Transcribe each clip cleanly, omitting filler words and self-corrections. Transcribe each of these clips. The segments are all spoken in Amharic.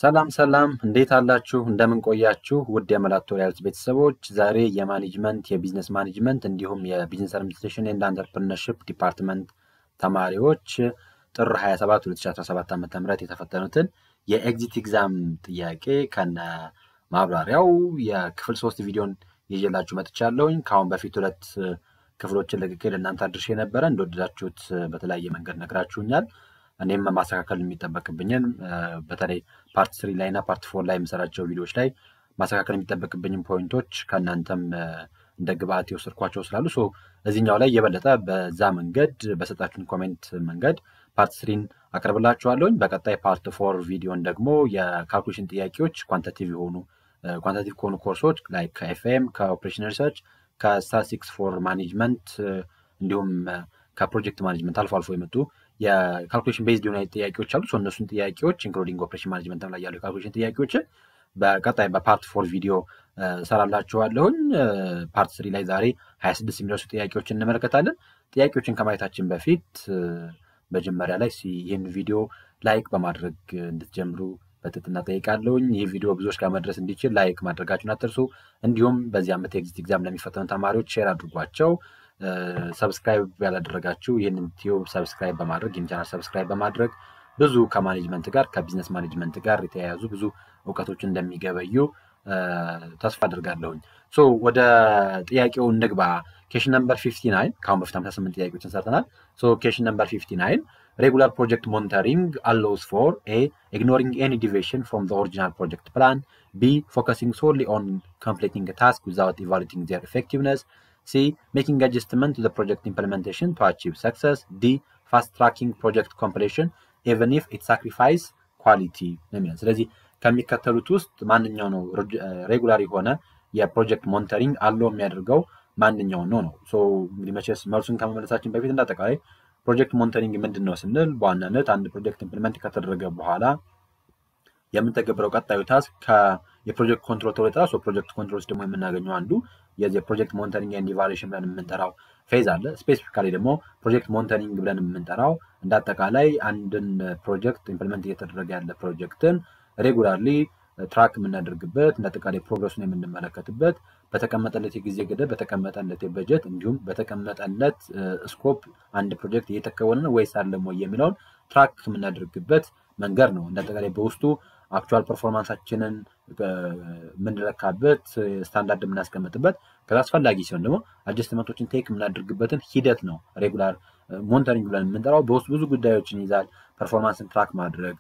ሰላም ሰላም እንዴት አላችሁ እንደምን ቆያችሁ ውድ የመላቶሪያልስ ቤተሰቦች ዛሬ የማኔጅመንት የቢዝነስ ማኔጅመንት እንዲሁም የቢዝነስ አድሚኒስትሬሽን ኤንድ አንተርፕረነርሺፕ ዲፓርትመንት ተማሪዎች ጥር 27 2017 ዓ.ም የተፈተኑትን የኤግዚት ኤግዛም ጥያቄ ከነ ማብራሪያው የክፍል 3 ቪዲዮን ይዤላችሁ መጥቻለሁኝ ካሁን በፊት ሁለት ክፍሎችን ለቅቄ ለእናንተ አድርሼ ነበር እንደወደዳችሁት በተለያየ መንገድ ነግራችሁኛል እኔም ማስተካከል የሚጠበቅብኝን በተለይ ፓርት 3 ላይ እና ፓርት 4 ላይ የምሰራቸው ቪዲዮዎች ላይ ማስተካከል የሚጠበቅብኝን ፖይንቶች ከናንተም እንደ ግብአት የወሰድኳቸው ስላሉ እዚህኛው ላይ የበለጠ በዛ መንገድ በሰጣችሁን ኮሜንት መንገድ ፓርት 3ን አቀርብላችኋለሁ በቀጣይ ፓርት 4 ቪዲዮን ደግሞ የካልኩሌሽን ጥያቄዎች ኳንቲቲቭ ከሆኑ ኮርሶች ላይ ከኤፍኤም ከኦፕሬሽን ሪሰርች ከስታቲስቲክስ ፎር ማኔጅመንት እንዲሁም ከፕሮጀክት ማኔጅመንት አልፎ አልፎ የመጡ የካልኩሌሽን ቤዝድ የሆኑ ጥያቄዎች አሉ እነሱን ጥያቄዎች ኢንክሉዲንግ ኦፕሬሽን ማኔጅመንት ላይ ያሉ የካልኩሌሽን ጥያቄዎች በቀጣይ በፓርት 4 ቪዲዮ ሰራላችኋለሁኝ ፓርት 3 ላይ ዛሬ 26 የሚደርሱ ጥያቄዎችን እንመለከታለን ጥያቄዎችን ከማየታችን በፊት መጀመሪያ ላይ ይህን ቪዲዮ ላይክ በማድረግ እንድትጀምሩ በትህትና ጠይቃለሁኝ ይህ ቪዲዮ ብዙዎች ጋር መድረስ እንዲችል ላይክ ማድረጋችሁን አትርሱ እንዲሁም በዚህ ዓመት ኤግዚት ኤግዛም ለሚፈተኑ ተማሪዎች ሼር አድርጓቸው ሰብስክራይብ ያላደረጋችሁ ይሄንን ዩቲዩብ ሰብስክራይብ በማድረግ ቻናል ሰብስክራይብ በማድረግ ብዙ ከማኔጅመንት ጋር ከቢዝነስ ማኔጅመንት ጋር የተያያዙ ብዙ ዕውቀቶች እንደሚገበዩ ተስፋ አደርጋለሁኝ ወደ ጥያቄው እንግባ ኬሽን ነምበር 59 ካሁን በፊት 58 ጥያቄዎችን ሰርተናል ኬሽን ነምበር 59 regular project monitoring allows for a ignoring any deviation from the original project plan b focusing solely on completing a task without evaluating their effectiveness C. Making adjustment to the project implementation to achieve success. D. Fast-tracking project completion even if it sacrifices quality. ስለዚህ ከሚከተሉት ውስጥ ማንኛው ነው ሬጉላር የሆነ የፕሮጀክት ሞኒተሪንግ አለው የሚያደርገው ማንኛው ነው እንግዲህ መቼስ መልሱን ከመመለሳችን በፊት እንዳጠቃላይ ፕሮጀክት ሞኒተሪንግ ምንድነው ስንል በዋናነት አንድ ፕሮጀክት ኢምፕሊመንት ከተደረገ በኋላ የምንተገብረው ቀጣዩ ታስክ የፕሮጀክት ኮንትሮል ተወጣ ፕሮጀክት ኮንትሮልስ ደግሞ የምናገኘው አንዱ የፕሮጀክት ሞኒተሪንግ ኤንድ ኢቫሉዌሽን ብለን የምንጠራው ፌዝ አለ ስፔሲፊካሊ ደግሞ ፕሮጀክት ሞኒተሪንግ ብለን የምንጠራው እንዳጠቃላይ አንድን ፕሮጀክት ኢምፕሊመንት እየተደረገ ያለ ፕሮጀክትን ሬጉላርሊ ትራክ የምናደርግበት እንዳጠቃላይ ፕሮግረሱን የምንመለከትበት በተቀመጠለት የጊዜ ገደብ በተቀመጠለት የበጀት እንዲሁም በተቀመጠለት ስኮፕ አንድ ፕሮጀክት እየተከወነ ነው ወይስ አይደለም የሚለውን ትራክ የምናደርግበት መንገድ ነው እንዳጠቃላይ በውስጡ አክቹዋል ፐርፎርማንሳችንን ምንለካበት ስታንዳርድ የምናስቀምጥበት ከዛ አስፈላጊ ሲሆን ደግሞ አጀስትመንቶችን ቴክ የምናደርግበትን ሂደት ነው ሬጉላር ሞኒተሪንግ ብለን የምንጠራው በውስጡ ብዙ ጉዳዮችን ይዛል ፐርፎርማንስን ትራክ ማድረግ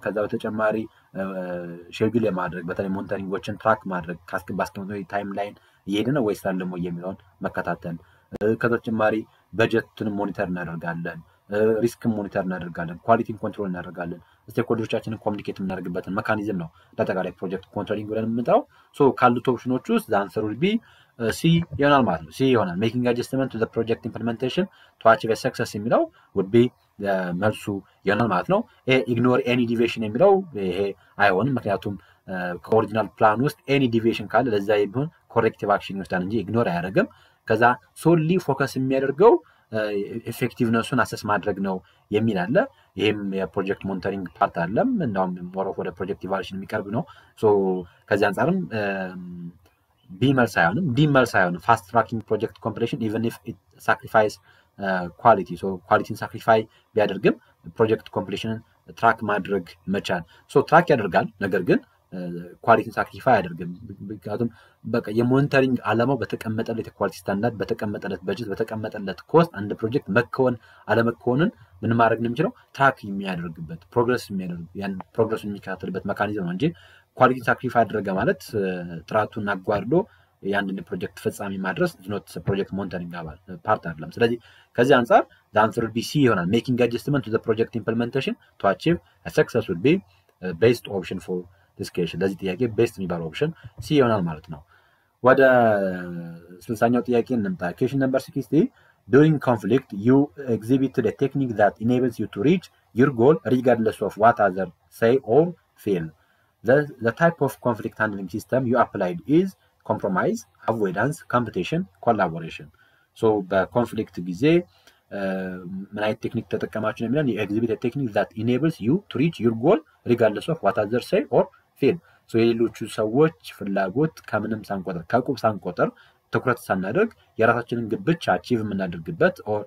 ከዛ በተጨማሪ ሼጁል የማድረግ በተለይ ሞኒተሪንጎችን ትራክ ማድረግ ባስቀመጥነው ታይም ላይን እየሄደ ነው ወይስ አይደለም የሚለውን መከታተል ከተጨማሪ በጀትን ሞኒተር እናደርጋለን ሪስክ ሞኒተር እናደርጋለን ኳሊቲን ኮንትሮል እናደርጋለን ስቴክሆልደሮቻችንን ኮሙኒኬት የምናደርግበትን ሜካኒዝም ነው እንዳጠቃላይ ፕሮጀክት ኮንትሮሊንግ ብለን የምንጠራው ካሉት ኦፕሽኖች ውስጥ the answer will be C ይሆናል ማለት ነው C ይሆናል making adjustment to the project implementation to achieve a success የሚለው would be መልሱ ይሆናል ማለት ነው ignore any deviation የሚለው ይሄ አይሆንም ምክንያቱም ከኦሪጂናል ፕላን ውስጥ any deviation ካለ ለዛ የሚሆን corrective action ይወስዳል እንጂ ኢግኖር አያደርግም ከዛ solely ፎከስ የሚያደርገው ኤፌክቲቭነሱን አሰስ ማድረግ ነው የሚል አለ ይሄም የፕሮጀክት ሞኒተሪንግ ፓርት አለም እንደውም ሞሮፍ ወደ ፕሮጀክት ኢቫሉዌሽን የሚቀርብ ነው ከዚህ አንፃርም ቢመልስ አይሆንም ፋስት ትራኪንግ ፕሮጀክት ኮምፕሊሽን even if it sacrifice quality ኳሊቲን ሳክሪፋይ ቢያደርግም ፕሮጀክት ኮምፕሊሽንን ትራክ ማድረግ መቻል ትራክ ያደርጋል ነገር ግን ኳሊቲን ሳክሪፋይ አያደርግም ምክንያቱም በቃ የሞኒተሪንግ ዓላማው በተቀመጠለት የኳሊቲ ስታንዳርድ በተቀመጠለት በጀት በተቀመጠለት ኮስት አንድ ፕሮጀክት መከወን አለመከወንን ምን ማድረግ ነው የሚችለው ትራክ የሚያደርግበት ፕሮግረስ የሚያደርግ ያን ፕሮግረሱን የሚከታተልበት ሜካኒዝም ነው እንጂ ኳሊቲን ሳክሪፋይ አደረገ ማለት ጥራቱን አጓድሎ ያንድን ፕሮጀክት ፍጻሜ ማድረስ ኖት ፕሮጀክት ሞኒተሪንግ ፓርት አይደለም ስለዚህ ከዚህ አንፃር the answer will be C ይሆናል making adjustment to the project implementation to achieve a success would be best option for this case ለዚህ ጥያቄ ቤስት የሚባለው ኦፕሽን C ይሆናል ማለት ነው ወደ 60ኛው ጥያቄ እንምጣ question number 60 during conflict you exhibited a technique that enables you to reach your goal regardless of what others say or feel the type of conflict handling system you applied is compromise avoidance competition collaboration በኮንፍሊክት ጊዜ ምን አይነት ቴክኒክ ተጠቀማችሁ ነው የሚለው የኤግዚቢት ቴክኒክ that enables you to reach your goal regardless of what others say or feel so የሌሎቹ ሰዎች ፍላጎት ከምንም ሳንቆጥር ከቁብ ሳንቆጥር ትኩረት ሳናደርግ የራሳችንን ግብ ብቻ አቺቭ የምናደርግበት ኦር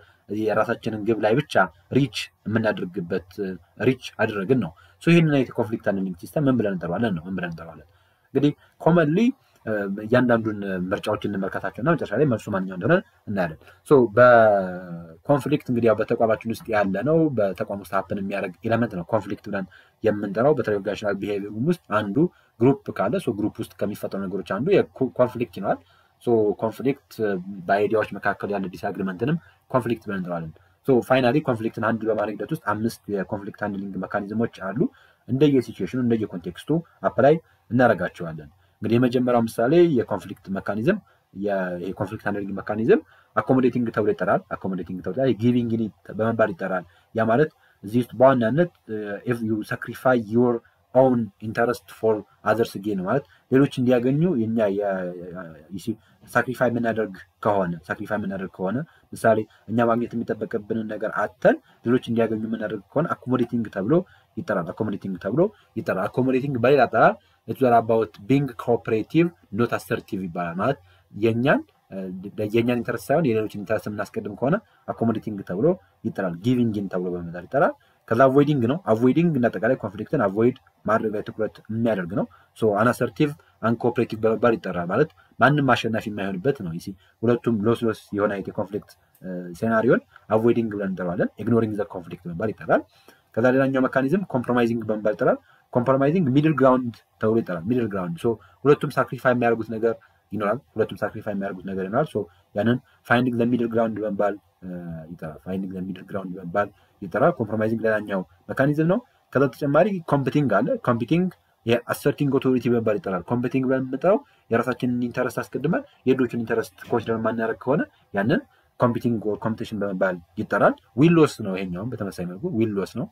የራሳችንን ግብ ላይ ብቻ ሪች የምናደርግበት ሪች አድርገን ነው ሶ ይሄንን አይነት ኮንፍሊክት ሃንድሊንግ ሲስተም ምን ብለን እንጠራዋለን እንግዲህ ኮመንሊ ያንዳንዱን ምርጫዎችን እንመልከታቸውና መጨረሻ ላይ መልሱ ማንኛው እንደሆነ እናያለን ሶ በኮንፍሊክት እንግዲህ ያው በተቋማችን ውስጥ ያለ ነው በተቋም ውስጥ ሀፕን የሚያደርግ ኤሌመንት ነው ኮንፍሊክት ብለን የምንጠራው በትራንዛክሽናል ቢሄቪየር ውስጥ አንዱ ግሩፕ ካለ ሶ ግሩፕ ውስጥ ከሚፈጠሩ ነገሮች አንዱ የኮንፍሊክት ይኖራል ሶ ኮንፍሊክት በአይዲያዎች መካከል ያለ ዲስአግሪመንትንም ኮንፍሊክት ብለን እንጠራዋለን ሶ ፋይናሊ ኮንፍሊክትን ሃንድል በማድረግ ሂደት ውስጥ 5 የኮንፍሊክት ሃንድሊንግ ሜካኒዝሞች አሉ እንደየሲቹዌሽኑ እንደየኮንቴክስቱ አፕላይ እናደርጋቸዋለን እንግዲህ የመጀመሪያው ምሳሌ የኮንፍሊክት ሜካኒዝም የኮንፍሊክት ሃንድሊንግ ሜካኒዝም አኮሞዴቲንግ ተብሎ ይጠራል አኮሞዴቲንግ ተብሎ ጊቪንግ ኢት በመባል ይጠራል ያ ማለት እዚህ ውስጥ በዋናነት if you sacrifice your own interest for others gain ማለት ሌሎች እንዲያገኙ የኛ ሳክሪፋይ የምናደርግ ከሆነ ምሳሌ እኛ ማግኘት የሚጠበቅብንን ነገር አተን ሌሎች እንዲያገኙ የምናደርግ ከሆነ አኮሞዴቲንግ ተብሎ ይጠራል አኮሞዴቲንግ በሌላ አጠራር it's all about being cooperative not assertive ይባላል ማለት የኛን ኢንተረስት ሳይሆን የሌሎችን ኢንተረስት የምናስቀድም ከሆነ አኮሞዴቲንግ ተብሎ ይጠራል ጊቪንግ ኢን ተብሎ በመባል ይጠራል ከዛ አቮይዲንግ ነው አቮይዲንግ እንደተቀላይ ኮንፍሊክትን አቮይድ ማድረግ ላይ ትኩረት የሚያደርግ ነው ሶ አንአሰርቲቭ አንኮኦፕሬቲቭ በመባል ይጠራል ማለት ማንንም አሸናፊ የማይሆንበት ነው ይሲ ሁለቱም ሎስ የሆነ አይነት የኮንፍሊክት ሴናሪዮን አቮይዲንግ ብለን እንጠራዋለን ኢግኖሪንግ ዘ ኮንፍሊክት በመባል ይጠራል ከዛ ሌላኛው ሜካኒዝም ኮምፕሮማይዚንግ በመባል ይጠራል ኮምፕሮማይዚንግ ሚድል ግራውንድ ተብሎ ይጠራል ሚድል ግራውንድ ሶ ሁለቱም ሳክሪፋይ የሚያደርጉት ነገር ይኖራል ሶ ያንን ፋይንዲንግ ዘ ሚድል ግራውንድ በመባል ይጠራል ኮምፕሮማይዚንግ ሌላኛው ሜካኒዝም ነው ከዛ ተጨማሪ ኮምፒቲንግ አለ ኮምፒቲንግ የአሰርቲንግ ኦቶሪቲ በመባል ይጠራል ኮምፒቲንግ ብለን የምንጠራው የራሳችንን ኢንተረስት አስቀድመን የሌሎችን ኢንተረስት ኮንሲደር ማናደርግ ከሆነ ያንን ኮምፒቲንግ ኦር ኮምፒቲሽን በመባል ይጠራል ዊሎስ ነው ይሄኛውም በተመሳሳይ መልኩ ዊሎስ ነው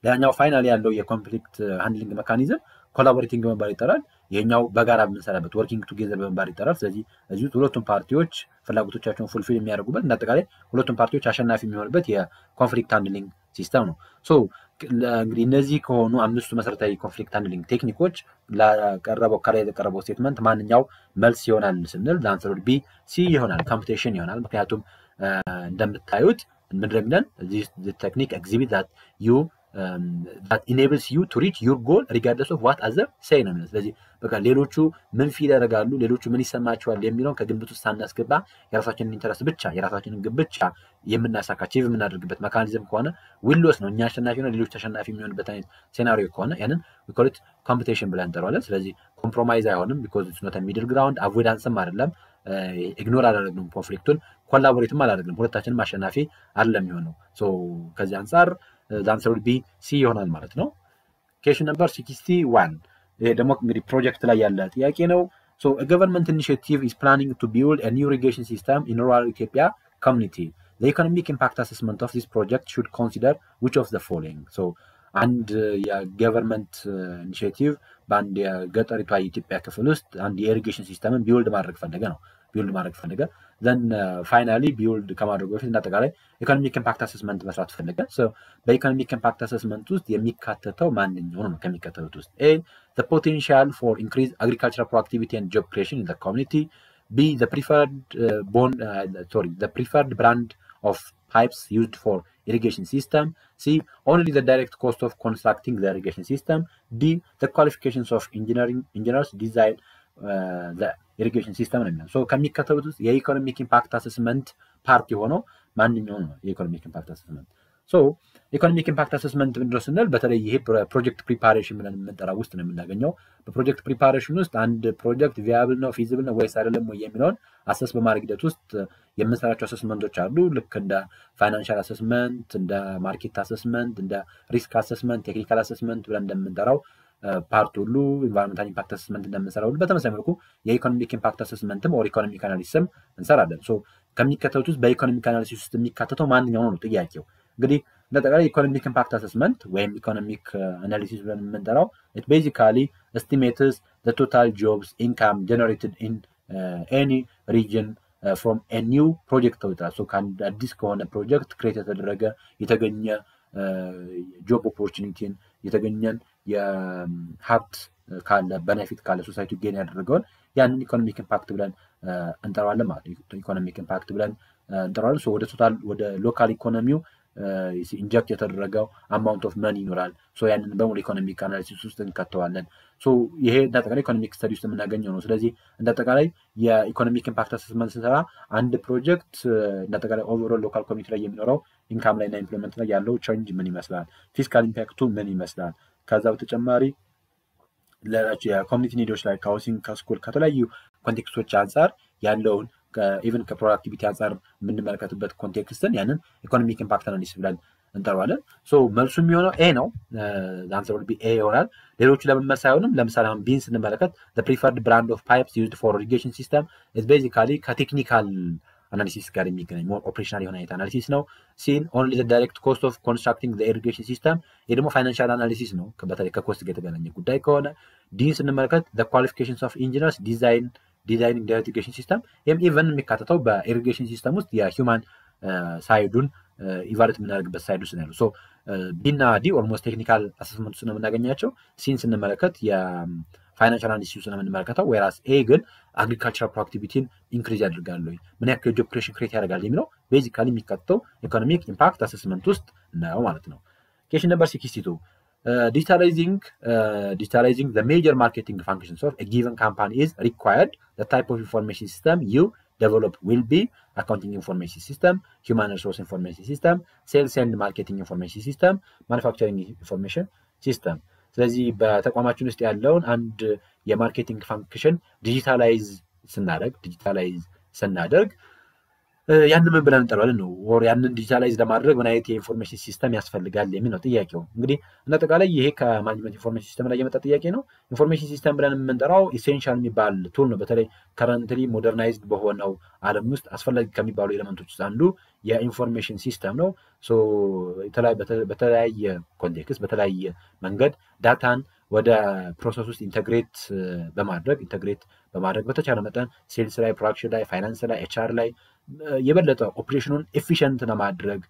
ሌላኛው ፋይናሊ ያለው የኮንፍሊክት ሃንድሊንግ ሜካኒዝም ኮላቦሬቲንግ በመባል ይጠራል ይሄኛው በጋራ የምንሰራበት ወርኪንግ ቱጌዘር በመባል ይጠራል ስለዚህ እዚሁ ሁለቱም ፓርቲዎች ፍላጎቶቻቸውን ፉልፊል የሚያደርጉበት እና አጠቃላይ ሁለቱም ፓርቲዎች አሸናፊ የሚሆኑበት የኮንፍሊክት ሃንድሊንግ ሲስተም ነው ሶ እንግዲህ እነዚህ ከሆኑ አምስቱ መሰረታዊ ኮንፍሊክት ሃንድሊንግ ቴክኒኮች ለቀረበው ስቴትመንት ማንኛው መልስ ይሆናል ስንል the ቢ ሲ ይሆናል ኮምፒቲሽን ይሆናል ምክንያቱም እንደምታዩት ምንድነው this technique exhibit that enables you to reach your goal regardless of what others say ነው ስለዚህ በቃ ሌሎቹ ምን ፊል ያደርጋሉ ሌሎቹ ምን ይሰማቸዋል የሚለውን ከግምት ውስጥ ሳናስገባ የራሳችንን ኢንተረስት ብቻ የራሳችንን ግብ ብቻ የምናሳካቸው የምናደርግበት ሜካኒዝም ከሆነ ዊሎስ ነው እኛ አሸናፊ ነው ሌሎች ተሸናፊ የሚሆንበት አይነት ሴናሪዮ ከሆነ ያንን we call it competition ብለን እንጠራዋለን ስለዚህ ኮምፕሮማይዝ አይሆንም because it's not a middle ground avoidanceም አይደለም ኢግኖር አላደረግንም ኮንፍሊክቱን ኮላቦሬትም አላደረግንም ሁለታችንም አሸናፊ አይደለም የሚሆነው ሶ ከዚህ አንፃር the answer would be C ይሆናል ማለት ነው question number 61 ይሄ ደግሞ እንግዲህ ፕሮጀክት ላይ ያለ ጥያቄ ነው so a government initiative is planning to build a new irrigation system in rural Ethiopia community the economic impact assessment of this project should consider which of the following so አንድ የገቨርንመንት ኢኒሺዬቲቭ በአንድ የገጠሪቷ የኢትዮጵያ ክፍል ውስጥ አንድ የኢሪጌሽን ሲስተምን ቢውልድ ማድረግ ፈለገ then finally ቢውልድ ከማድረጉ በፊት እንዳጠቃላይ ኢኮኖሚክ ኢምፓክት አሰስመንት መስራት ፈለገ so በኢኮኖሚክ ኢምፓክት አሰስመንት ውስጥ የሚካተተው ማንኛው ነው ከሚከተሉት ውስጥ a the potential for increased agricultural productivity and job creation in the community b the preferred brand of pipes used for irrigation system c only the direct cost of constructing the irrigation system d the qualifications of engineers design the irrigation system ነው so ከሚከተሉት ውስጥ የኢኮኖሚክ ኢምፓክት አሰስመንት ፓርት ሆነው ማንኛው ነው የኢኮኖሚክ ኢምፓክት አሰስመንት so ኢኮኖሚክ ኢምፓክት አሰስመንት ምንድነው ስንል በተለይ ይሄ ፕሮጀክት ፕሪፓሬሽን ብለን የምንጠራው ውስጥ ነው የምናገኘው በፕሮጀክት ፕሪፓሬሽን ውስጥ አንድ ፕሮጀክት ቪያብል ነው ፊዚብል ነው ወይስ አይደለም ወይ የሚለውን አሰስ በማድረግ ሂደት ውስጥ የምንሰራቸው አሰስመንቶች አሉ ልክ እንደ ፋይናንሻል አሰስመንት እንደ ማርኬት አሰስመንት እንደ ሪስክ አሰስመንት ቴክኒካል አሰስመንት ብለን እንደምንጠራው ፓርት ሁሉ ኢንቫይሮንመንታል ኢምፓክት አሰስመንት እንደምንሰራው በተመሳሳይ መልኩ የኢኮኖሚክ ኢምፓክት አሰስመንትም ኦር ኢኮኖሚክ አናሊሲስም እንሰራለን so ከሚከተሉት ውስጥ በኢኮኖሚክ አናሊሲስ ውስጥ የሚካተተው ማንኛው ነው ጥያቄው እንግዲህ ለጠቅላላ ኢኮኖሚክ ኢምፓክት አሰስመንት ወይም ኢኮኖሚክ አናሊሲስ ብለን የምንጠራው it basically estimates the total jobs income generated in any region from a new project ተውጣ so can አዲስ ከሆነ ፕሮጀክት ክሬት የተገኘ ጆብ ኦፖርቹኒቲን የተገኘን የሀብት ካለ ቤኔፊት ካለ ሶሳይቲ ጌን ያደረገውን ያንን ኢኮኖሚክ ኢምፓክት ብለን እንጠራዋለን ማለት ነው ኢኮኖሚክ ኢምፓክት ብለን እንጠራዋለን so ወደ ቶታል ወደ ሎካል ኢኮኖሚው ኢንጀክት የተደረገው አማውንት ኦፍ መኒ ይኖራል so ያንን በሙሉ ኢኮኖሚክ አናሊሲስ ውስጥ እንከተዋለን so ይሄ እንደተቀላይ ኢኮኖሚክ ስተዲ ውስጥ የምናገኘው ነው ስለዚህ እንደተቀላይ የኢኮኖሚክ ኢምፓክት አሰስመንት ስንሰራ አንድ ፕሮጀክት እንደተቀላይ ኦቨርኦል ሎካል ኮሚኒቲ ላይ የሚኖረው ኢንካም ላይ እና ኢምፕሎይመንት ላይ ያለው ቼንጅ ምን ይመስላል ፊስካል ኢምፓክቱ ምን ይመስላል ከዛ በተጨማሪ ለራቸው የኮሚኒቲ ኒዶች ላይ ካውሲንግ ከስኩል ከተለያዩ ኮንቴክስቶች አንፃር ያለውን ኢቭን ከፕሮዳክቲቪቲ አንፃር የምንመለከትበት ኮንቴክስትን ያንን ኢኮኖሚክ ኢምፓክት አናሊሲስ ብለን እንጠራዋለን ሶ መልሱ የሚሆነው ኤ ነው answer would be A ይሆናል ሌሎቹ ለምን መልስ አይሆንም ለምሳሌ አሁን ቢን ስንመለከት the preferred brand of pipes used for irrigation system is basically ከቴክኒካል አናሊሲስ ጋር የሚገናኝ more operational የሆነ አናሊሲስ ነው ሲን only the direct cost of constructing the irrigation system የደሞ ፋይናንሻል አናሊሲስ ነው በተለይ ከኮስት ጋር የተገናኘ ጉዳይ ከሆነ ዲን ስንመለከት the qualifications of engineers designing the irrigation system even የሚካተተው በኢሪጌሽን ሲስተም ውስጥ የሂውማን ሳይዱን ኢቫሉዌት የምናደርግበት ሳይድ ውስጥ ነው ሶ ቢና ዲ ኦልሞስት ቴክኒካል አሰስመንት ውስጥ ነው የምናገኛቸው ሲን ስንመለከት የፋይናንሻል አናሊሲስ ውስጥ ነው የምንመለከተው whereas ኤ ግን አግሪካልቸራል ፕሮዳክቲቪቲን ኢንክሪዝ ያደርጋል ወይ ምን ያክል ጆብ ክሬሽን ክሬት ያደርጋል የሚለው ቤዚካሊ የሚካተተው ኢኮኖሚክ ኢምፓክት አሰስመንት ውስጥ ነው ማለት ነው ኬሽን ነምበር 62 digitalizing the major marketing functions of a given company is required the type of information system you develop will be accounting information system human resource information system sales and marketing information system manufacturing information system ስለዚህ በተቋማችን ውስጥ ያለውን አንድ የማርኬቲንግ ፋንክሽን ዲጂታላይዝ ስናደርግ ያንን ምን ብለን እንጠራዋለን ነው or ያንን ዲጂታላይዝ ለማድረግ ምን አይነት የኢንፎርሜሽን ሲስተም ያስፈልጋል የሚለው ጥያቄው እንግዲህ እንደተቃላይ ይሄ ከማኔጅመንት ኢንፎርሜሽን ሲስተም ላይ የመጣ ጥያቄ ነው ኢንፎርሜሽን ሲስተም ብለን የምንጠራው ኢሴንሻል የሚባል ቱል ነው በተለይ ከረንትሊ ሞደርናይዝድ በሆነው ዓለም ውስጥ አስፈላጊ ከሚባሉ ኤሌመንቶች ውስጥ አንዱ የኢንፎርሜሽን ሲስተም ነው ሶ በተለያየ ኮንቴክስት በተለያየ መንገድ ዳታን ወደ ፕሮሰስ ውስጥ ኢንተግሬት በማድረግ በተቻለ መጠን ሴልስ ላይ ፕሮዳክሽን ላይ ፋይናንስ ላይ ኤችአር ላይ የበለጠ ኦፕሬሽኑን ኤፊሺየንት ለማድረግ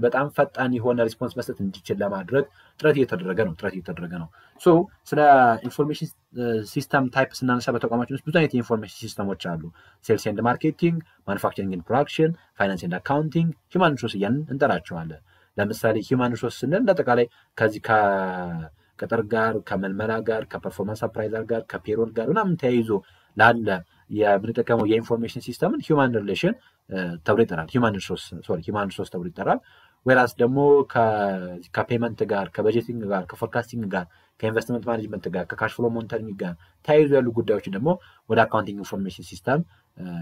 በጣም ፈጣን የሆነ ሪስፖንስ መስጠት እንዲችል ለማድረግ ጥረት እየተደረገ ነው ሶ ስለ ኢንፎርሜሽን ሲስተም ታይፕ ስናነሳ በተቋማችን ውስጥ ብዙ አይነት የኢንፎርሜሽን ሲስተሞች አሉ ሴልስ ኤንድ ማርኬቲንግ ማኑፋክቸሪንግ ኤንድ ፕሮዳክሽን ፋይናንስ ኤንድ አካውንቲንግ ሂውማን ሪሶርስ እያልን እንጠራቸዋለን ለምሳሌ ሂውማን ሪሶርስ ስንል እንደጠቃላይ ከዚህ ከቅጥር ጋር ከመልመላ ጋር ከፐርፎርማንስ አፕራይዛል ጋር ከፔሮል ጋር ምናምን ተያይዞ ላለ የምንጠቀመው የኢንፎርሜሽን ሲስተምን ሂውማን ሪሌሽን ተብሎ ይጠራል ሂውማን ሪሶርስ ተብሎ ይጠራል whereas ደግሞ ከፔመንት ጋር ከበጀቲንግ ጋር ከፎርካስቲንግ ጋር ከኢንቨስትመንት ማኔጅመንት ጋር ከካሽ ፍሎ ሞኒተሪንግ ጋር ተያይዞ ያሉ ጉዳዮች ደግሞ ወደ አካውንቲንግ ኢንፎርሜሽን ሲስተም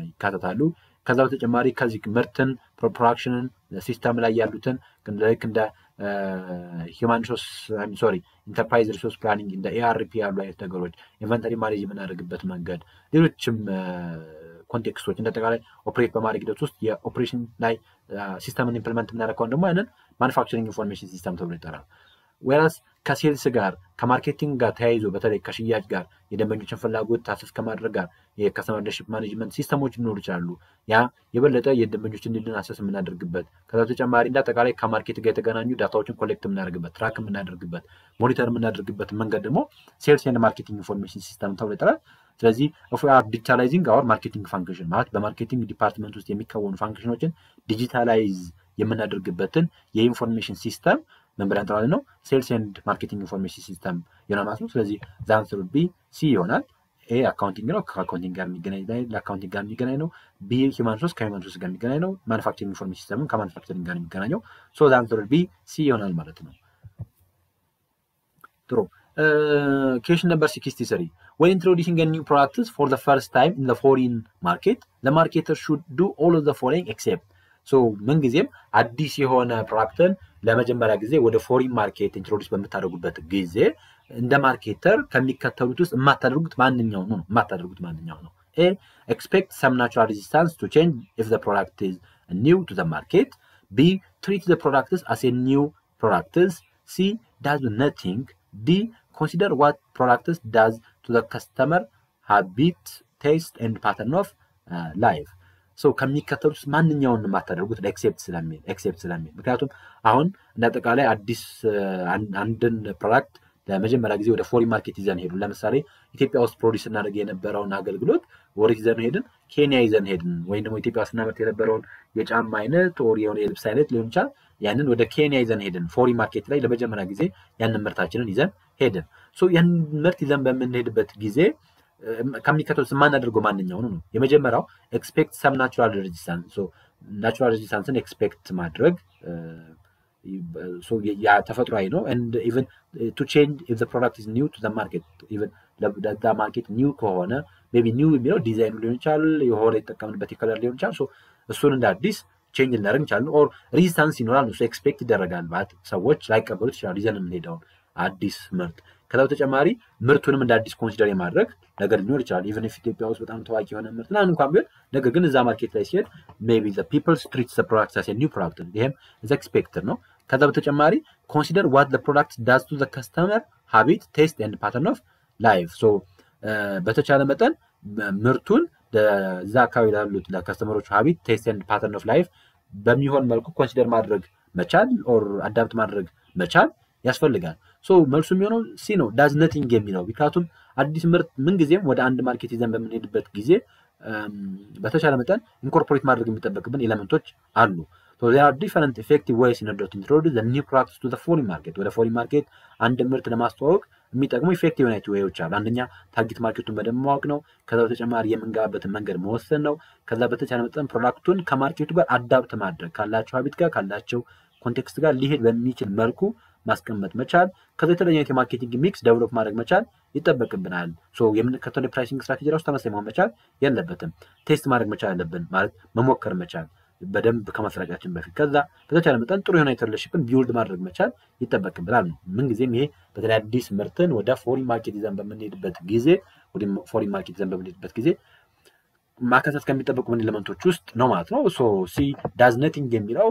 ይካተታሉ ከዛ በተጨማሪ ከዚህ ምርትን ፕሮዳክሽንን ሲስተም ላይ ያሉትን ልክ እንደ human resource ኢንተርፕራይዝ ሪሶርስ ፕላኒንግ እንደ ARP ያሉ አይነት ነገሮች ኢንቨንተሪ ማኔጅ የምናደርግበት መንገድ ሌሎችም ኮንቴክስቶች እንደተቃላይ ኦፕሬት በማድረግ ሂደት ውስጥ የኦፕሬሽን ላይ ሲስተምን ኢምፕሊመንት የምናደርገው ደግሞ ያንን ማኑፋክቸሪንግ ኢንፎርሜሽን ሲስተም ተብሎ ይጠራል whereas ከሴልስ ጋር ከማርኬቲንግ ጋር ተያይዞ በተለይ ከሽያጭ ጋር የደንበኞችን ፍላጎት ታሳስ ከማድረግ ጋር የከስተመር ሪሌሽንሺፕ ማኔጅመንት ሲስተሞች ሊኖሩ ይችላሉ ያ የበለጠ የደንበኞችን ዲልን አሰስ የምናደርግበት ከዛ ተጨማሪ እንደተቃላይ ከማርኬት ጋር የተገናኙ ዳታዎችን ኮሌክት የምናደርግበት ትራክ የምናደርግበት ሞኒተር የምናደርግበት መንገድ ደግሞ ሴልስ ኤንድ ማርኬቲንግ ኢንፎርሜሽን ሲስተም ተብሎ ይጠራል ስለዚህ if we are digitalizing our marketing function ማለት በማርኬቲንግ ዲፓርትመንት ውስጥ የሚከወኑ ፋንክሽኖችን ዲጂታላይዝ የምናደርግበትን የኢንፎርሜሽን ሲስተም ምን ብለን እንጠራለን ነው ሴልስ ኤንድ ማርኬቲንግ ኢንፎርሜሽን ሲስተም ይሆናል ማለት ነው ስለዚህ the answer would be C ይሆናል A አካውንቲንግ ነው ከአካውንቲንግ ጋር የሚገናኝ ነው B ሂውማን ሪሶርስ ከሂውማን ሪሶርስ ጋር የሚገናኝ ነው ማኑፋክቸሪንግ ኢንፎርሜሽን ሲስተም ከማኑፋክቸሪንግ ጋር የሚገናኘው so the answer would be C ይሆናል ማለት ነው ጥሩ question number 63 when introducing a new products for the first time in the foreign market the marketer should do all of the following except so ምን ጊዜም አዲስ የሆነ ፕሮዳክትን ለመጀመሪያ ጊዜ ወደ ፎሪን ማርኬት ኢንትሮዲዩስ በመታደርጉበት ጊዜ እንደ ማርኬተር ከሚከተሉት ውስጥ የማታደርጉት ማንኛው ነው A expect some natural resistance to change if the product is new to the market B treat the products as a new products C does nothing D consider what products does to the customer habit taste and pattern of life ሰው ከሚከተሉት ማንኛውንም ማታደርጉት ኤክሴፕት ስለሚል ምክንያቱም አሁን እንደአጠቃላይ አዲስ አንድን ፕሮዳክት ለመጀመሪያ ጊዜ ወደ ፎሪን ማርኬት ይዘን ሄዱ ለምሳሌ ኢትዮጵያ ውስጥ ፕሮዲዩስ እናደርግ የነበረውን አገልግሎት ወዴት ይዘን ሄድን ኬንያ ይዘን ሄድን ወይም ደግሞ ኢትዮጵያ ውስጥ እናመርት የነበረውን የጫማ አይነት ኦር የሆነ የልብስ አይነት ሊሆን ይችላል ያንን ወደ ኬንያ ይዘን ሄድን ፎሪን ማርኬት ላይ ለመጀመሪያ ጊዜ ያንን ምርታችንን ይዘን ሄድን ሶ ያንን ምርት ይዘን በምንሄድበት ጊዜ ከሚከተሉት ማናደርገው ማንኛው ነው የመጀመሪያው ኤክስፔክት ሰም ናቹራል ሬዚስታንስ ሶ ናቹራል ሬዚስታንስን ኤክስፔክት ማድረግ so yeah ተፈጥሯዊ ነው and even to change if the product is new to the market even the market new ከሆነ maybe new የሚለው ዲዛይኑ ሊሆን ይችላል የሆነ የተጠቀምንበት የከለር ሊሆን ይችላል so እሱን እንደ አዲስ ቼንጅ እናደርግ እንችላለን or resistance ይኖራል ነው so ኤክስፔክት ይደረጋል ማለት ሰዎች ላይቀበሉት ይችላል ይዘን የምንሄደውን አዲስ ምርት ከዛው ተጨማሪ ምርቱንም እንደ አዲስ ኮንሲደር የማድረግ ነገር ሊኖር ይችላል even if ኢትዮጵያ ውስጥ በጣም ታዋቂ የሆነ ምርት እና እንኳን ቢሆን ነገር ግን እዛ ማርኬት ላይ ሲሄድ maybe the people treat the product as a new product ይሄም is expected ነው ከዛው ተጨማሪ consider what the product does to the customer habit taste and pattern of life so በተቻለ መጠን ምርቱን ለዛ አካባቢ ላሉት ለከስተመሮች habit taste and pattern of life በሚሆን መልኩ ኮንሲደር ማድረግ መቻል or adapt ማድረግ መቻል ያስፈልጋል ሶ መልሱ የሚሆነው ሲ ነው ዳዝ ነቲንግ የሚለው ምክንያቱም አዲስ ምርት ምን ጊዜም ወደ አንድ ማርኬት ይዘን በምንሄድበት ጊዜ በተቻለ መጠን ኢንኮርፖሬት ማድረግ የሚጠበቅብን ኤሌመንቶች አሉ so there are different effective ways in order to introduce the new products to the foreign market ወደ foreign market አንድ ምርት ለማስተዋወቅ የሚጠቅሙ ኢፌክቲቭ ናቸው ወይዎች አሉ አንደኛ ታርጌት ማርኬቱን በደንብ ማወቅ ነው ከዛው ተጨማሪ የምንገባበትን መንገድ መወሰን ነው ከዛ በተቻለ መጠን ፕሮዳክቱን ከማርኬቱ ጋር አዳፕት ማድረግ ካላቸው ሀቢት ጋር ካላቸው ኮንቴክስት ጋር ሊሄድ በሚችል መልኩ ማስቀመጥ መቻል ከዛ የተለያየ የማርኬቲንግ ሚክስ ዴቨሎፕ ማድረግ መቻል ይጠበቅብናል ሶ የምንከተለው ፕራይሲንግ ስትራቴጂ ራሱ ተመሳሳይ መሆን መቻል የለበትም ቴስት ማድረግ መቻል አለብን ማለት መሞከር መቻል በደንብ ከመስራጫችን በፊት ከዛ በተቻለ መጠን ጥሩ የሆነ ሪሌሽንሺፕን ቢውልድ ማድረግ መቻል ይጠበቅብናል ነው ምን ጊዜም ይሄ በተለይ አዲስ ምርትን ወደ ፎሪን ማርኬት ይዘን በምንሄድበት ጊዜ ወደ ፎሪን ማርኬት ይዘን በምንሄድበት ጊዜ ማካተት ከሚጠበቁ ኤሌመንቶች ውስጥ ነው ማለት ነው ሶ ሲ ዳዝ ነቲንግ የሚለው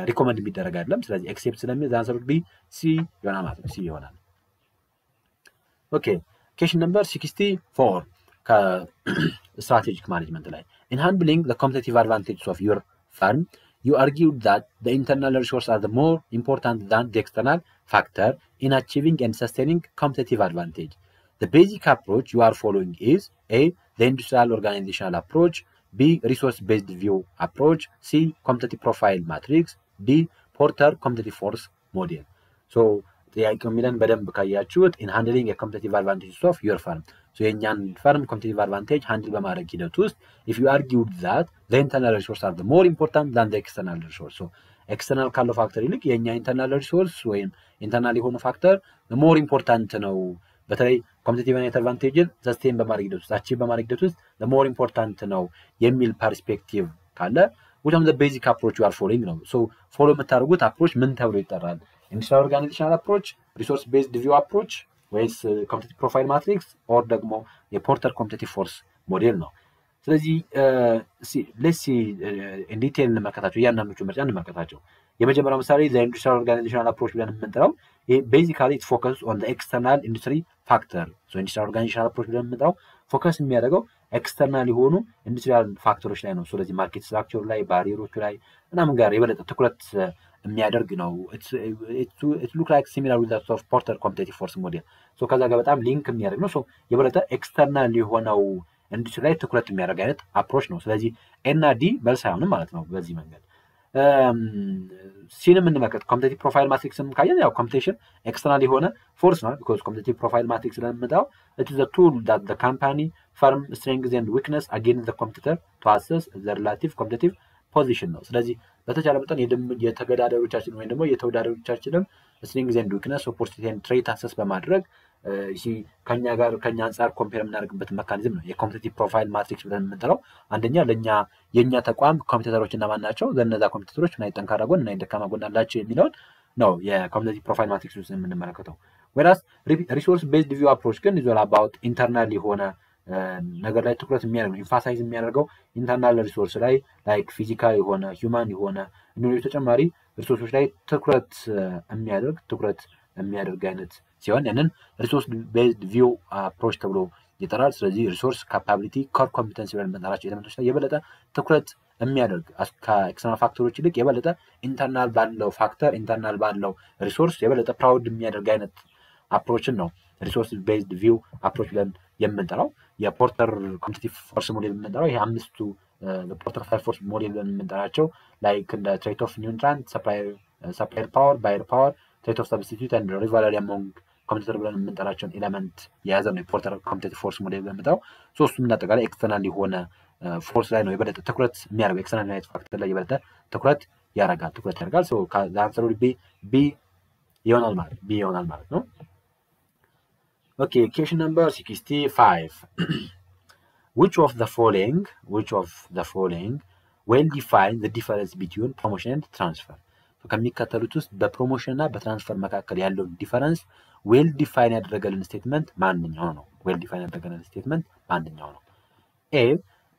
ሪኮመንድ የሚደረግ አይደለም ስለዚህ ኤክሴፕት ስለሚል the answer would be C ይሆናል ማለት ነው C ይሆናል ኦኬ question number 64 ከስትራቴጂክ ማኔጅመንት ላይ in handling the competitive advantages of your firm you argued that the internal resources are the more important than the external factor in achieving and sustaining competitive advantage the basic approach you are following is A the industrial organizational approach B resource-based view approach C competitive profile matrix D Porter competitive force model so ጥያቄው የሚለን በደንብ ካያችሁት in handling a competitive advantage of your firm so የኛን firm competitive advantage handle በማድረግ ሂደት ውስጥ if you argued that the internal resources are the more important than the external resource so external ካለው ፋክተር ይልቅ የኛ internal resource ወይም internal የሆነ ፋክተር the more important ነው በተለይ ኮምፒቲቲቭ አድቫንቴጅን ሰስቴን በማድረግ ሂደት ውስጥ አቺቭ በማድረግ ሂደት ውስጥ the more important ነው የሚል ፐርስፔክቲቭ ካለ which is the basic approach you are following ነው so ፎሎ የምታደርጉት አፕሮች ምን ተብሎ ይጠራል industrial organizational approach resource based view approach ወይስ competitive profile matrix or ደግሞ የፖርተር competitive force ሞዴል ነው ስለዚህ let's see in detail እንመለከታቸው ያንናቹ ምርጫ እንመለከታቸው የመጀመሪያው ምሳሌ the industrial organizational approach ብለን የምንጠራው basically it focuses on the external industry factor so industrial organizational approach ብለን የምንጠራው ፎከስ የሚያደርገው ኤክስተርናል የሆኑ ኢንዱስትሪያል ፋክተሮች ላይ ነው ስለዚህ ማርኬት ስትራክቸሩ ላይ ባሪየሮቹ ላይ ምናምን ጋር የበለጠ ትኩረት የሚያደርግ ነው it look like similar with that of Porter competitive force model so ከዛ ጋር በጣም ሊንክ የሚያደርግ ነው so የበለጠ ኤክስተርናል የሆነው ኢንዱስትሪ ላይ ትኩረት የሚያደርግ አይነት አፕሮች ነው ስለዚህ ኤና ዲ መልስ አይሆንም ማለት ነው በዚህ መንገድ ሲንም እንመለከት ኮምፒቲቲቭ ፕሮፋይል ማትሪክስም ካየን ያው ኮምፒቲሽን ኤክስተርናል የሆነ ፎርስ ነው because ኮምፒቲቲቭ ፕሮፋይል ማትሪክስ ለምንጣው it is a tool that the company firm strengths and weakness against the competitor to assess the relative competitive position ነው ስለዚህ በተቻለ መጠን የተገዳዳሪዎቻችን ወይም ደግሞ የተወዳዳሪዎቻችንን strengths and weakness opportunity and trait assess በማድረግ ከኛ ጋር ከኛ አንፃር ኮምፔር የምናደርግበት ሜካኒዝም ነው የኮምፒቲቲቭ ፕሮፋይል ማትሪክስ ብለን የምንጠራው አንደኛ ለኛ የኛ ተቋም ኮምፒቲተሮች እና ማን ናቸው ለነዛ ኮምፒቲተሮች ምን አይነት ጠንካራ ጎን እና ደካማ ጎን አላቸው የሚለው ነው የኮምፒቲቲቭ ፕሮፋይል ማትሪክስ ውስጥ የምንመለከተው whereas resource based view approach ግን is all about internal የሆነ ነገር ላይ ትኩረት የሚያደርገው ኤምፋሳይዝ የሚያደርገው ኢንተርናል ሪሶርስ ላይ ላይክ ፊዚካል የሆነ ሂዩማን የሆነ እንደዚህ ተጨማሪ ሪሶርሶች ላይ ትኩረት የሚያደርግ አይነት ሲሆን ያንን ሪሶርስ ቤዝድ ቪው አፕሮች ተብሎ ይጠራል ስለዚህ ሪሶርስ ካፓቢሊቲ ኮር ኮምፒተንሲ ብለን የምንጠራቸው ኤሌመንቶች ላይ የበለጠ ትኩረት የሚያደርግ ከኤክስተርናል ፋክተሮች ይልቅ የበለጠ ኢንተርናል ባለው ፋክተር ኢንተርናል ባለው ሪሶርስ የበለጠ ፕራውድ የሚያደርግ አይነት አፕሮችን ነው ሪሶርስ ቤዝድ ቪው አፕሮች ብለን የምንጠራው። የፖርተር ኮምፒቲቲቭ ፎርስ ሞዴል የምንጠራው ይሄ አምስቱ ፖርተር 5 ፎርስ ሞዴል ብለን የምንጠራቸው ላይክ እንደ ትሬት ኦፍ ኒውትራንት፣ ሰፕላየር ፓወር፣ ባየር ፓወር፣ ትሬት ኦፍ ሰብስቲቱት ኤንድ ሪቫለሪ አሞንግ ኮምፒውተር ብለን የምንጠራቸውን ኤሌመንት የያዘ ነው የፖርተር ኮምፒቲቲቭ ፎርስ ሞዴል ብለን የምንጠራው። ሶስቱም አጠቃላይ ኤክስተርናል የሆነ ፎርስ ላይ ነው የበለጠ ትኩረት የሚያደርገው ኤክስተርናል ዩናይት ፋክተር ላይ የበለጠ ትኩረት ያደርጋል። ሶ ከአንሰሩ ቢ ይሆናል ማለት ነው። ኦኬ question number 65 which of the following will define the difference between promotion and transfer? ከሚከተሉት ውስጥ በፕሮሞሽን እና በትራንስፈር መካከል ያለው ዲፈረንስ ዌል ዲፋይን ያደረገልን ስቴትመንት ማንኛው ነው? ኤ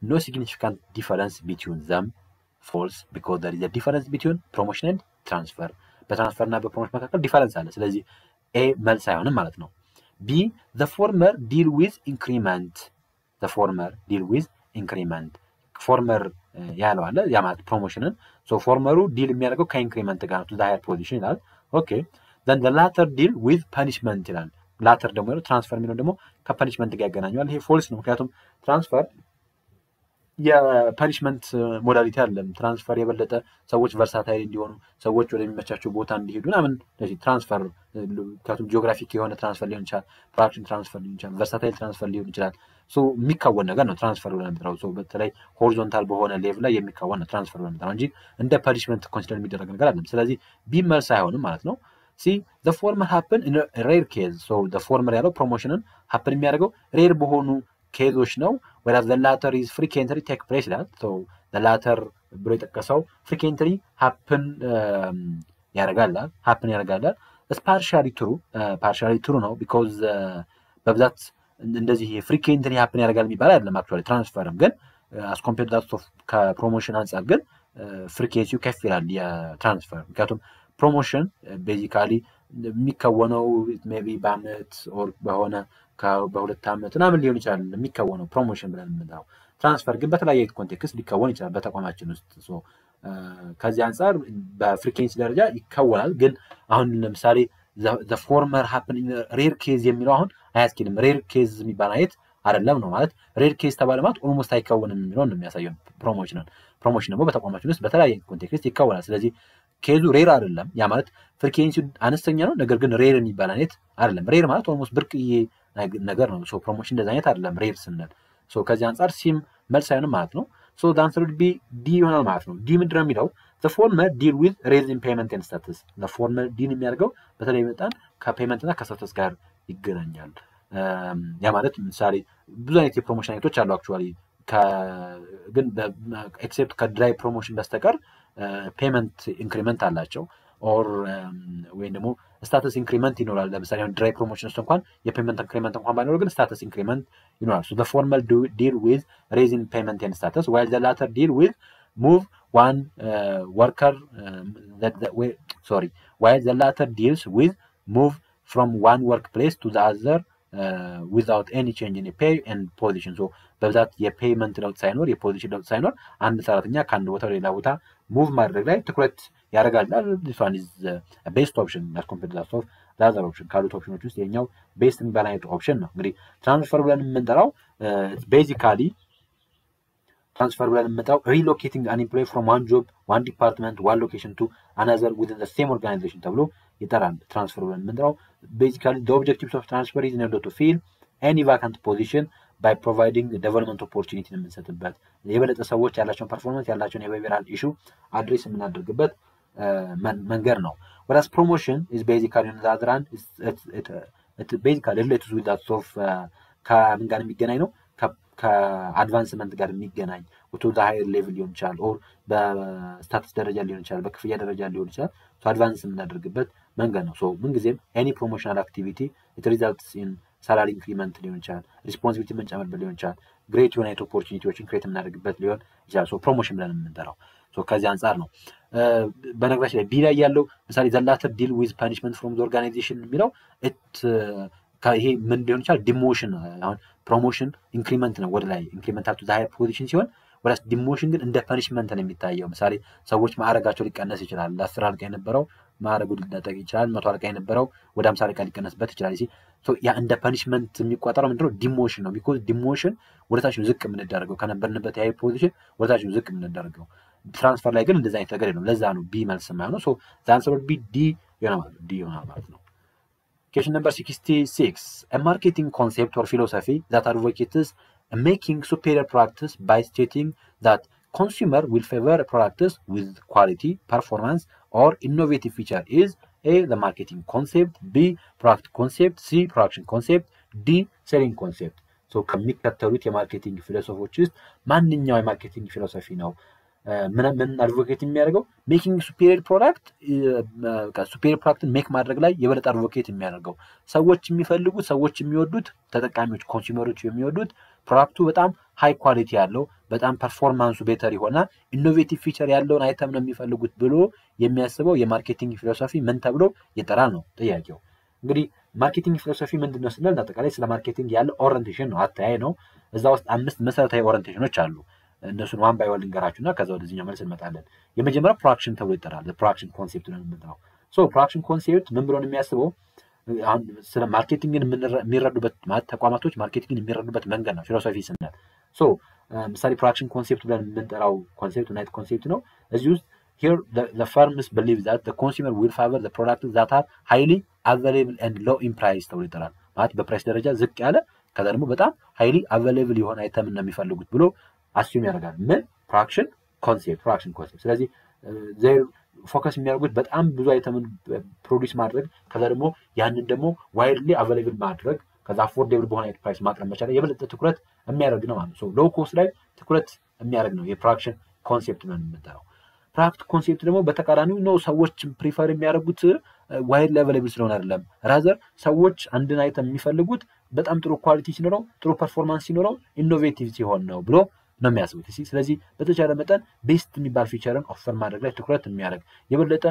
no significant difference between them, false, because there is a difference between promotion and transfer. በትራንስፈር እና በፕሮሞሽን መካከል ዲፈረንስ አለ። ስለዚህ ኤ መልስ አይሆንም ማለት ነው። ቢ the former deal with increment. ፎርመር ያለው አለ ያ ማለት ፕሮሞሽንን ፎርመሩ ዲል የሚያደርገው ከኢንክሪመንት ጋር ነው to the higher position ይላል። ኦኬ then the latter deal with punishment ይላል። ላተር ደግሞ ያለው ትራንስፈር የሚለው ደግሞ ከፐኒሽመንት ጋር ያገናኘዋል። ይሄ ፎልስ ነው። ምክንያቱም ትራንስፈር የፐኒሽመንት ሞዳሊቲ አይደለም። ትራንስፈር የበለጠ ሰዎች ቨርሳታይል እንዲሆኑ ሰዎች ወደሚመቻቸው ቦታ እንዲሄዱ ምናምን ትራንስፈር ምክንያቱም ጂኦግራፊክ የሆነ ትራንስፈር ሊሆን ይችላል፣ ፕሮዳክሽን ትራንስፈር ሊሆን ይችላል፣ ቨርሳታይል ትራንስፈር ሊሆን ይችላል። የሚካወን ነገር ነው ትራንስፈር ብለን የምንጠራው። በተለይ ሆሪዞንታል በሆነ ሌቭል ላይ የሚካወን ነው ትራንስፈር ብለን የምንጠራው እንጂ እንደ ፐኒሽመንት ኮንሲደር የሚደረግ ነገር አይደለም። ስለዚህ ቢመልስ አይሆንም ማለት ነው። ሲ the former happen in a rare case. the former ያለው ፕሮሞሽንን happen የሚያደርገው ሬር በሆኑ ኬዞች ነው። whereas the latter is frequently take place ይላል። the latter ብሎ የጠቀሰው frequently happen ያደርጋል። it's partially true ነው because በብዛት እንደዚህ frequently happen ያደርጋል የሚባል አይደለም። actually ትራንስፈርም ግን as compared to that of ከፕሮሞሽን አንፃር ግን ፍሪኬንሲው ከፍ ይላል የትራንስፈር። ምክንያቱም ፕሮሞሽን ቤዚካሊ የሚከወነው ሜቢ በአመት ኦር በሁለት አመት ምናምን ሊሆን ይችላል የሚከወነው ፕሮሞሽን ብለን የምንለው። ትራንስፈር ግን በተለያየ ኮንቴክስት ሊከወን ይችላል በተቋማችን ውስጥ። ከዚህ አንፃር በፍሪኬንሲ ደረጃ ይከወናል። ግን አሁን ለምሳሌ the former happen in rare case የሚለው አሁን አያስኬድም። ሬር ኬዝ የሚባል አይነት አይደለም ነው ማለት። ሬር ኬዝ ተባለ ማለት ኦልሞስት አይከወንም የሚለው ነው የሚያሳየው ፕሮሞሽን ደግሞ በተቋማችን ውስጥ በተለያየ ኮንቴክስት ይከወናል። ስለዚህ ኬዙ ሬር አይደለም። ያ ማለት ፍሪኬንሲው አነስተኛ ነው፣ ነገር ግን ሬር የሚባል አይነት አይደለም። ሬር ማለት ኦልሞስት ብርቅዬ ነገር ነው። ፕሮሞሽን እንደዛ አይነት አይደለም ሬር ስንል። ከዚህ አንፃር ሲም መልስ አይሆንም ማለት ነው። the answer would be ዲ ይሆናል ማለት ነው። ዲ ምንድነው የሚለው the former deal with raising payment and status. the former ዲል የሚያደርገው በተለይ በጣም ከፔመንት እና ከስታተስ ጋር ይገናኛል። ያ ማለት ምሳሌ ብዙ አይነት የፕሮሞሽን አይነቶች አሉ አክቹአሊ ግን ኤክሴፕት ከድራይ ፕሮሞሽን በስተቀር ፔመንት ኢንክሪመንት አላቸው ኦር ወይ ደግሞ ስታተስ ኢንክሪመንት ይኖራል። ለምሳሌ ድራይ ፕሮሞሽን ውስጥ እንኳን የፔመንት ኢንክሪመንት እንኳን ባይኖር ግን ስታተስ ኢንክሪመንት ይኖራል። the formal deal with raising payment and status while the latter deal with move one worker while the latter deals with move from one workplace to the other without any change in pay and position. በብዛት የፔይመንት ለውጥ ሳይኖር የፖዚሽን ለውጥ ሳይኖር አንድ ሰራተኛ ከአንድ ቦታ ሌላ ቦታ ሙቭ ማድረግ ላይ ትኩረት ያደርጋል። this one is best option as compared to the other option ካሉት ኦፕሽኖች ውስጥ የኛው ቤስት የሚባል አይነት ኦፕሽን ነው። እንግዲህ ትራንስፈር ብለን የምንጠራው ቤዚካሊ relocating an employee from one job, one department, one location to another within the same organization ተብሎ ይጠራል። ትራንስፈር ብለን የምንጠራው basically the objectives of transfer is in order to fill any vacant position by providing development opportunity የምንሰጥበት የበለጠ ሰዎች ያላቸውን ፐርፎርማንስ ያላቸውን የቢሄቪራል ኢሹ አድሬስ የምናደርግበት መንገድ ነው። whereas promotion is basically on the other hand it's basically related with that of ከምን ጋር የሚገናኝ ነው ከአድቫንስመንት ጋር የሚገናኝ to the higher level ሊሆን ይችላል ኦር በስታተስ ደረጃ ሊሆን ይችላል በክፍያ ደረጃ ሊሆን ይችላል አድቫንስ የምናደርግበት መንገድ ነው። ምንጊዜም any promotional activity it results in salary increment ሊሆን ይችላል responsibility መንጨመርበት ሊሆን ይችላል great የሆነ ኦፖርቹኒቲዎችን ክሬት የምናደርግበት ሊሆን ይችላል። ፕሮሞሽን ብለን የምንጠራው ከዚህ አንፃር ነው። በነገራችን ላይ ቢ ላይ ያለው ምሳሌ the latter deal with punishment from the organization የሚለው ይሄ ምን ሊሆን ይችላል ዲሞሽን። አሁን ፕሮሞሽን ኢንክሪመንት ነው ወደ ላይ ኢንክሪመንት አፕ ቱ ዘ ሃየር ፖዚሽን ሲሆን ወላስ ዲሞሽን ግን እንደ ፐኒሽመንት ነው የሚታየው ምሳሌ ሰዎች ማዕረጋቸው ሊቀነስ ይችላል ለ10 አለቃ የነበረው ማዕረጉ ሊነጠቅ ይችላል 100 አለቃ የነበረው ወደ 50 አለቃ ሊቀነስበት ይችላል ያ እንደ ፐኒሽመንት የሚቆጠረው ምንድነው ዲሞሽን ነው because ዲሞሽን ወደታች ነው ዝቅ የምንደረገው ከነበርንበት ሃይ ፖዚሽን ወደታች ነው ዝቅ የምንደረገው ትራንስፈር ላይ ግን እንደዛ አይነት ነገር የለም ለዛ ነው ቢ መልስ ማለት ነው so the answer would be D ይሆናል ማለት ነው Question number 66. A marketing concept or philosophy that advocates making superior products by stating that consumer will favor products with quality, performance, or innovative feature is A. The marketing concept, B. Product concept, C. Production concept, D. Selling concept. So, ከሚከተሉት የማርኬቲንግ ፊሎሶፊዎች ውስጥ ማንኛው የማርኬቲንግ ፊሎሶፊ ነው ምን አድቮኬት የሚያደርገው ሜኪንግ ሱፔሪየር ፕሮዳክትን ሜክ ማድረግ ላይ የበለጠ አድቮኬት የሚያደርገው ሰዎች የሚፈልጉት ሰዎች የሚወዱት ተጠቃሚዎች ኮንሱመሮች የሚወዱት ፕሮዳክቱ በጣም ሃይ ኳሊቲ ያለው በጣም ፐርፎርማንሱ ቤተር ይሆና ኢኖቬቲቭ ፊቸር ያለውን አይተም ነው የሚፈልጉት ብሎ የሚያስበው የማርኬቲንግ ፊሎሶፊ ምን ተብሎ ይጠራል ነው ጥያቄው እንግዲህ ማርኬቲንግ ፊሎሶፊ ምንድነው ስንል አጠቃላይ ስለ ማርኬቲንግ ያለ ኦሪየንቴሽን ነው አታያይ ነው እዛ ውስጥ 5 መሰረታዊ ኦሪየንቴሽኖች አሉ እነሱን ዋን ባይ ዋን ልንገራችሁና ከዛ ወደዚህኛው መልስ እንመጣለን የመጀመሪያው ፕሮዳክሽን ተብሎ ይጠራል ፕሮዳክሽን ኮንሴፕት ነው የምንጠራው ሶ ፕሮዳክሽን ኮንሴፕት ምን ብሎ ነው የሚያስበው ስለ ማርኬቲንግን የሚረዱበት ተቋማቶች ማርኬቲንግን የሚረዱበት መንገድ ነው ፊሎሶፊ ስንል ሶ ምሳሌ ፕሮዳክሽን ኮንሴፕት ብለን የምንጠራው ኮንሴፕት ናይት ኮንሴፕት ነው እዚህ ውስጥ here the firms believe that the consumer will favor the products that are highly available and low in price ተብሎ ይጠራል ማለት በፕራይስ ደረጃ ዝቅ ያለ ከዛ ደግሞ በጣም highly available የሆነ አይተም ነው የሚፈልጉት ብሎ አስዩም ያደርጋል ምን ፕሮዳክሽን ኮንሴፕት ስለዚህ ዘይ ፎከስ የሚያደርጉት በጣም ብዙ አይተምን ፕሮዲዩስ ማድረግ ከዛ ደግሞ ያንን ደግሞ ዋይድሊ አቬሌብል ማድረግ ከዛ አፎርዴብል በሆነ ፕራይስ ማቅረብ መቻል የበለጠ ትኩረት የሚያደርግ ነው ማለት ነው ሎው ኮስት ላይ ትኩረት የሚያደርግ ነው የፕሮዳክሽን ኮንሴፕት ነው የምንጠራው ፕሮዳክት ኮንሴፕት ደግሞ በተቃራኒው ነው ሰዎች ፕሪፈር የሚያደርጉት ዋይድሊ አቬሌብል ስለሆነ አይደለም ራዘር ሰዎች አንድን አይተም የሚፈልጉት በጣም ጥሩ ኳሊቲ ሲኖረው ጥሩ ፐርፎርማንስ ሲኖረው ኢኖቬቲቭ ሲሆን ነው ብሎ ነው የሚያስቡት ስለዚህ በተቻለ መጠን ቤስት የሚባል ፊቸርን ኦፈር ማድረግ ላይ ትኩረት የሚያደርግ የበለጠ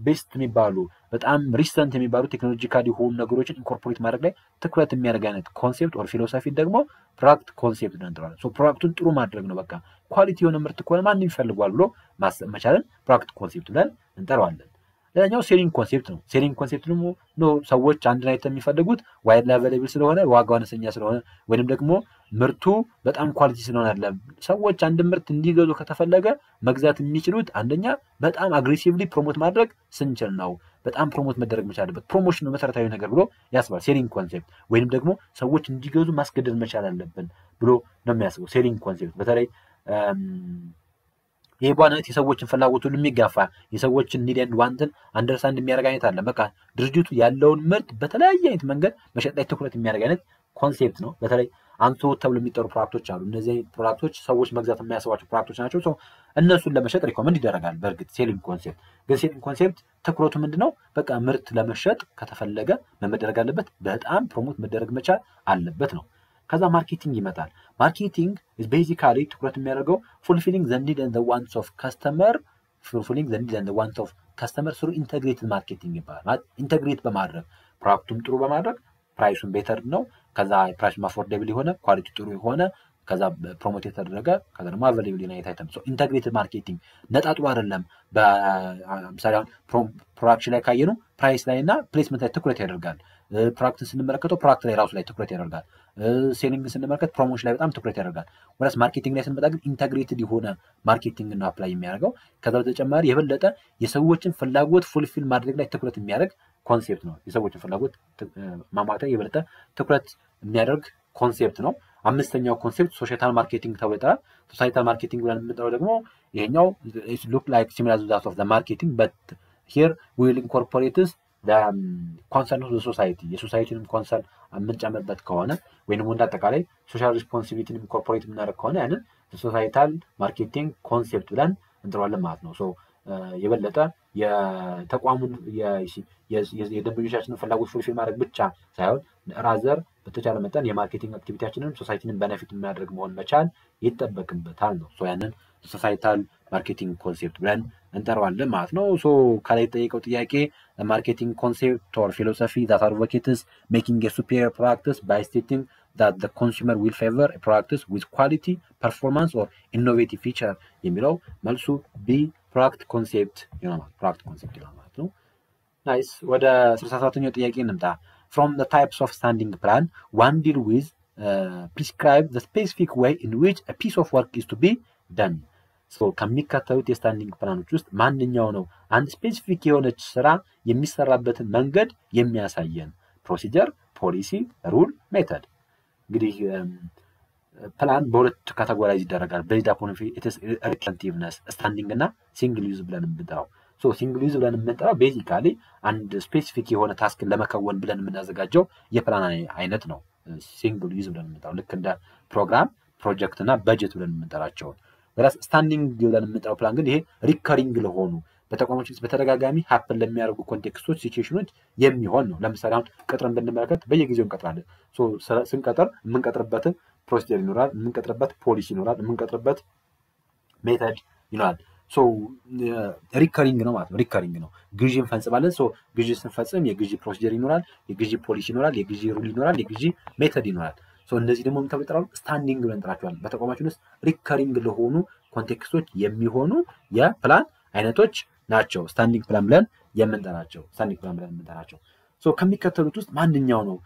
ቤስት የሚባሉ በጣም ሪሰንት የሚባሉ ቴክኖሎጂካሊ የሆኑ ነገሮችን ኢንኮርፖሬት ማድረግ ላይ ትኩረት የሚያደርግ አይነት ኮንሴፕት ኦር ፊሎሶፊ ደግሞ ፕሮዳክት ኮንሴፕት ነው እንጠራለን ሶ ፕሮዳክቱን ጥሩ ማድረግ ነው በቃ ኳሊቲ የሆነ ምርት ከሆነ ማንም ይፈልጓል ብሎ ማሰብ መቻልን ፕሮዳክት ኮንሴፕት ብለን እንጠራዋለን ሌላኛው ሴሊንግ ኮንሴፕት ነው ሴሊንግ ኮንሴፕት ደግሞ ነው ሰዎች አንድ ላይ የሚፈልጉት ዋይድሊ አቬሌብል ስለሆነ ዋጋው አነስተኛ ስለሆነ ወይንም ደግሞ ምርቱ በጣም ኳሊቲ ስለሆነ አይደለም ሰዎች አንድ ምርት እንዲገዙ ከተፈለገ መግዛት የሚችሉት አንደኛ በጣም አግሬሲቭሊ ፕሮሞት ማድረግ ስንችል ነው በጣም ፕሮሞት መደረግ መቻል አለበት ፕሮሞሽን ነው መሰረታዊ ነገር ብሎ ያስባል ሴሊንግ ኮንሴፕት ወይንም ደግሞ ሰዎች እንዲገዙ ማስገደድ መቻል አለብን ብሎ ነው የሚያስበው ሴሊንግ ኮንሴፕት በተለይ ይሄ በዋናነት የሰዎችን ፍላጎት ሁሉ የሚጋፋ የሰዎችን ኒድ ኤንድ ዋንትን አንደርስታንድ የሚያደርግ አይነት አለ በቃ ድርጅቱ ያለውን ምርት በተለያየ አይነት መንገድ መሸጥ ላይ ትኩረት የሚያደርግ አይነት ኮንሴፕት ነው በተለይ አንቱ ተብሎ የሚጠሩ ፕሮዳክቶች አሉ እነዚህ ፕሮዳክቶች ሰዎች መግዛት የሚያስባቸው ፕሮዳክቶች ናቸው ሶ እነሱን ለመሸጥ ሪኮመንድ ይደረጋል በእርግጥ ሴሊንግ ኮንሴፕት ግን ሴሊንግ ኮንሴፕት ትኩረቱ ምንድነው በቃ ምርት ለመሸጥ ከተፈለገ መደረግ አለበት በጣም ፕሮሞት መደረግ መቻል አለበት ነው ከዛ ማርኬቲንግ ይመጣል ማርኬቲንግ is basically ትኩረት የሚያደርገው fulfilling the need and the wants of customer through integrated marketing ይባላል ኢንተግሬት በማድረግ ፕሮዳክቱን ጥሩ በማድረግ ፕራይሱን ቤተር ነው ከዛ ፕራይሱን አፎርዴብል የሆነ ኳሊቲ ጥሩ የሆነ ከዛ ፕሮሞት የተደረገ ከዛ ደግሞ አቬሌብል የሆነ አይተም ሶ ኢንተግሬትድ ማርኬቲንግ ነጣጥሎ አይደለም በምሳሌ ፕሮዳክሽን ላይ ካየነው ፕራይስ ላይ እና ፕሌስመንት ላይ ትኩረት ያደርጋል ፕሮዳክትን ስንመለከተው ፕሮዳክት ላይ ራሱ ላይ ትኩረት ያደርጋል ሴሊንግ ስንመለከት ፕሮሞሽን ላይ በጣም ትኩረት ያደርጋል ወራስ ማርኬቲንግ ላይ ስንመጣ ግን ኢንተግሬትድ የሆነ ማርኬቲንግ ነው አፕላይ የሚያደርገው ከዛ በተጨማሪ የበለጠ የሰዎችን ፍላጎት ፉልፊል ማድረግ ላይ ትኩረት የሚያደርግ ኮንሴፕት ነው የሰዎችን ፍላጎት ማሟላት ላይ የበለጠ ትኩረት የሚያደርግ ኮንሴፕት ነው አምስተኛው ኮንሴፕት ሶሻል ማርኬቲንግ ተብሎ ይጠራል ሶሳይታል ማርኬቲንግ ብለን የምንጠራው ደግሞ ይሄኛው it look like similar to that of the marketing but here we will incorporate the concern of the society የሶሳይቲንም ኮንሰርን የምንጨምርበት ከሆነ ወይንም እንደ አጠቃላይ ሶሻል ሪስፖንሲቢሊቲን ኢንኮርፖሬት የምናደርግ ከሆነ ያንን ሶሳይታል ማርኬቲንግ ኮንሴፕት ብለን እንጠራዋለን ማለት ነው ሶ የበለጠ የተቋሙን የደንበኞቻችንን ፍላጎት ፉልፊል ማድረግ ብቻ ሳይሆን ራዘር በተቻለ መጠን የማርኬቲንግ አክቲቪቲያችንን ሶሳይቲንን ቤኔፊት የሚያደርግ መሆን መቻል ይጠበቅበታል ነው ሶ ያንን ሶሳይታል ማርኬቲንግ ኮንሴፕት ብለን እንጠራዋለን ማለት ነው ሶ ካላይ ጠይቀው ጥያቄ ማርኬቲንግ ኮንሴፕት or philosophy that advocates making a superior practice by stating that the consumer will favor a product with quality, performance or innovative feature የሚለው መልሱ B product concept ይሆናል። product concept ይሆናል ማለት ነው። ናይስ ወደ 67ኛው ጥያቄ እንምጣ። From the types of standing plan, one deal with prescribe the specific way in which a piece of work is to be done. So ከሚከተሉት የስታንዲንግ ፕላኖች ውስጥ ማንኛው ነው አንድ ስፔሲፊክ የሆነች ስራ የሚሰራበትን መንገድ የሚያሳየን? ፕሮሲጀር፣ ፖሊሲ፣ ሩል፣ ሜተድ። እንግዲህ ፕላን በሁለት ካቴጎራይዝ ይደረጋል። ቤዝድ አፖን ኢትስ ሪሌቲቭነስ ስታንዲንግ እና ሲንግል ዩዝ ብለን የምንጠራው። ሶ ሲንግል ዩዝ ብለን የምንጠራው ቤዚካሊ አንድ ስፔሲፊክ የሆነ ታስክን ለመከወን ብለን የምናዘጋጀው የፕላን አይነት ነው። ሲንግል ዩዝ ብለን የምንጠራው ልክ እንደ ፕሮግራም፣ ፕሮጀክት እና በጀት ብለን የምንጠራቸው። ወራስ ስታንዲንግ ብለን የምንጠራው ፕላን ግን ይሄ ሪከሪንግ ለሆኑ በተቋሞች ውስጥ በተደጋጋሚ ሀፕን ለሚያደርጉ ኮንቴክስቶች ሲቹዌሽኖች የሚሆን ነው። ለምሳሌ አሁን ቅጥርን ብንመለከት በየጊዜው እንቀጥራለን። ሶ ስንቀጥር የምንቀጥርበት ፕሮሲጀር ይኖራል፣ የምንቀጥርበት ፖሊሲ ይኖራል፣ የምንቀጥርበት ሜተድ ይኖራል። ሶ ሪከሪንግ ነው ማለት ነው። ሪከሪንግ ነው። ግዢ እንፈጽማለን። ሶ ግዢ ስንፈጽም የግዢ ፕሮሲጀር ይኖራል፣ የግዢ ፖሊሲ ይኖራል፣ የግዢ ሩል ይኖራል፣ የግዢ ሜተድ ይኖራል። ሶ እነዚህ ደግሞ ምን ተብለው ይጠራሉ? ስታንዲንግ ብለን እንጠራቸዋለን። በተቋማችን ውስጥ ሪከሪንግ ለሆኑ ኮንቴክስቶች የሚሆኑ የፕላን አይነቶች ናቸው ስታንዲንግ ፕላን ብለን የምንጠራቸው። ስታንዲንግ ፕላን ብለን የምንጠራቸው ሶ ከሚከተሉት ውስጥ ማንኛው ነው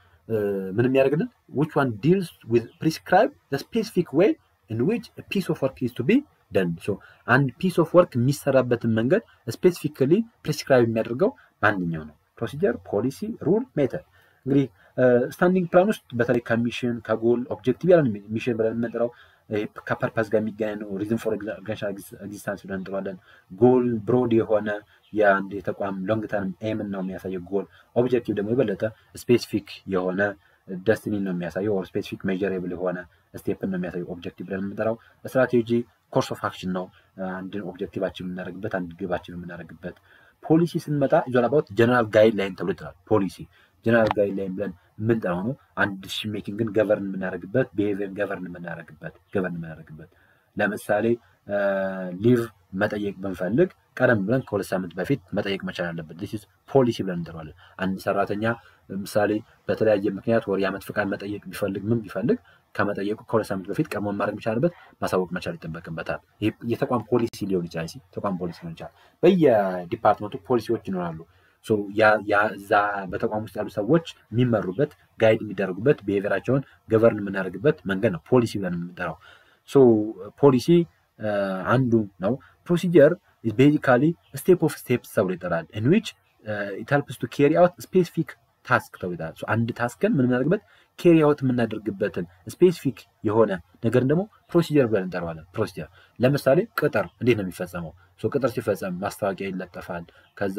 ምን የሚያደርግልን? which one deals with prescribe the specific way in which a piece of work is to be done. so አንድ piece of work የሚሰራበትን መንገድ ስፔሲፊካሊ ፕሪስክራይብ የሚያደርገው ማንኛው ነው? ፕሮሲጀር፣ ፖሊሲ፣ ሩል፣ ሜተድ። እንግዲህ ስታንዲንግ ፕላን ውስጥ በተለይ ከሚሽን ከጎል ኦብጀክቲቭ ያለን ሚሽን ብለን የምንጠራው ከፐርፐዝ ጋር የሚገናኝ ነው። ሪዝን ፎር ኦርጋናይዜሽናል ኤግዚስተንስ ብለን እንጠራዋለን። ጎል ብሮድ የሆነ የአንድ የተቋም ሎንግ ተርም ኤምን ነው የሚያሳየው ጎል። ኦብጀክቲቭ ደግሞ የበለጠ ስፔሲፊክ የሆነ ደስቲኒ ነው የሚያሳየው ኦር ስፔሲፊክ ሜጀረብል የሆነ ስቴፕን ነው የሚያሳየው ኦብጀክቲቭ ብለን የምንጠራው። ስትራቴጂ ኮርስ ኦፍ አክሽን ነው አንድ ኦብጀክቲቫችን የምናደርግበት አንድ ግባችን የምናደርግበት። ፖሊሲ ስንመጣ ኢዝ አባውት ጀነራል ጋይድ ላይን ተብሎ ይጠራል። ፖሊሲ ጀነራል ጋይድ ላይን ብለን የምንጠራው ነው። አንድ ዲሲሽን ሜኪንግን ገቨርን የምናደርግበት ቢሄቪየርን ገቨርን የምናደርግበት ለምሳሌ ሊቭ መጠየቅ ብንፈልግ ቀደም ብለን ከሁለት ሳምንት በፊት መጠየቅ መቻል አለበት። this is ፖሊሲ ብለን እንጠራዋለን። አንድ ሰራተኛ ለምሳሌ በተለያየ ምክንያት ወር የዓመት ፍቃድ መጠየቅ ቢፈልግ ከመጠየቁ ከሁለት ሳምንት በፊት ቀድሞ ማድረግ መቻልበት ማሳወቅ መቻል ይጠበቅበታል። የተቋም ፖሊሲ ሊሆን ይችላል። ተቋም ፖሊሲ ሊሆን ይችላል። በየዲፓርትመንቱ ፖሊሲዎች ይኖራሉ። ሶ ዛ በተቋም ውስጥ ያሉ ሰዎች የሚመሩበት ጋይድ የሚደረጉበት ቢሄቪየራቸውን ገቨርን የምናደርግበት መንገድ ነው ፖሊሲ ብለን የምንጠራው። ሶ ፖሊሲ አንዱ ነው። ፕሮሲጀር is basically a step of steps ተብሎ ይጠራል in which it helps to carry out specific task ተብሎ ይጠራል። ሶ አንድ ታስክን ምን እናደርግበት carry out የምናደርግበትን ስፔሲፊክ የሆነ ነገር ደግሞ ፕሮሲጀር ብለን እንጠራዋለን። ፕሮሲጀር ለምሳሌ ቅጥር እንዴት ነው የሚፈጸመው? ሶ ቅጥር ሲፈጸም ማስታወቂያ ይለጠፋል። ከዛ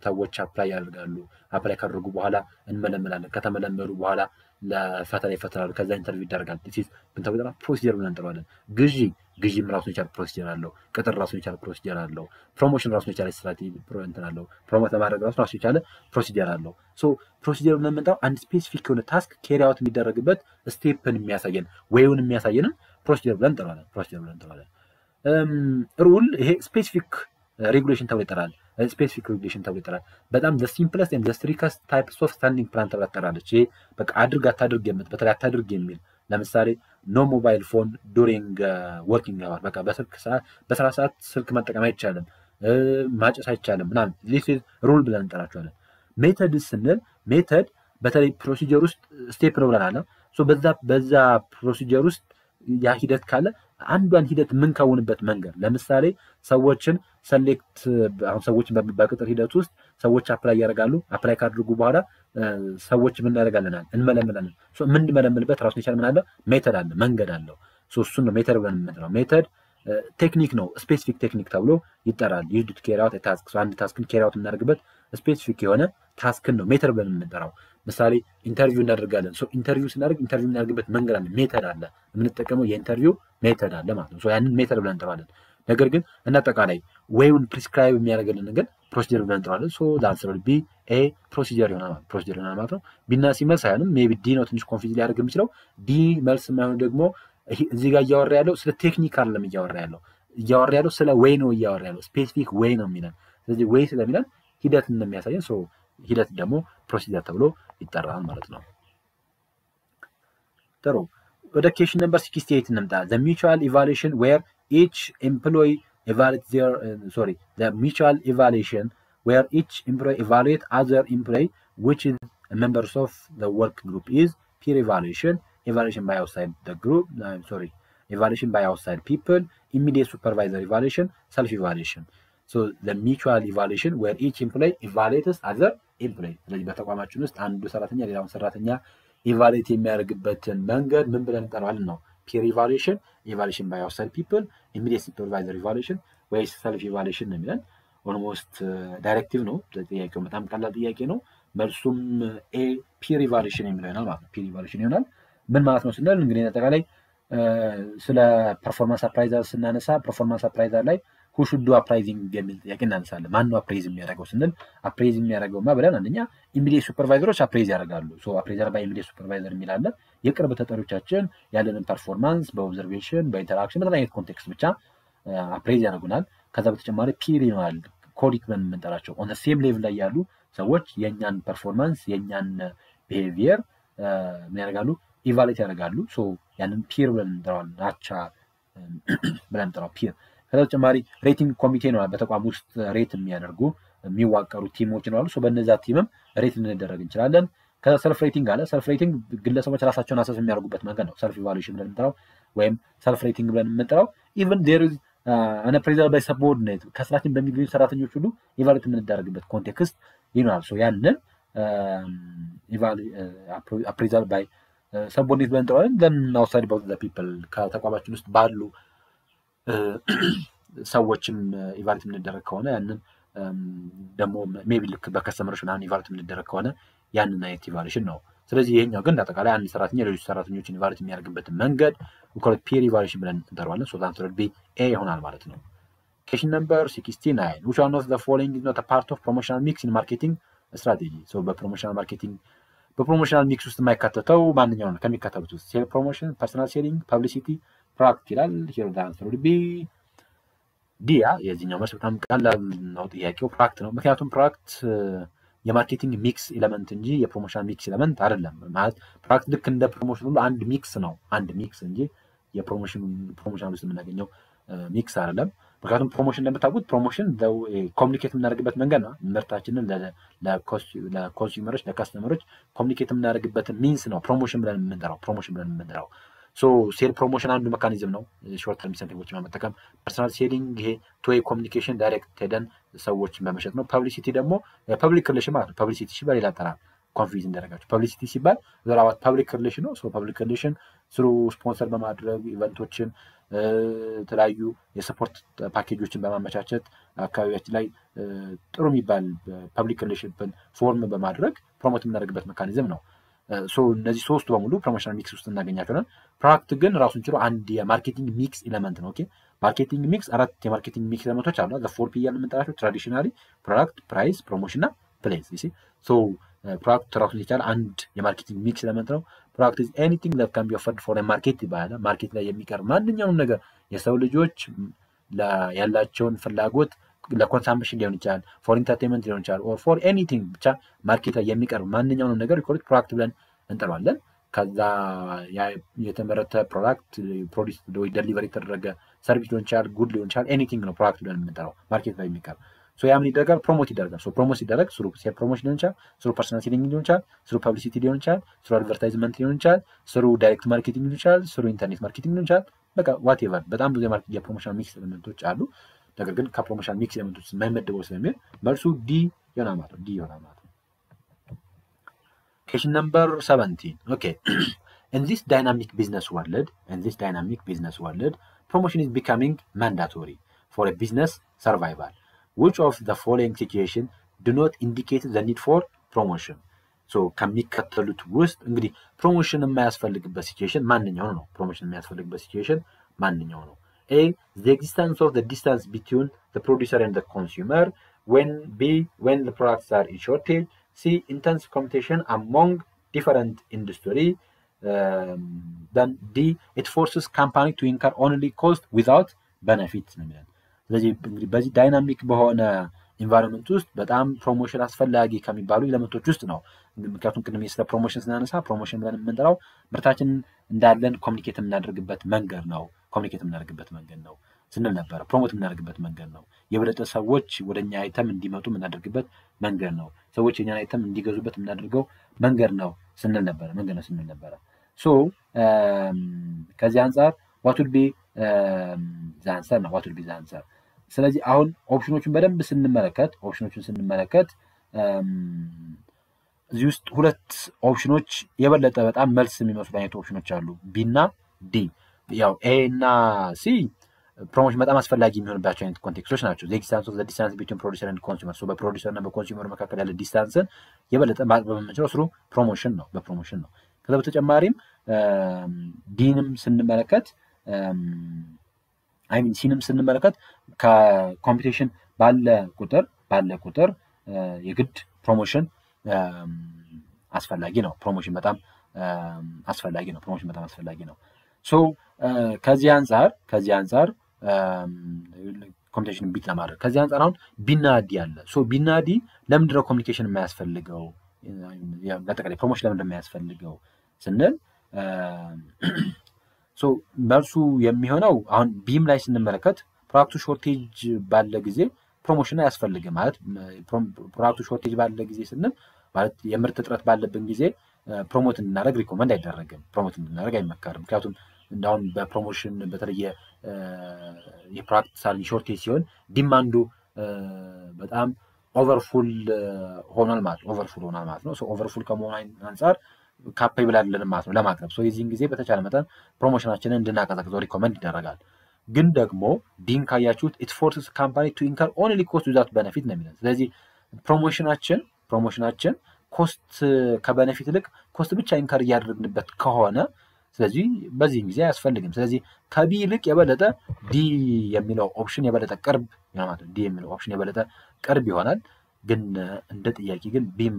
ሰዎች አፕላይ ያደርጋሉ። አፕላይ ካደረጉ በኋላ እንመለመላለን። ከተመለመሉ በኋላ ለፈተና ይፈተናሉ። ከዛ ኢንተርቪው ይደረጋል። ዲስ ምን ተብሎ ይጠራል? ፕሮሲጀር ብለን እንጠራዋለን። ግዢም ራሱን የቻለ ፕሮሲጀር አለው። ቅጥር ራሱን የቻለ ፕሮሲጀር አለው። ፕሮሞሽን ራሱን የቻለ ስትራቴጂ እንትን አለው። ፕሮሞት ለማድረግ ራሱን የቻለ ፕሮሲጀር አለው። ሶ ፕሮሲጀር ብለን የምንጠራው አንድ ስፔሲፊክ የሆነ ታስክ ኬሪ አውት የሚደረግበት ስቴፕን የሚያሳየን ወይውን የሚያሳየንን ፕሮሲጀር ብለን እንጠራዋለን። ሩል ይሄ ስፔሲፊክ ሬጉሌሽን ተብሎ ይጠራል። በጣም the simplest and the strictest types of standing plan ተብላ ትጠራለች። ይሄ በቃ አድርግ አታድርግ በተለይ አታድርግ የሚል ለምሳሌ ኖ ሞባይል ፎን ዱሪንግ ወርኪንግ አወር በቃ በስራ ሰዓት ስልክ መጠቀም አይቻልም፣ ማጨስ አይቻልም ምናምን this is ሩል ብለን እንጠራቸዋለን። ሜተድ ስንል ሜተድ በተለይ ፕሮሲጀር ውስጥ ስቴፕ ነው ብለናል። ሶ በዛ ፕሮሲጀር ውስጥ ያ ሂደት ካለ አንዷን ሂደት የምንከውንበት መንገድ ለምሳሌ ሰዎችን ሰሌክት አሁን ሰዎችን በቅጥር ሂደት ውስጥ ሰዎች አፕላይ ያደርጋሉ። አፕላይ ካደረጉ በኋላ ሰዎች ምን ያደርጋልናል? እንመለመላለን። ሶ ምን እንመለመልበት ራሱን የቻለ ምን አለ? ሜተድ አለ፣ መንገድ አለው። ሶ እሱን ነው ሜተድ ብለን የምንጠራው። ሜተድ ቴክኒክ ነው፣ ስፔሲፊክ ቴክኒክ ተብሎ ይጠራል። used to carry out a task አንድ ታስክን carry out እናደርግበት ስፔሲፊክ የሆነ ታስክን ነው ሜተድ ብለን የምንጠራው። ምሳሌ ኢንተርቪው እናደርጋለን። ሶ ኢንተርቪው ስናደርግ ኢንተርቪው እናደርግበት መንገድ አለ፣ ሜተድ አለ፣ የምንጠቀመው የኢንተርቪው ሜተድ አለ ማለት ነው። ሶ ያንን ሜተድ ብለን እንጠራዋለን። ነገር ግን እናጠቃላይ ወይውን ፕሪስክራይብ የሚያደርግልን ነገር ፕሮሲጀር ብለን እንጠራዋለን። ሶ ዳንሰር ቢ ኤ ፕሮሲጀር ይሆናል ማለት ነው። ቢና ሲመልስ አይሆንም። ሜቢ ዲ ነው ትንሽ ኮንፊውዝ ሊያደርግ የሚችለው። ዲ መልስ የማይሆን ደግሞ እዚህ ጋር እያወራ ያለው ስለ ቴክኒክ አይደለም እያወራ ያለው ስለ ወይ ነው እያወራ ያለው ስፔሲፊክ ወይ ነው የሚለን። ስለዚህ ወይ ስለሚለን ሂደት እንደሚያሳየን ሶ ሂደት ደግሞ ፕሮሲጀር ተብሎ ይጠራል ማለት ነው። ጥሩ ወደ ኬሽን ነምበር 68 እንምጣ the mutual evaluation where each employee evaluates their the mutual evaluation where each employee evaluate other employee which is members of the work group is peer evaluation by outside the group evaluation by outside people immediate supervisor evaluation self evaluation so the mutual evaluation where each employee evaluates other employee ስለዚህ በተቋማችን ውስጥ አንዱ ሰራተኛ ሌላውን ሰራተኛ ኢቫሉዌት የሚያደርግበትን መንገድ ምን ብለን እንጠራዋለን ነው peer evaluation by outside people immediate supervisor evaluation ወይ self evaluation ነው የሚለን almost directive ነው ጥያቄው በጣም ቀላል ጥያቄ ነው መልሱም a peer evaluation የሚለው ነው ማለት ነው peer evaluation ይሆናል ምን ማለት ነው ስንል እንግዲህ አጠቃላይ ስለ performance appraiser ስናነሳ performance appraiser ላይ who should do appraising የሚል ጥያቄ እናነሳለን ማን ነው appraise የሚያደርገው ስንል appraise የሚያደርገውማ ብለን አንደኛ immediate supervisors appraise ያደርጋሉ so appraiser by immediate supervisor የሚላለ የቅርብ ተጠሪዎቻችን ያለንን performance በobservation በinteraction በተለያየ ኮንቴክስት ብቻ appraise ያደርጉናል ከዛ በተጨማሪ peer ይኖራል ኮሊክ ብለን የምንጠራቸው on the same level ላይ ያሉ ሰዎች የኛን performance የኛን behavior ምን ያደርጋሉ evaluate ያደርጋሉ so ያንን peer ብለን እንጠራዋለን አቻ ብለን እንጠራው peer ከዛ በተጨማሪ ሬቲንግ ኮሚቴ ነው በተቋም ውስጥ ሬት የሚያደርጉ የሚዋቀሩ ቲሞች ነው አሉ ሶ በእነዛ ቲምም ሬት ልንደረግ እንችላለን ከዛ ሰልፍ ሬቲንግ አለ ሰልፍ ሬቲንግ ግለሰቦች ራሳቸውን አሰስ የሚያደርጉበት መንገድ ነው ሰልፍ ኢቫሉዌሽን ብለን እንጠራው ወይም ሰልፍ ሬቲንግ ብለን የምንጠራው even there is an appraisal by subordinate ከስራችን በሚገኙ ሰራተኞች ሁሉ ኢቫሉዌት የምንደረግበት ኮንቴክስት ይኖራል ሶ ያንን appraisal by subordinate ብለን እንጠራዋለን then outside about the people ከተቋማችን ውስጥ ባሉ ሰዎችም ኢቫሉዌት የምንደረግ ከሆነ ያንን ደግሞ ሜቢ ልክ በከስተመሮች ምናምን ኢቫሉዌት የምንደረግ ከሆነ ያንን አይነት ኢቫሉዌሽን ነው ስለዚህ ይሄኛው ግን አጠቃላይ አንድ ሰራተኛ ሌሎች ሰራተኞችን ኢቫሉዌት የሚያደርግበት መንገድ ኮሌክት ፒር ኢቫሉዌሽን ብለን እንጠራዋለን ሶ that would be A ይሆናል ማለት ነው question number 69 which one of the following is not a part of promotional mix in marketing strategy so በፕሮሞሽናል ሚክስ ውስጥ የማይካተተው ማንኛው ነው ከሚካተቱት ውስጥ ሴል ፕሮሞሽን ፐርሰናል ሴሊንግ ፐብሊሲቲ ፕሮዳክት ይላል here the answer would be D የዚህኛው መልስ በጣም ቀላል ነው ጥያቄው ፕሮዳክት ነው ምክንያቱም ፕሮዳክት የማርኬቲንግ ሚክስ ኤሌመንት እንጂ የፕሮሞሽናል ሚክስ ኤሌመንት አይደለም ማለት ፕሮዳክት ልክ እንደ ፕሮሞሽን ሁሉ አንድ ሚክስ ነው አንድ ሚክስ እንጂ የፕሮሞሽናል ውስጥ የምናገኘው ሚክስ አይደለም ምክንያቱም ፕሮሞሽን እንደምታውቁት ፕሮሞሽን ኮሙኒኬት የምናደርግበት መንገድ ነው ምርታችንን ለኮንሱመሮች ለካስተመሮች ኮሙኒኬት የምናደርግበት ሚንስ ነው ፕሮሞሽን ብለን የምንጠራው so ሴል ፕሮሞሽን አንዱ ሜካኒዝም ነው ሾርት ተርም ኢንሰንቲቮችን በመጠቀም ፐርሰናል ሴሊንግ ይሄ ቱ ዌይ ኮሙኒኬሽን ዳይሬክት ሄደን ሰዎችን በመሸጥ ነው ፐብሊሲቲ ደግሞ ፐብሊክ ሪሌሽን ማለት ነው ፐብሊሲቲ ሲባል ሌላ ጠራ ኮንፊውዝ እንደረጋችሁ ፐብሊሲቲ ሲባል ዘራዋት ፐብሊክ ሪሌሽን ነው ሶ ፐብሊክ ሪሌሽን ስሩ ስፖንሰር በማድረግ ኢቨንቶችን ተለያዩ የሰፖርት ፓኬጆችን በማመቻቸት አካባቢያችን ላይ ጥሩ የሚባል ፐብሊክ ሪሌሽን ፎርም በማድረግ ፕሮሞት የምናደርግበት ሜካኒዝም ነው ሶ እነዚህ ሶስቱ በሙሉ ፕሮሞሽናል ሚክስ ውስጥ እናገኛቸዋለን ፕሮዳክት ግን ራሱን ችሎ አንድ የማርኬቲንግ ሚክስ ኤሌመንት ነው ኦኬ ማርኬቲንግ ሚክስ አራት የማርኬቲንግ ሚክስ ኤሌመንቶች አሉ ዘ 4P የምንጠራቸው ትራዲሽናሊ ፕሮዳክት ፕራይስ ፕሮሞሽን እና ፕሌስ ሶ ፕሮዳክት ራሱን የቻለ አንድ የማርኬቲንግ ሚክስ ኤሌመንት ነው ፕሮዳክት is anything that can be offered for a market ይባላል ማርኬት ላይ የሚቀርብ ማንኛውም ነገር የሰው ልጆች ያላቸውን ፍላጎት ለኮንሰምፕሽን ሊሆን ይችላል ፎር ኢንተርቴይንመንት ሊሆን ይችላል ኦር ፎር ኤኒቲንግ ብቻ ማርኬት ላይ የሚቀርብ ማንኛውም ነገር ሪኮርድ ፕሮዳክት ብለን እንጠራዋለን ከዛ የተመረተ ፕሮዳክት ፕሮዲዩስ ወይ ዴሊቨሪ የተደረገ ሰርቪስ ሊሆን ይችላል ጉድ ሊሆን ይችላል ኤኒቲንግ ነው ፕሮዳክት ብለን የምንጠራው ማርኬት ላይ የሚቀርብ ሶ ያምን ይደረጋል ፕሮሞት ይደረጋል ሶ ፕሮሞት ሲደረግ ስሩ ሴል ፕሮሞሽን ሊሆን ይችላል ስሩ ፐርሰናል ሴሊንግ ሊሆን ይችላል ስሩ ፐብሊሲቲ ሊሆን ይችላል ስሩ አድቨርታይዝመንት ሊሆን ይችላል ስሩ ዳይሬክት ማርኬቲንግ ሊሆን ይችላል ስሩ ኢንተርኔት ማርኬቲንግ ሊሆን ይችላል በቃ ዋትኤቨር በጣም ብዙ የፕሮሞሽናል ሚክስ ኤሌመንቶች አሉ ነገር ግን ከፕሮሞሽናል ሚክስ ኤሌመንቶች የማይመደበው ስለሚል መልሱ ዲ ይሆናል ማለት ነው question number 17 okay in this dynamic business world promotion is becoming mandatory for a business survival which of the following situation do not indicate the need for promotion so ከሚከተሉት ውስጥ እንግዲህ ፕሮሞሽን የማያስፈልግበት ሲቹዌሽን ማንኛው ነው ፕሮሞሽን የማያስፈልግበት ሲቹዌሽን ማንኛው ነው A the existence of the distance between the producer and the consumer when the products are in shortage C intense competition among different industry then D it forces company to incur only cost without benefit ስለዚህ በዚህ ዳይናሚክ በሆነ ኢንቫይሮንመንት ውስጥ በጣም ፕሮሞሽን አስፈላጊ ከሚባሉ ኤሌመንቶች ውስጥ ነው። ምክንያቱም ቅድም ስለ ፕሮሞሽን ስናነሳ ፕሮሞሽን ብለን የምንጠራው ምርታችንን እንዳለን ኮሚኒኬት የምናደርግበት መንገድ ነው ስንል ነበረ። ፕሮሞት የምናደርግበት መንገድ ነው። የበለጠ ሰዎች ወደኛ አይተም እንዲመጡ የምናደርግበት መንገድ ነው። ሰዎች የኛን አይተም እንዲገዙበት የምናደርገው መንገድ ነው ስንል ነበረ። ሶ ከዚህ አንጻር what would be the answer? ስለዚህ አሁን ኦፕሽኖቹን በደንብ ስንመለከት እዚህ ውስጥ ሁለት ኦፕሽኖች የበለጠ በጣም መልስ የሚመስሉ አይነት ኦፕሽኖች አሉ፣ ቢ እና ዲ። ያው ኤ እና ሲ ፕሮሞሽን በጣም አስፈላጊ የሚሆንባቸው አይነት ኮንቴክስቶች ናቸው። ዲስታንስ ቢትዊን ፕሮዲሰር ኤንድ ኮንሱመር፣ በፕሮዲሰር እና በኮንሱመር መካከል ያለ ዲስታንስን የበለጠ ማጥበብ የምንችለው ስሩ በፕሮሞሽን ነው። ከዛ በተጨማሪም ዲንም ስንመለከት ሲንም ስንመለከት ከኮምፒቲሽን ባለ ቁጥር የግድ ፕሮሞሽን አስፈላጊ ነው። ፕሮሞሽን በጣም አስፈላጊ ነው። ሶ ከዚህ አንፃር ኮሚኒኬሽን ቢት ለማድረግ ከዚህ አንፃር አሁን ቢና ዲ አለ። ሶ ቢና ዲ ለምንድነው ኮሚኒኬሽን የማያስፈልገው? በአጠቃላይ ፕሮሞሽን ለምንድነው የማያስፈልገው ስንል ሶ መልሱ የሚሆነው አሁን ቢም ላይ ስንመለከት ፕሮዳክቱ ሾርቴጅ ባለ ጊዜ ፕሮሞሽን አያስፈልግም ማለት ፕሮዳክቱ ሾርቴጅ ባለ ጊዜ ስንል ማለት የምርት እጥረት ባለብን ጊዜ ፕሮሞት እንድናደርግ ሪኮመንድ አይደረግም፣ ፕሮሞት እንድናደርግ አይመከርም። ምክንያቱም እንዳሁን በፕሮሞሽን በተለየ የፕሮዳክት ሳርቪስ ሾርቴጅ ሲሆን ዲማንዱ በጣም ኦቨርፉል ሆኗል ማለት ነው። ሶ ኦቨርፉል ከመሆኑ አንፃር ካፔብል አይደለንም ማለት ነው ለማቅረብ። ሶ የዚህን ጊዜ በተቻለ መጠን ፕሮሞሽናችንን እንድናቀዘቅዘው ሪኮመንድ ይደረጋል። ግን ደግሞ ዲን ካያችሁት ኢት ፎርስስ ካምፓኒ ቱ ኢንከር ኦንሊ ኮስት ዊዛውት ቤኔፊት ነው የሚለው። ስለዚህ ፕሮሞሽናችን ኮስት ከቤኔፊት ይልቅ ኮስት ብቻ ኢንከር እያደረግንበት ከሆነ ስለዚህ በዚህ ጊዜ አያስፈልግም። ስለዚህ ከቢ ይልቅ የበለጠ ዲ የሚለው ኦፕሽን የበለጠ ቅርብ ይሆናል። ዲ የሚለው ኦፕሽን የበለጠ ቅርብ ይሆናል። ግን እንደ ጥያቄ ግን ቢም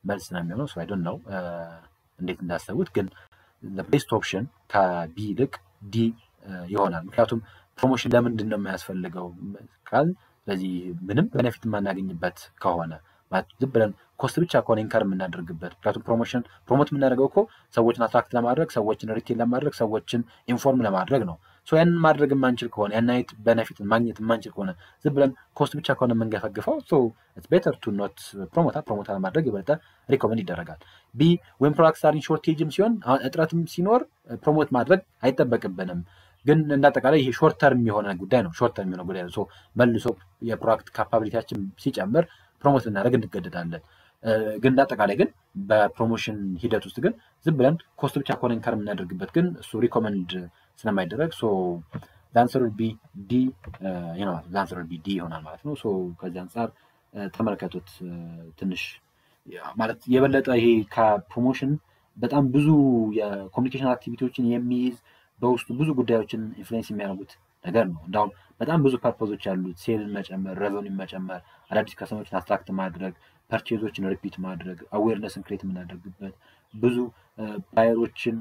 መልስ ነው የሚሆነው። ሶ አይ ዶንት ኖው እንዴት እንዳሰቡት፣ ግን ቤስት ኦፕሽን ከቢ ይልቅ ዲ ይሆናል። ምክንያቱም ፕሮሞሽን ለምንድን ነው የማያስፈልገው ካል ስለዚህ ምንም ቤኔፊት የማናገኝበት ከሆነ ማለት ዝም ብለን ኮስት ብቻ ከሆነ ኢንከር የምናደርግበት። ምክንያቱም ፕሮሞት የምናደርገው እኮ ሰዎችን አትራክት ለማድረግ፣ ሰዎችን ሪቴል ለማድረግ፣ ሰዎችን ኢንፎርም ለማድረግ ነው። ሶ ያንን ማድረግ የማንችል ከሆነ ያን አይነት ቤኔፊት ማግኘት የማንችል ከሆነ ዝም ብለን ኮስት ብቻ ከሆነ የምንገፈግፈው ሶ ኢትስ ቤተር ቱ ኖት ፕሮሞት ለማድረግ የበለጠ ሪኮመንድ ይደረጋል። ቢ ወይም ፕሮዳክት ሳርቪስ ሾርቴጅም ሲሆን እጥረትም ሲኖር ፕሮሞት ማድረግ አይጠበቅብንም። ግን እንዳጠቃላይ ይሄ ሾርት ተርም የሆነ ጉዳይ ነው። ሶ መልሶ የፕሮዳክት ካፓቢሊቲያችን ሲጨምር ፕሮሞት ልናደርግ እንገደዳለን። ግን እንዳጠቃላይ ግን በፕሮሞሽን ሂደት ውስጥ ግን ዝም ብለን ኮስት ብቻ ከሆነ ኢንከር የምናደርግበት ግን እሱ ሪኮመንድ ስለማይደረግ ሶ ዛንሰር ቢ ዲ ይሆናል ማለት ነው። ሶ ከዚህ አንጻር ተመልከቱት። ትንሽ ማለት የበለጠ ይሄ ከፕሮሞሽን በጣም ብዙ የኮሚኒኬሽን አክቲቪቲዎችን የሚይዝ በውስጡ ብዙ ጉዳዮችን ኢንፍሉዌንስ የሚያደርጉት ነገር ነው። እንዳውም በጣም ብዙ ፐርፖዞች ያሉት ሴልን መጨመር፣ ሬቨኒው መጨመር፣ አዳዲስ ከስተመሮችን አትራክት ማድረግ፣ ፐርቼዞችን ሪፒት ማድረግ፣ አዌርነስን ክሬት የምናደርግበት፣ ብዙ ባየሮችን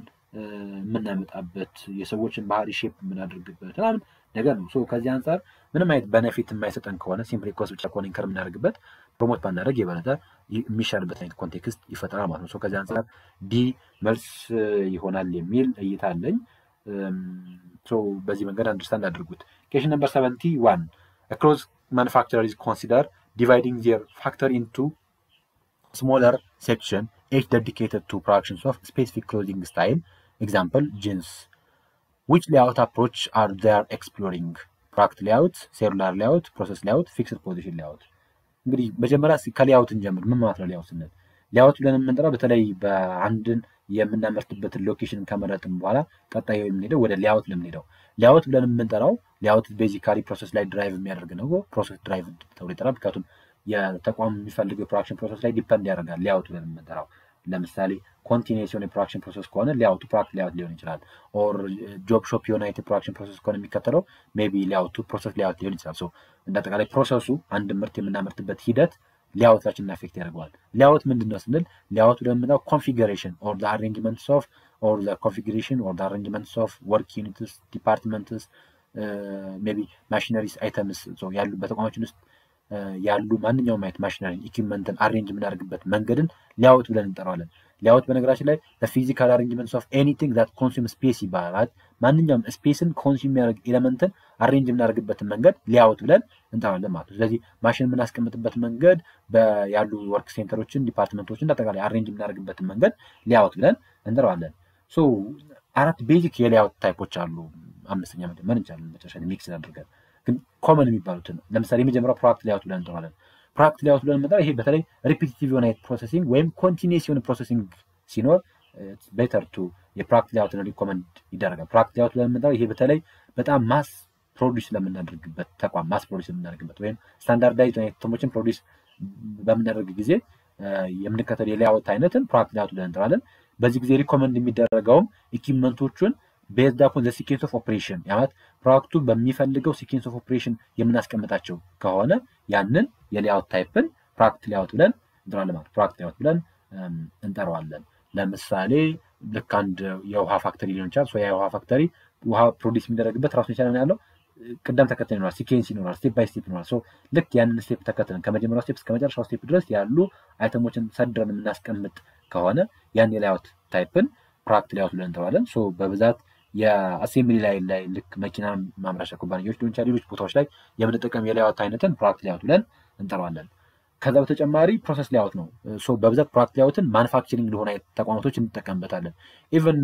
የምናመጣበት፣ የሰዎችን ባህሪ ሼፕ የምናደርግበት ምናምን ነገር ነው። ሶ ከዚህ አንጻር ምንም አይነት ቤኔፊት የማይሰጠን ከሆነ ሲምፕሊ ኮስት ብቻ ከሆነ ኢንከር የምናደርግበት ፕሮሞት ባናደርግ የበለጠ የሚሻልበት አይነት ኮንቴክስት ይፈጠራል ማለት ነው። ሶ ከዚህ አንጻር ዲ መልስ ይሆናል የሚል እይታ አለኝ። ሶ በዚህ መንገድ አንደርስታንድ አድርጉት። Question number 71. A clothes manufacturer is considered dividing their factory into smaller section, each dedicated to productions of specific clothing style. Example, jeans. Which layout approach are they exploring? Product layout, cellular layout, process layout, fixed position layout. እንግዲህ መጀመሪያ ከሌያውት እንጀምር። ምን ማለት ነው ሌያውት ስንል? ሌያውት ብለን የምንጠራው በተለይ በአንድን የምናመርትበትን ሎኬሽን ከመረጥን በኋላ ቀጣዩ የምንሄደው ወደ ሌያውት ለምንሄደው ሌያውት ብለን የምንጠራው ሌያውት ቤዚካሊ ፕሮሰስ ላይ ድራይቭ የሚያደርግ ነው። ፕሮሰስ ድራይቭ ተብሎ ይጠራል። ምክንያቱም የተቋም የሚፈልገው የፕሮዳክሽን ፕሮሰስ ላይ ዲፐንድ ያደርጋል። ሌያውት ብለን የምንጠራው ለምሳሌ ኮንቲኒየስ የሆነ የፕሮዳክሽን ፕሮሰስ ከሆነ ሌያውቱ ፕሮዳክት ሌያውት ሊሆን ይችላል። ኦር ጆብ ሾፕ የሆነ አይነት የፕሮዳክሽን ፕሮሰስ ከሆነ የሚከተለው ሜይ ቢ ሌያውቱ ፕሮሰስ ሌያውት ሊሆን ይችላል። ሶ እንዳጠቃላይ ፕሮሰሱ አንድ ምርት የምናመርትበት ሂደት ሌያውታችንን አፌክት ያደርገዋል። ሌያውት ምንድነው ስንል ሌያውት ለምንለው ኮንፊገሬሽን ኦር ዘ አሬንጅመንትስ ኦፍ ኦር ዘ ኮንፊገሬሽን ኦር ዘ አሬንጅመንትስ ኦፍ ወርክ ዩኒትስ፣ ዲፓርትመንትስ፣ ሜይ ቢ ማሽነሪስ፣ አይተምስ ያሉ በተቋማችን ውስጥ ያሉ ማንኛውም አይነት ማሽነሪ ኢኩዊፕመንትን አሬንጅ የምናደርግበት መንገድን ሌአውት ብለን እንጠራዋለን። ሌአውት በነገራችን ላይ ፊዚካል አሬንጅመንትስ ኦፍ ኤኒቲንግ ዛት ኮንሱም ስፔስ ይባላል። ማንኛውም ስፔስን ኮንሱም የሚያደርግ ኤሌመንትን አሬንጅ የምናደርግበትን መንገድ ሌአውት ብለን እንጠራዋለን ማለት ነው። ስለዚህ ማሽን የምናስቀምጥበት መንገድ ያሉ ወርክ ሴንተሮችን፣ ዲፓርትመንቶችን አጠቃላይ አሬንጅ የምናደርግበትን መንገድ ሌአውት ብለን እንጠራዋለን። ሶ 4 ቤዚክ የሌአውት ታይፖች አሉ። 5ኛ መደመር እንችላለን መጨረሻ ላይ ሚክስ አድርገን ግን ኮመን የሚባሉት ነው። ለምሳሌ የመጀመሪያው ፕሮዳክት ሌአውት ብለን እንጠራዋለን። ፕሮዳክት ሌአውት ብለን የምንጠራው ይሄ በተለይ ሪፒቲቲቭ የሆነ ፕሮሰሲንግ ወይም ኮንቲኒየስ የሆነ ፕሮሰሲንግ ሲኖር ቤተር ቱ የፕሮዳክት ሌአውትን ሪኮመንድ ይደረጋል። ፕሮዳክት ሌአውት ብለን የምንጠራው ይሄ በተለይ በጣም ማስ ፕሮዲስ ለምናደርግበት ተቋም ማስ ፕሮዲስ ለምናደርግበት ወይም ስታንዳርዳይዝድ አይተሞችን ፕሮዲስ በምናደርግ ጊዜ የምንከተል የሌአውት አይነትን ፕሮዳክት ሌአውት ብለን እንጠራለን። በዚህ ጊዜ ሪኮመንድ የሚደረገውም ኢኩዊፕመንቶቹን ቤዝድ አፖን ዘ ሲኬንስ ኦፍ ኦፕሬሽን ማለት ፕሮዳክቱ በሚፈልገው ሲኬንስ ኦፍ ኦፕሬሽን የምናስቀምጣቸው ከሆነ ያንን የሌአውት ታይፕን ፕሮዳክት ሌአውት ብለን እንጠራዋለን ማለት ፕሮዳክት ሌአውት ብለን እንጠራዋለን። ለምሳሌ ልክ አንድ የውሃ ፋክተሪ ሊሆን ይችላል። ሶ የውሃ ፋክተሪ ውሃ ፕሮዲስ የሚደረግበት ራሱን የቻለ ምን ያለው ቅደም ተከተል ይኖራል፣ ሲኬንስ ይኖራል፣ ስቴፕ ባይ ስቴፕ ይኖራል። ሶ ልክ ያንን ስቴፕ ተከተልን ከመጀመሪያው ስቴፕ እስከ መጨረሻው ስቴፕ ድረስ ያሉ አይተሞችን ሰድረን የምናስቀምጥ ከሆነ ያን የሌአውት ታይፕን ፕሮዳክት ሌአውት ብለን እንጠራዋለን። ሶ በብዛት የአሴምብሊ ላይ ልክ መኪና ማምረቻ ኩባንያዎች ሊሆን ይችላል ሌሎች ቦታዎች ላይ የምንጠቀም የሌአውት አይነትን ፕሮዳክት ሌአውት ብለን እንጠራዋለን። ከዛ በተጨማሪ ፕሮሰስ ሌአውት ነው። ሶ በብዛት ፕሮዳክት ሌአውትን ማኑፋክቸሪንግ ለሆነ ተቋማቶች እንጠቀምበታለን። ኢቨን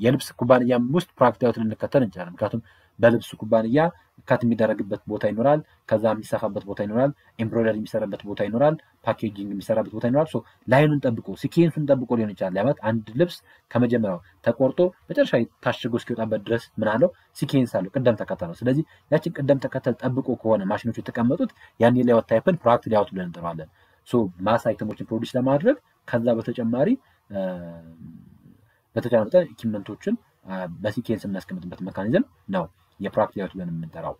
የልብስ ኩባንያም ውስጥ ፕሮዳክት ሌአውትን ልንከተል እንችላለን። ምክንያቱም በልብስ ኩባንያ ካት የሚደረግበት ቦታ ይኖራል፣ ከዛ የሚሰፋበት ቦታ ይኖራል፣ ኤምብሮይደሪ የሚሰራበት ቦታ ይኖራል፣ ፓኬጂንግ የሚሰራበት ቦታ ይኖራል። ሶ ላይኑን ጠብቆ ሲኬንሱን ጠብቆ ሊሆን ይችላል። ማለት አንድ ልብስ ከመጀመሪያው ተቆርጦ መጨረሻ ታሽጎ እስኪወጣበት ድረስ ምን አለው ሲኬንስ አለው፣ ቅደም ተከተል ነው። ስለዚህ ያችን ቅደም ተከተል ጠብቆ ከሆነ ማሽኖቹ የተቀመጡት ያን የሌአውት ታይፕን ፕሮዳክት ሌአውት ብለን እንጠራዋለን። ሶ ማስ አይተሞችን ፕሮዲስ ለማድረግ ከዛ በተጨማሪ በተቻለ መጠን ኢኩዊፕመንቶችን በሲኬንስ የምናስቀምጥበት ሜካኒዝም ነው የፕሮዳክት ሌአውት ብለን የምንጠራው።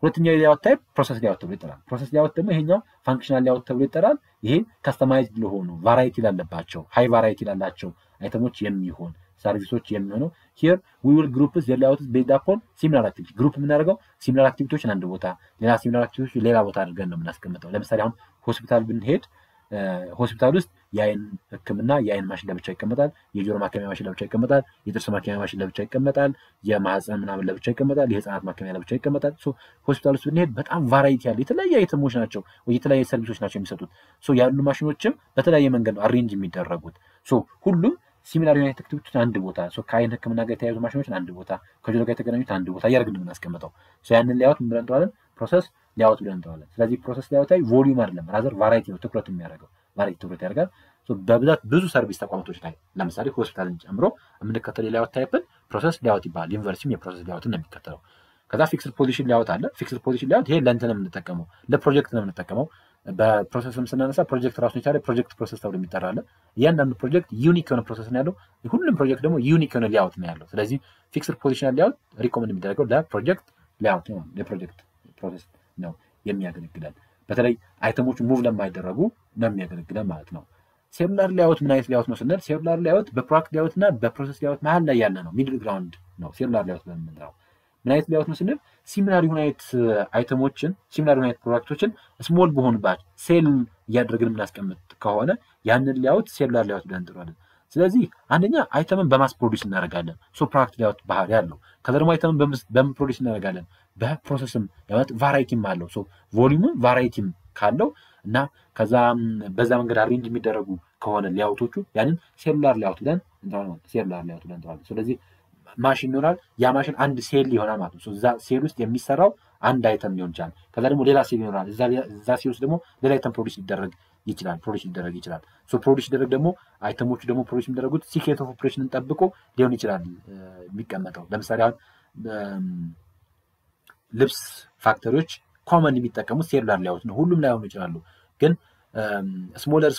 ሁለተኛው የሌአውት ታይፕ ፕሮሰስ ሌአውት ተብሎ ይጠራል። ፕሮሰስ ሌአውት ደግሞ ይሄኛው ፋንክሽናል ሌአውት ተብሎ ይጠራል። ይሄ ከስተማይዝድ ለሆኑ ቫራይቲ ላለባቸው ሃይ ቫራይቲ ላላቸው አይተሞች የሚሆን ሰርቪሶች የሚሆነው ሂር ዊ ዊል ግሩፕስ ዘ ሌአውትስ ቤዝድ አፖን ሲሚላር አክቲቪቲ ግሩፕ የምናደርገው ሲሚላር አክቲቪቲዎችን አንድ ቦታ ሌላ ሲሚላር አክቲቪቲዎች ሌላ ቦታ አድርገን ነው የምናስቀምጠው። ለምሳሌ አሁን ሆስፒታል ብንሄድ ሆስፒታል ውስጥ የአይን ህክምና የአይን ማሽን ለብቻ ይቀመጣል፣ የጆሮ ማከሚያ ማሽን ለብቻ ይቀመጣል፣ የጥርስ ማከሚያ ማሽን ለብቻ ይቀመጣል፣ የማህፀን ምናምን ለብቻ ይቀመጣል፣ የህፃናት ማከሚያ ለብቻ ይቀመጣል። ሶ ሆስፒታል ውስጥ ብንሄድ በጣም ቫራይቲ ያለ የተለያየ አይተሞች ናቸው ወይ የተለያየ ሰርቪሶች ናቸው የሚሰጡት። ሶ ያሉ ማሽኖችም በተለያየ መንገድ ነው አሬንጅ የሚደረጉት። ሶ ሁሉም ሲሚላር የሆነ አክቲቪቲዎች አንድ ቦታ ሶ ከአይን ህክምና ጋር የተያያዙ ማሽኖችን አንድ ቦታ ከጆሮ ጋር የተገናኙት አንድ ቦታ እያደረግን የምናስቀምጠው። ሶ ያንን ሌአውት ምን ብለን እንጠራዋለን? ፕሮሰስ ሌአውት ብለን እንጠራዋለን። ስለዚህ ፕሮሰስ ሌአውት ላይ ቮሊዩም አይደለም ራዘር ቫራይቲ ነው ትኩረት የሚያደርገው ቫራይቲ ትኩረት ያደርጋል። በብዛት ብዙ ሰርቪስ ተቋማቶች ላይ ለምሳሌ ሆስፒታልን ጨምሮ የምንከተለው የሌአውት ታይፕን ፕሮሰስ ሌአውት ይባላል። ዩኒቨርሲቲም የፕሮሰስ ሌአውትን ነው የሚከተለው። ከዛ ፊክስድ ፖዚሽን ሌአውት አለ። ፊክስድ ፖዚሽን ሌአውት ይሄ ለእንትን ነው የምንጠቀመው ለፕሮጀክት ነው የምንጠቀመው። በፕሮሰስም ስናነሳ ፕሮጀክት ራሱን የቻለ ፕሮጀክት ፕሮሰስ ተብሎ የሚጠራ አለ። እያንዳንዱ ፕሮጀክት ዩኒክ የሆነ ፕሮሰስ ነው ያለው። ሁሉም ፕሮጀክት ደግሞ ዩኒክ የሆነ ሌአውት ነው ያለው። ስለዚህ ፊክስድ ፖዚሽን ሌአውት ሪኮመንድ የሚደረገው ለፕሮጀክት ሌአውት ነው፣ ለፕሮጀክት ፕሮሰስ ነው የሚያገለግለን። በተለይ አይተሞቹ ሙቭ ለማይደረጉ ነው የሚያገለግለን ማለት ነው። ሴሉላር ሌአውት ምን አይነት ሌአውት ነው ስንል ሴሉላር ሌአውት በፕሮዳክት ሌአውት እና በፕሮሰስ ሌአውት መሀል ላይ ያለ ነው፣ ሚድል ግራውንድ ነው ሴሉላር ሌአውት ብለን የምንጠራው። ምን አይነት ሌአውት ነው ስንል ሲሚላር የሆነ አይነት አይተሞችን ሲሚላር የሆነ አይነት ፕሮዳክቶችን ስሞል በሆኑባቸው ሴል እያደረግን የምናስቀምጥ ከሆነ ያንን ሌአውት ሴሉላር ሌአውት ብለን እንጠራዋለን። ስለዚህ አንደኛ አይተምን በማስ ፕሮዲስ እናደርጋለን። ሶ ፕሮዳክት ሌአውት ባህሪ ያለው። ከዛ ደግሞ አይተምን በምን ፕሮዲስ እናደርጋለን? በፕሮሰስም ማለት ቫራይቲም አለው። ሶ ቮሊዩምም ቫራይቲም ካለው እና ከዛ በዛ መንገድ አሬንጅ የሚደረጉ ከሆነ ሌአውቶቹ ያንን ሴሉላር ሌአውት ብለን እንጠራዋለን። ሴሉላር ሌአውት ብለን እንጠራዋለን። ስለዚህ ማሽን ይኖራል። ያ ማሽን አንድ ሴል ይሆናል ማለት ነው። እዛ ሴል ውስጥ የሚሰራው አንድ አይተም ሊሆን ይችላል። ከዛ ደግሞ ሌላ ሴል ይኖራል። እዛ ሴል ውስጥ ደግሞ ሌላ አይተም ፕሮዲስ ሊደረግ ይችላል። ሶ ፕሮዲስ ሲደረግ ደግሞ አይተሞቹ ደግሞ ፕሮዲስ የሚደረጉት ሲኬንስ ኦፍ ኦፕሬሽንን ጠብቆ ሊሆን ይችላል የሚቀመጠው። ለምሳሌ አሁን ልብስ ፋክተሪዎች ኮመን የሚጠቀሙት ሴሉላር ሌአውት ነው። ሁሉም ላይሆኑ ይችላሉ፣ ግን ስሞለር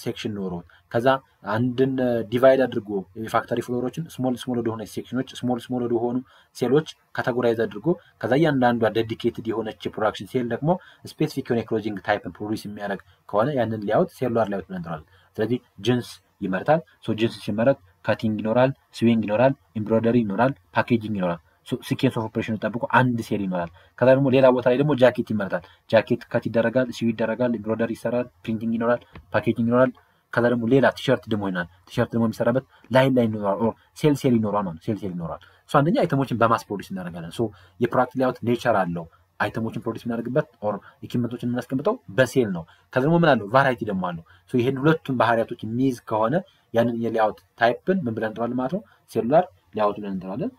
ሴክሽን ኖሮ ከዛ አንድን ዲቫይድ አድርጎ የፋክተሪ ፍሎሮችን ስሞል ወደሆነ ሴክሽኖች ስሞል ወደሆኑ ሴሎች ካቴጎራይዝ አድርጎ ከዛ እያንዳንዷ ዴዲኬትድ የሆነች የፕሮዳክሽን ሴል ደግሞ ስፔሲፊክ የሆነ ክሎዚንግ ታይፕን ፕሮዲስ የሚያደርግ ከሆነ ያንን ሌአውት ሴሉላር ሌአውት ብለን እንጠራዋለን። ስለዚህ ጅንስ ይመረታል። ሶ ጅንስ ሲመረት ካቲንግ ይኖራል፣ ስዊንግ ይኖራል፣ ኤምብሮይደሪ ይኖራል፣ ፓኬጂንግ ይኖራል። ሲኬንስ ኦፍ ኦፕሬሽን ተጠብቆ አንድ ሴል ይኖራል። ከዛ ደግሞ ሌላ ቦታ ላይ ደግሞ ጃኬት ይመረታል። ጃኬት ከት ይደረጋል፣ ሲዩ ይደረጋል፣ ኤምብሮይደሪ ይሰራል፣ ፕሪንቲንግ ይኖራል፣ ፓኬጂንግ ይኖራል። ከዛ ደግሞ ሌላ ቲሸርት ደግሞ ይኖራል። ቲሸርት ደግሞ የሚሰራበት ላይን ይኖራል፣ ኦር ሴል ይኖራል ማለት ሴል ይኖራል። አንደኛ አይተሞችን በማስ ፕሮዲስ እናደርጋለን። የፕሮዳክት ሌአውት ኔቸር አለው። አይተሞችን ፕሮዲስ የምናደርግበት ኦር ኢኩዊፕመንቶችን የምናስቀምጠው በሴል ነው። ከዛ ደግሞ ምን አለው ቫራይቲ ደግሞ አለው። ይሄን ሁለቱን ባህሪያቶች የሚይዝ ከሆነ ያንን የሌአውት ታይፕን ምን ብለን እንጠራለን ማለት ነው? ሴሉላር ሌአውት ብለን እንጠራለን።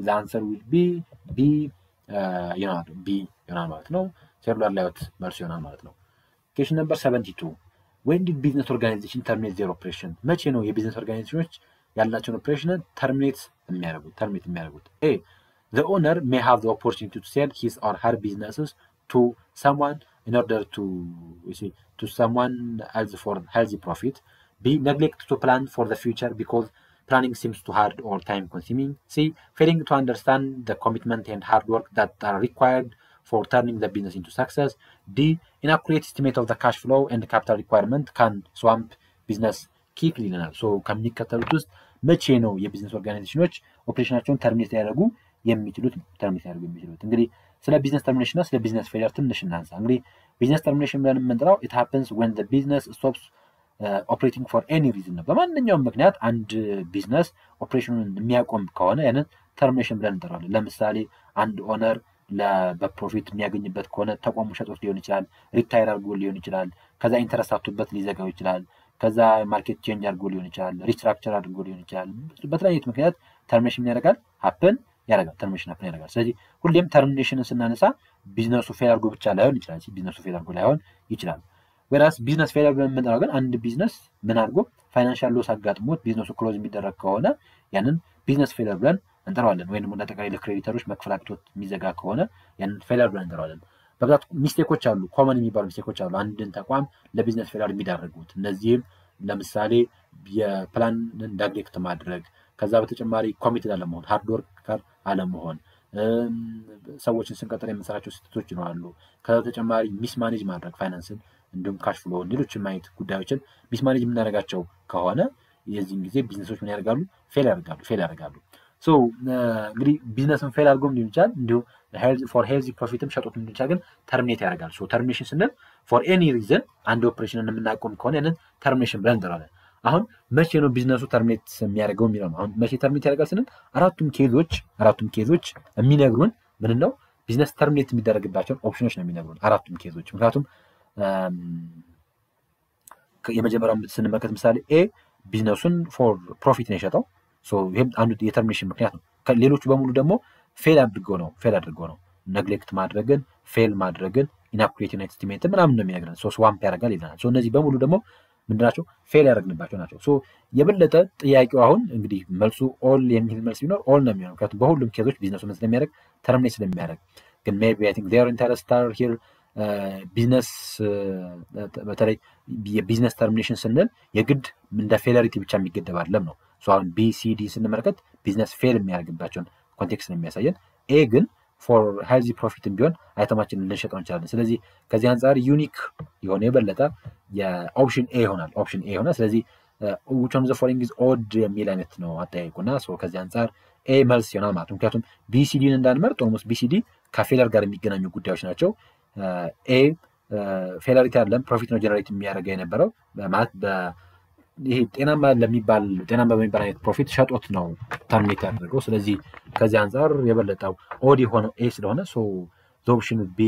the answer will be B ይሆናል ማለት ነው። ሴሉላር ሌአውት መልስ ይሆናል ማለት ነው። question number 72 when did business organization terminate their operation? መቼ ነው የቢዝነስ ኦርጋናይዜሽኖች ያላቸውን ኦፕሬሽን ተርሚኔት የሚያደርጉት? A the owner may have the opportunity to sell his or her businesses to someone in order to someone else for healthy profit. B neglect to plan for the future because planning seems too hard or time consuming. C failing to understand the commitment and hard work that are required for turning the business into success. D inaccurate estimate of the cash flow and capital requirement can swamp business quickly ይለናል። ከሚከተሉት ውስጥ መቼ ነው የቢዝነስ ኦርጋናይዜሽኖች ኦፕሬሽናቸውን ተርሚኔት ያደርጉ የሚችሉት? እንግዲህ ስለ ቢዝነስ ተርሚኔሽን እና ስለ ቢዝነስ ፌሊየር ትንሽ እናንሳ። እንግዲህ ቢዝነስ ተርሚኔሽን ብለን የምንጠራው it happens when the business stops operating for any reason ነው። በማንኛውም ምክንያት አንድ ቢዝነስ ኦፕሬሽኑን የሚያቆም ከሆነ ያንን ተርሚኔሽን ብለን እንጠራለን። ለምሳሌ አንድ ኦነር በፕሮፊት የሚያገኝበት ከሆነ ተቋሙ ሸጦት ሊሆን ይችላል፣ ሪታየር አድርጎ ሊሆን ይችላል፣ ከዛ ኢንተረስት አጥቶበት ሊዘጋው ይችላል፣ ከዛ ማርኬት ቼንጅ አድርጎ ሊሆን ይችላል፣ ሪስትራክቸር አድርጎ ሊሆን ይችላል። በተለያየ ምክንያት ተርሚኔሽን ያደርጋል ተርሚኔሽን ሀፕን ያደርጋል። ስለዚህ ሁሌም ተርሚኔሽንን ስናነሳ ቢዝነሱ ፌል አድርጎ ብቻ ላይሆን ይችላል። ቢዝነሱ ፌል አድርጎ ላይሆን ይችላል። ወራስ ቢዝነስ ፌል ብለን የምንጠራው ግን አንድ ቢዝነስ ምን አድርጎ ፋይናንሻል ሎስ አጋጥሞት ቢዝነሱ ክሎዝ የሚደረግ ከሆነ ያንን ቢዝነስ ፌል ብለን እንጠራዋለን። ወይንም ለተቀራይ ለክሬዲተሮች መክፈል አቅቶት የሚዘጋ ከሆነ ያንን ፌል ብለን እንጠራዋለን። በብዛት ሚስቴኮች አሉ፣ ኮመን የሚባሉ ሚስቴኮች አሉ አንድን ተቋም ለቢዝነስ ፌል የሚዳርጉት። እነዚህም ለምሳሌ የፕላን ኔግሌክት ማድረግ፣ ከዛ በተጨማሪ ኮሚትድ አለመሆን፣ ሃርድ ወርክ አለመሆን፣ ሰዎችን ስንቀጥር የምንሰራቸው ስህተቶች ይኖራሉ። ከዛ በተጨማሪ ሚስማኔጅ ማድረግ ፋይናንስን እንዲሁም ካሽ ፍሎ ሌሎችን ማየት ጉዳዮችን ሚስማኔጅ የምናደርጋቸው ከሆነ የዚህን ጊዜ ቢዝነሶች ምን ያደርጋሉ? ፌል ያደርጋሉ። እንግዲህ ቢዝነስን ፌል አድርጎም ሊሆን ይችላል፣ እንዲሁ ፎር ሄልዚ ፕሮፊትም ሸጦት ሊሆን ይችላል። ግን ተርሚኔት ያደርጋል። ተርሚኔሽን ስንል ፎር ኤኒ ሪዝን አንድ ኦፕሬሽንን የምናቆም ከሆነ ያንን ተርሚኔሽን ብለን እንጠራለን። አሁን መቼ ነው ቢዝነሱ ተርሚኔት የሚያደርገው የሚለው ነው። አሁን መቼ ተርሚኔት ያደርጋል ስንል አራቱም ኬዞች የሚነግሩን ምን ነው? ቢዝነስ ተርሚኔት የሚደረግባቸውን ኦፕሽኖች ነው የሚነግሩን አራቱም ኬዞች። ምክንያቱም የመጀመሪያው ስንመለከት ምሳሌ ኤ ቢዝነሱን ፎር ፕሮፊት ነው የሸጠው። ይህም አንዱ የተርሚኔሽን ምክንያት ነው። ሌሎቹ በሙሉ ደግሞ ፌል አድርገው ነው ነግሌክት ማድረግን፣ ፌል ማድረግን፣ ኢናኩሬት ኤስቲሜት ምናምን ነው የሚነግረን። ስዋምፕ ያደርጋል ይለናል። እነዚህ በሙሉ ደግሞ ምንድናቸው? ፌል ያደረግንባቸው ናቸው። የበለጠ ጥያቄው አሁን እንግዲህ መልሱ ኦል የሚል መልስ ቢኖር ኦል ነው የሚሆነው። ምክንያቱም በሁሉም ኬዞች ቢዝነሱ ምን ስለሚያደርግ ተርሚኔት ስለሚያደርግ። ግን ሜቢ አይ ቲንክ ዜር ኢንተረስት አር ሂር ቢዝነስ በተለይ የቢዝነስ ተርሚኔሽን ስንል የግድ እንደ ፌለሪቲ ብቻ የሚገደብ አይደለም ነው። አሁን ቢሲዲ ስንመለከት ቢዝነስ ፌል የሚያደርግባቸውን ኮንቴክስት ነው የሚያሳየን። ኤ ግን ፎር ሄልዚ ፕሮፊትም ቢሆን አይተማችንን ልንሸጠው እንችላለን። ስለዚህ ከዚህ አንጻር ዩኒክ የሆነ የበለጠ የኦፕሽን ኤ ይሆናል። ስለዚህ which one of the following is odd የሚል አይነት ነው አጠያይቁና ከዚህ አንጻር ኤ መልስ ይሆናል ማለት ነው። ምክንያቱም ቢሲዲን እንዳንመርጥ ኦልሞስት ቢሲዲ ከፌለር ጋር የሚገናኙ ጉዳዮች ናቸው። ኤ ፌለሪቲ አይደለም፣ ፕሮፊት ነው ጀነሬት የሚያደርገው የነበረው ማለት ይሄ ጤናማ በሚባል አይነት ፕሮፊት ሸጦት ነው ተርሚኔት ያደረገው። ስለዚህ ከዚህ አንጻር የበለጠው ኦድ የሆነው ኤ ስለሆነ ኦፕሽን ቢ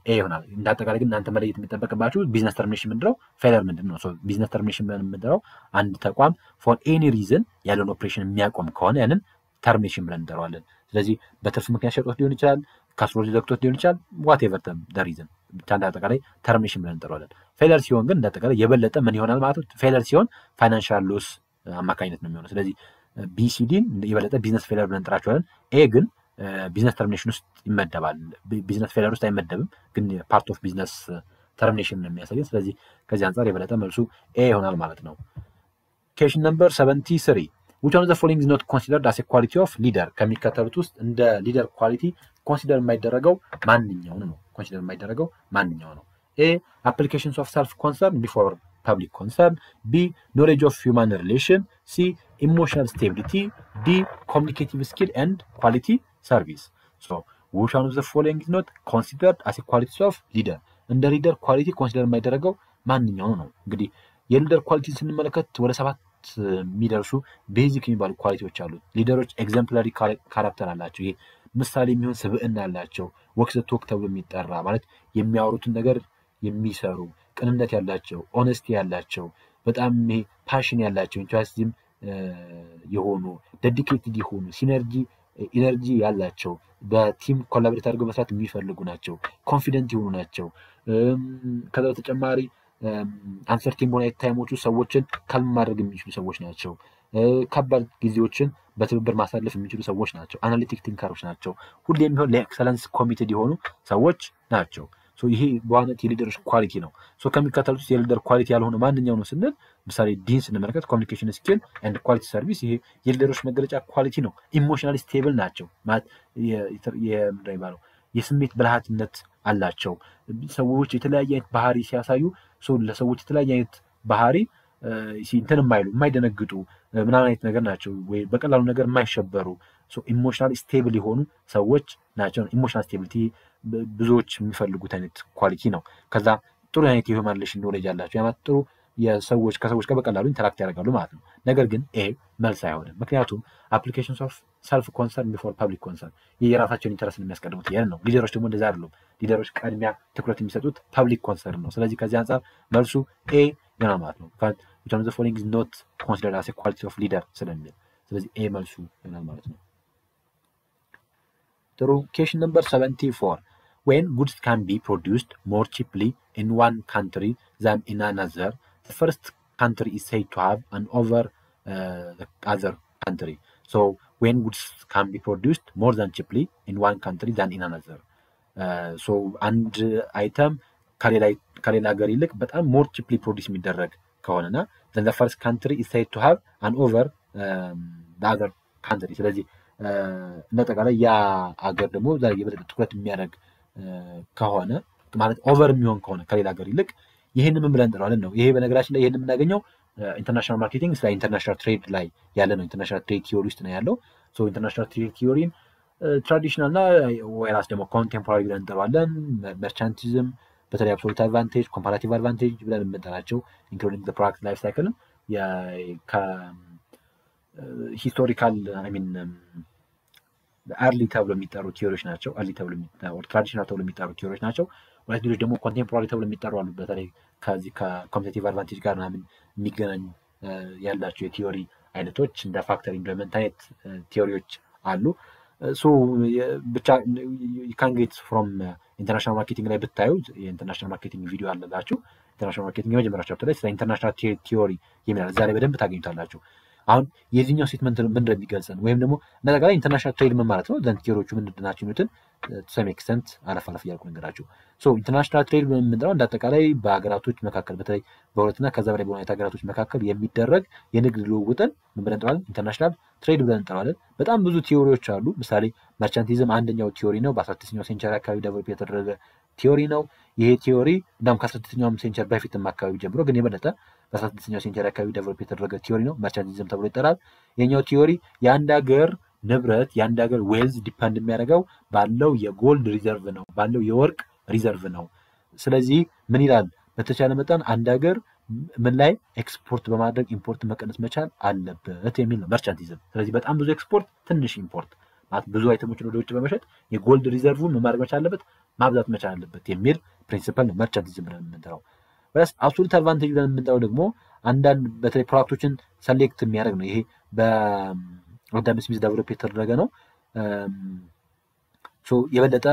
ኤ ይሆናል። እንዳጠቃላይ ግን እናንተ መለየት የሚጠበቅባችሁ ቢዝነስ ተርሚኔሽን ምንድነው፣ ፌለር ምንድነው። ቢዝነስ ተርሚኔሽን ምንድነው? አንድ ተቋም ፎር ኤኒ ሪዝን ያለውን ኦፕሬሽን የሚያቆም ከሆነ ያንን ተርሚኔሽን ብለን እንጠራዋለን። ስለዚህ በትርፍ ምክንያት ሸጦት ሊሆን ይችላል፣ ካስፍሎ ዘግቶት ሊሆን ይችላል፣ ዋትኤቨር ዘ ሪዝን ብቻ እንዳጠቃላይ ተርሚኔሽን ብለን እንጠራዋለን። ፌለር ሲሆን ግን እንዳጠቃላይ የበለጠ ምን ይሆናል ማለት ነው? ፌለር ሲሆን ፋይናንሻል ሎስ አማካኝነት ነው የሚሆነው። ስለዚህ ቢሲዲን የበለጠ ቢዝነስ ፌለር ብለን እንጠራቸዋለን። ኤ ግን ቢዝነስ ተርሚኔሽን ውስጥ ይመደባል። ቢዝነስ ፌለር ውስጥ አይመደብም፣ ግን ፓርት ኦፍ ቢዝነስ ተርሚኔሽን ነው የሚያሳየን። ስለዚህ ከዚህ አንጻር የበለጠ መልሱ ኤ ይሆናል ማለት ነው። ኬሽን ነምበር 73 which one of the following is not considered as a quality of leader? ከሚከተሉት ውስጥ እንደ ሊደር ኳሊቲ ኮንሲደር የማይደረገው ማንኛው ነው? ኤ applications of self concern before public concern፣ ቢ knowledge of human relation፣ ሲ emotional stability፣ ዲ communicative skill and quality service. So which one of the following is not considered as a quality of leader? እንደ ሊደር ኳሊቲ ኮንሲደር የማይደረገው ማንኛው ነው? እንግዲህ የሊደር ኳሊቲ ስንመለከት ወደ 7 የሚደርሱ ቤዚክ የሚባሉ ኳሊቲዎች አሉት። ሊደሮች ኤግዛምፕላሪ ካራክተር አላቸው። ይሄ ምሳሌ የሚሆን ስብዕና አላቸው። ወክ ዘ ቶክ ተብሎ የሚጠራ ማለት የሚያወሩትን ነገር የሚሰሩ፣ ቅንነት ያላቸው፣ ኦነስቲ ያላቸው፣ በጣም ይሄ ፓሽን ያላቸው፣ ኢንቱዚያዝም የሆኑ፣ ዴዲኬትድ የሆኑ፣ ኢነርጂ ያላቸው፣ በቲም ኮላቦሬት አድርገው መስራት የሚፈልጉ ናቸው። ኮንፊደንት የሆኑ ናቸው። ከዛ በተጨማሪ አንሰርቲን በሆነ ታይሞቹ ሰዎችን ካልም ማድረግ የሚችሉ ሰዎች ናቸው። ከባድ ጊዜዎችን በትብብር ማሳለፍ የሚችሉ ሰዎች ናቸው። አናሊቲክ ቲንከሮች ናቸው። ሁሌም ቢሆን ለኤክሰለንስ ኮሚትድ የሆኑ ሰዎች ናቸው። ይሄ በዋናነት የሊደሮች ኳሊቲ ነው። ከሚከተሉት የሊደር ኳሊቲ ያልሆነ ማንኛው ነው ስንል ምሳሌ ዲን ስንመለከት ኮሚኒኬሽን ስኪል ኤንድ ኳሊቲ ሰርቪስ ይሄ የሊደሮች መገለጫ ኳሊቲ ነው። ኢሞሽናሊ ስቴብል ናቸው ማለት የሚባለው የስሜት ብልሃትነት አላቸው። ሰዎች የተለያየ አይነት ባህሪ ሲያሳዩ ለሰዎች የተለያየ አይነት ባህሪ እንትን የማይሉ የማይደነግጡ ምናምን አይነት ነገር ናቸው። ወይ በቀላሉ ነገር የማይሸበሩ ኢሞሽናል ስቴብል የሆኑ ሰዎች ናቸው። ኢሞሽናል ስቴቢሊቲ ብዙዎች የሚፈልጉት አይነት ኳሊቲ ነው። ከዛ ጥሩ አይነት የሂውማን ሪሌሽን ኖሌጅ አላቸው። ያማት ጥሩ ከሰዎች ጋር በቀላሉ ኢንተራክት ያደርጋሉ ማለት ነው። ነገር ግን መልስ አይሆንም። ምክንያቱም አፕሊኬሽንስ ኦፍ ሰልፍ ኮንሰርን ቢፎር ፐብሊክ ኮንሰርን የራሳቸውን ኢንተረስት የሚያስቀድሙት ይሄን ነው። ሊደሮች ደግሞ እንደዛ አይደሉም። ሊደሮች ቀድሚያ ትኩረት የሚሰጡት ፐብሊክ ኮንሰርን ነው። ስለዚህ ከዚህ አንጻር መልሱ ይሆናል ማለት ነው። which one of the following is not considered as a quality of leader ስለሚል ስለዚህ መልሱ ይሆናል ማለት ነው። ጥሩ question number 74 when goods can be produced more cheaply in one country than in another the first country is said to have an over the other country. So when goods can be produced more than cheaply in one country than in another so አንድ አይተም ከሌላ ሀገር ይልቅ በጣም more cheaply produce የሚደረግ ከሆነና then the first country is said to have an over the other country ስለዚህ እንደጠቃላይ ያ ሀገር ደግሞ የበለጠ ትኩረት የሚያደርግ ከሆነ ማለት ኦቨር የሚሆን ከሆነ ከሌላ ሀገር ይልቅ ይሄንን ምን ብለን እንጠራዋለን ነው። ይሄ በነገራችን ላይ ይሄንን የምናገኘው ኢንተርናሽናል ማርኬቲንግ ስለ ኢንተርናሽናል ትሬድ ላይ ያለ ነው። ኢንተርናሽናል ትሬድ ቲዮሪ ውስጥ ነው ያለው። ኢንተርናሽናል ትሬድ ቲዮሪን ትራዲሽናል እና ወይራስ ደግሞ ኮንቴምፖራሪ ብለን እንጠራዋለን። መርቻንቲዝም በተለይ አብሶሉት አድቫንቴጅ፣ ኮምፓራቲቭ አድቫንቴጅ ብለን የምንጠራቸው ኢንክሉዲንግ ዘ ፕሮዳክት ላይፍ ሳይክልን ሂስቶሪካል አርሊ ተብሎ የሚጠሩ ቲዮሪዎች ናቸው። አርሊ ተብሎ የሚጠሩ ትራዲሽናል ተብሎ የሚጠሩ ቲዮሪዎች ናቸው። ሁለት ሌሎች ደግሞ ኮንቴምፖራሪ ተብሎ የሚጠሩ አሉ። በተለይ ከዚህ ከኮምፒቲቲቭ አድቫንቴጅ ጋር ምናምን የሚገናኙ ያላቸው የቲዮሪ አይነቶች እንደ ፋክተር ኢምፕሎይመንት አይነት ቲዮሪዎች አሉ። ብቻ ካን ጌት ፍሮም ኢንተርናሽናል ማርኬቲንግ ላይ ብታዩ የኢንተርናሽናል ማርኬቲንግ ቪዲዮ አለላችሁ። ኢንተርናሽናል ማርኬቲንግ የመጀመሪያ ቻፕተር ላይ ስለ ኢንተርናሽናል ቲዮሪ የሚላል እዛ ላይ በደንብ ታገኙታላችሁ። አሁን የዚህኛው ስቴትመንት ምንድን የሚገልጸን ወይም ደግሞ እንደተቃላይ ኢንተርናሽናል ትሬድ ምን ማለት ነው ዘንድ ቲዮሪዎቹ ምንድን ናቸው የሚሉትን ሰም ኤክስተንት አለፍ እያልኩ ነገራችሁ። ኢንተርናሽናል ትሬድ የምንለው እንዳጠቃላይ በሀገራቶች መካከል በተለይ በሁለትና ከዛ በላይ በሆኑ ሀገራቶች መካከል የሚደረግ የንግድ ልውውጥን ምን ብለን እንጠራዋለን? ኢንተርናሽናል ትሬድ ብለን እንጠራዋለን። በጣም ብዙ ቲዮሪዎች አሉ። ምሳሌ መርቻንቲዝም አንደኛው ቲዮሪ ነው። በ16ኛው ሴንቸሪ አካባቢ ዴቨሎፕ የተደረገ ቲዮሪ ነው። ይሄ ቲዮሪ እንደውም ከ16ኛው ሴንቸሪ በፊትም አካባቢ ጀምሮ ግን የበለጠ በ16ኛው ሴንቸሪ አካባቢ ዴቨሎፕ የተደረገ ቲዮሪ ነው። መርቻንቲዝም ተብሎ ይጠራል። የኛው ቲዮሪ የአንድ ሀገር ንብረት የአንድ ሀገር ዌልዝ ዲፐንድ የሚያደርገው ባለው የጎልድ ሪዘርቭ ነው፣ ባለው የወርቅ ሪዘርቭ ነው። ስለዚህ ምን ይላል? በተቻለ መጠን አንድ ሀገር ምን ላይ ኤክስፖርት በማድረግ ኢምፖርት መቀነስ መቻል አለበት የሚል ነው መርቻንቲዝም። ስለዚህ በጣም ብዙ ኤክስፖርት ትንሽ ኢምፖርት ማለት ብዙ አይተሞችን ወደ ውጭ በመሸጥ የጎልድ ሪዘርቭ ምን ማድረግ መቻል አለበት? ማብዛት መቻል አለበት የሚል ፕሪንሲፐል ነው መርቻንቲዝም ብለን የምንጠራው። ወይስ አብሶሉት አድቫንቴጅ ብለን የምንጠራው ደግሞ አንዳንድ በተለይ ፕሮዳክቶችን ሰሌክት የሚያደርግ ነው። ይሄ በአዳም ስሚዝ ዴቨሎፕ የተደረገ ነው። የበለጠ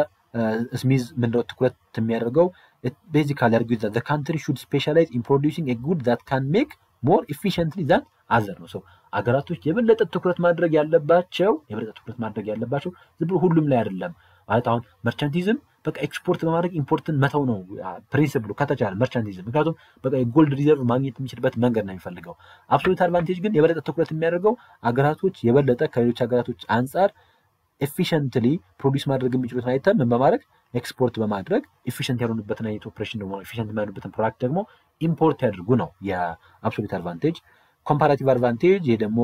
ስሚዝ ምንድነው ትኩረት የሚያደርገው ቤዚካሊ አርጊው that the country should specialize in producing a good that can make more efficiently than other ነው። አገራቶች የበለጠ ትኩረት ማድረግ ያለባቸው ዝም ብሎ ሁሉም ላይ አይደለም ማለት አሁን መርቻንቲዝም በቃ ኤክስፖርት በማድረግ ኢምፖርትን መተው ነው ፕሪንሲፕሉ ከተቻለ መርቻንቲዝም። ምክንያቱም በቃ የጎልድ ሪዘርቭ ማግኘት የሚችልበት መንገድ ነው የሚፈልገው። አብሶሉት አድቫንቴጅ ግን የበለጠ ትኩረት የሚያደርገው አገራቶች የበለጠ ከሌሎች አገራቶች አንጻር ኤፊሽንትሊ ፕሮዲስ ማድረግ የሚችሉትን አይተም ምን በማድረግ ኤክስፖርት በማድረግ ኤፊሽንት ያልሆኑበትን አይነት ኦፕሬሽን ደግሞ ኤፊሽንት የማይሆኑበትን ፕሮዳክት ደግሞ ኢምፖርት ያድርጉ ነው የአብሶሉት አድቫንቴጅ። ኮምፓራቲቭ አድቫንቴጅ ይሄ ደግሞ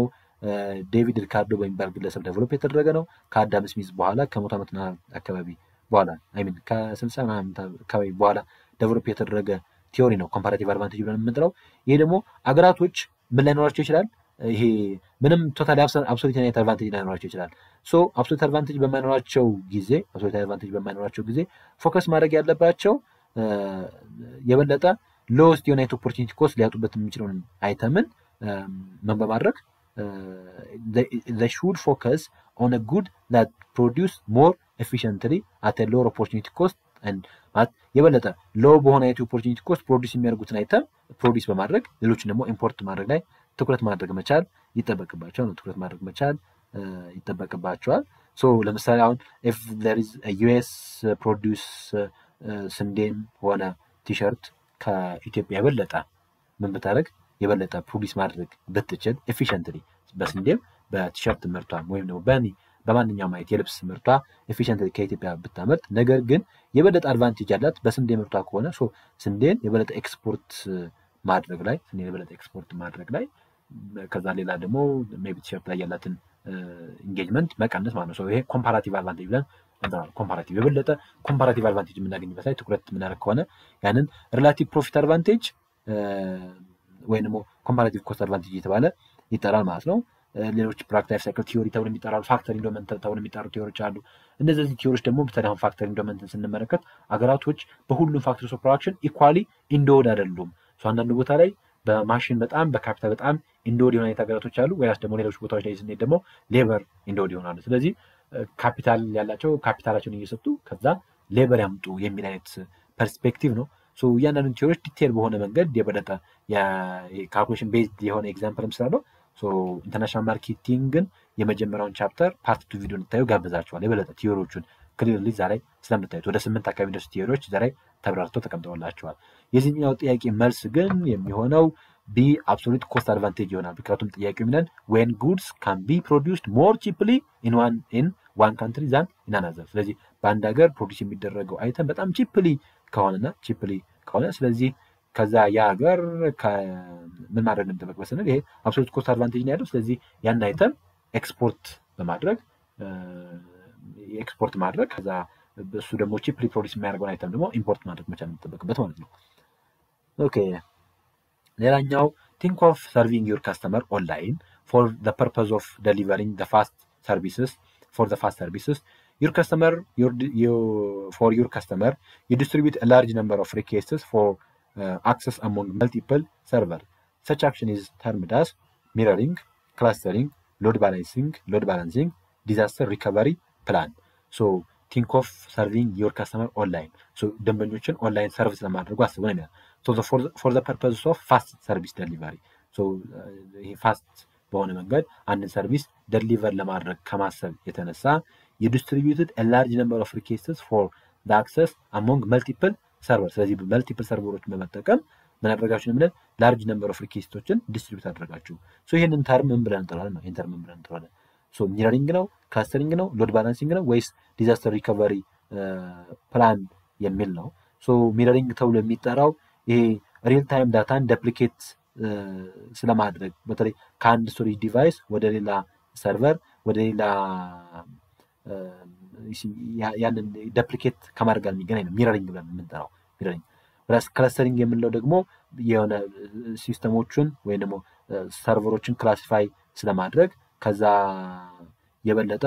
ዴቪድ ሪካርዶ በሚባል ግለሰብ ዴቨሎፕ የተደረገ ነው። ከአዳም ስሚዝ በኋላ ከ100 ዓመት አካባቢ በኋላ ከ60 ዓመት አካባቢ በኋላ ዴቨሎፕ የተደረገ ቲዮሪ ነው ኮምፓራቲቭ አድቫንቴጅ ብለን የምንጠራው። ይሄ ደግሞ አገራቶች ምን ላይኖራቸው ይችላል? ይሄ ምንም ቶታሊ አብሶሉት አድቫንቴጅ ላይኖራቸው ይችላል። ሶ አብሶሉት አድቫንቴጅ በማይኖራቸው ጊዜ ፎከስ ማድረግ ያለባቸው የበለጠ ሎስት የሆነ ኦፖርቹኒቲ ኮስት ሊያጡበት የሚችለውን አይተምን ምን በማድረግ they should focus on a good that produce more efficiently at a lower opportunity cost and የበለጠ ሎው በሆነ ኦፖርቹኒቲ ኮስት ፕሮዲዩስ የሚያደርጉትን አይተም ፕሮዲዩስ በማድረግ ሌሎችን ደግሞ ኢምፖርት ማድረግ ላይ ትኩረት ማድረግ መቻል ይጠበቅባቸዋል። ሶ ለምሳሌ አሁን if there is a US produce ስንዴም ሆነ ቲሸርት ከኢትዮጵያ የበለጠ ምን ብታደርግ የበለጠ ፕሮዲዩስ ማድረግ ብትችል ኤፊሽንትሊ በስንዴም በቲሸርት ምርቷም ወይም ደግሞ በማንኛውም አይነት የልብስ ምርቷ ኤፊሽንትሊ ከኢትዮጵያ ብታመርት፣ ነገር ግን የበለጠ አድቫንቴጅ ያላት በስንዴ ምርቷ ከሆነ ስንዴን የበለጠ ኤክስፖርት ማድረግ ላይ ከዛ ሌላ ደግሞ ሜቢ ቲሸርት ላይ ያላትን ኢንጌጅመንት መቀነስ ማለት ነው። ይሄ ኮምፓራቲቭ አድቫንቴጅ ብለን ኮምፓራቲቭ የበለጠ ኮምፓራቲቭ አድቫንቴጅ የምናገኝበት ላይ ትኩረት የምናደርግ ከሆነ ያንን ሪላቲቭ ፕሮፊት አድቫንቴጅ ወይም ደግሞ ኮምፓራቲቭ ኮስት አድቫንቴጅ እየተባለ ይጠራል ማለት ነው። ሌሎች ፕራክቲካል ሳይክል ቲዮሪ ተብሎ የሚጠራሉ፣ ፋክተር ኢንዶመንት ተብሎ የሚጠሩ ቲዮሪዎች አሉ። እነዚህ ቲዮሪዎች ደግሞ በተለይ ፋክተር ኢንዶመንትን ስንመለከት አገራቶች በሁሉም ፋክተርስ ኦፍ ፕሮዳክሽን ኢኳሊ ኢንዶድ አይደሉም። አንዳንድ ቦታ ላይ በማሽን በጣም በካፒታል በጣም ኢንዶድ የሆነ ሀገራቶች አሉ፣ ወይስ ደግሞ ሌሎች ቦታዎች ላይ ስንሄድ ደግሞ ሌበር ኢንዶድ ይሆናሉ። ስለዚህ ካፒታል ያላቸው ካፒታላቸውን እየሰጡ ከዛ ሌበር ያምጡ የሚል አይነት ፐርስፔክቲቭ ነው። እያንዳንዱ ቲዮሪዎች ዲቴል በሆነ መንገድ የበለጠ የካልኩሌሽን ቤዝድ የሆነ ኤግዛምፕልም ስላለው ኢንተርናሽናል ማርኬቲንግን የመጀመሪያውን ቻፕተር ፓርት 2 ቪዲዮ እንድታዩ ጋብዛችኋል። የበለጠ ቲዮሪዎቹን ክሊርሊ ዛሬ ስለምታዩት ወደ 8 አካባቢ ደርሱ ቲዮሪዎች ዛሬ ተብራርተው ተቀምጠውላችኋል። የዚህኛው ጥያቄ መልስ ግን የሚሆነው ቢ አብሶሉት ኮስት አድቫንቴጅ ይሆናል። ምክንያቱም ጥያቄው የሚለን when goods can be produced more cheaply in one country than in another። ስለዚህ በአንድ ሀገር ፕሮዲዩስ የሚደረገው አይተም በጣም ቺፕሊ ከሆነ ስለዚህ ከዛ ያ ሀገር ምን ማድረግ እንደሚጠበቅበት ስንል ይሄ አብሶሉት ኮስት አድቫንቴጅ ነው ያለው። ስለዚህ ያን አይተም ኤክስፖርት ማድረግ ከዛ እሱ ደግሞ ቺፕሊ ፕሮዲዩስ የሚያደርገውን አይተም ደግሞ ኢምፖርት ማድረግ መቻል የሚጠበቅበት ማለት ነው። ኦኬ ሌላኛው think of serving your customer online for the purpose of delivering the fast services. Your customer you distribute a large number of requests for access among multiple servers. Such action is termed as mirroring, clustering, load balancing, disaster recovery plan. So think of serving your customer online. So ደንበኞችን ኦንላይን ሰርቪስ ለማድረግ አስቡ ነው። So for the purpose of fast service delivery. So ፋስት በሆነ መንገድ አንድ ሰርቪስ ደሊቨር ለማድረግ ከማሰብ የተነሳ you distributed a large number of requests for the access among multiple servers. ስለዚህ መልቲፕል ሰርቨሮችን በመጠቀም ምን አደረጋችሁ ነው? ላርጅ ነምበር ኦፍ ሪኩዌስቶችን ዲስትሪቢዩት አደረጋችሁ። ይሄንን ተርም ምን ብለን እንጠራለን? ሚረሪንግ ነው፣ ክላስተሪንግ ነው፣ ሎድ ባላንሲንግ ነው ወይስ ዲዛስተር ሪከቨሪ ፕላን የሚል ነው? ሚረሪንግ ተብሎ የሚጠራው ይሄ ሪል ታይም ዳታን ደፕሊኬት ስለማድረግ በተለይ ከአንድ ስቶሬጅ ዲቫይስ ወደ ሌላ ሰርቨር ወደ ሌላ ያንን ደፕሊኬት ከማድረግ ጋር የሚገናኝ ነው ሚረሪንግ ብለን የምንጠራው። ክላስተሪንግ የምንለው ደግሞ የሆነ ሲስተሞችን ወይም ደግሞ ሰርቨሮችን ክላሲፋይ ስለማድረግ ከዛ የበለጠ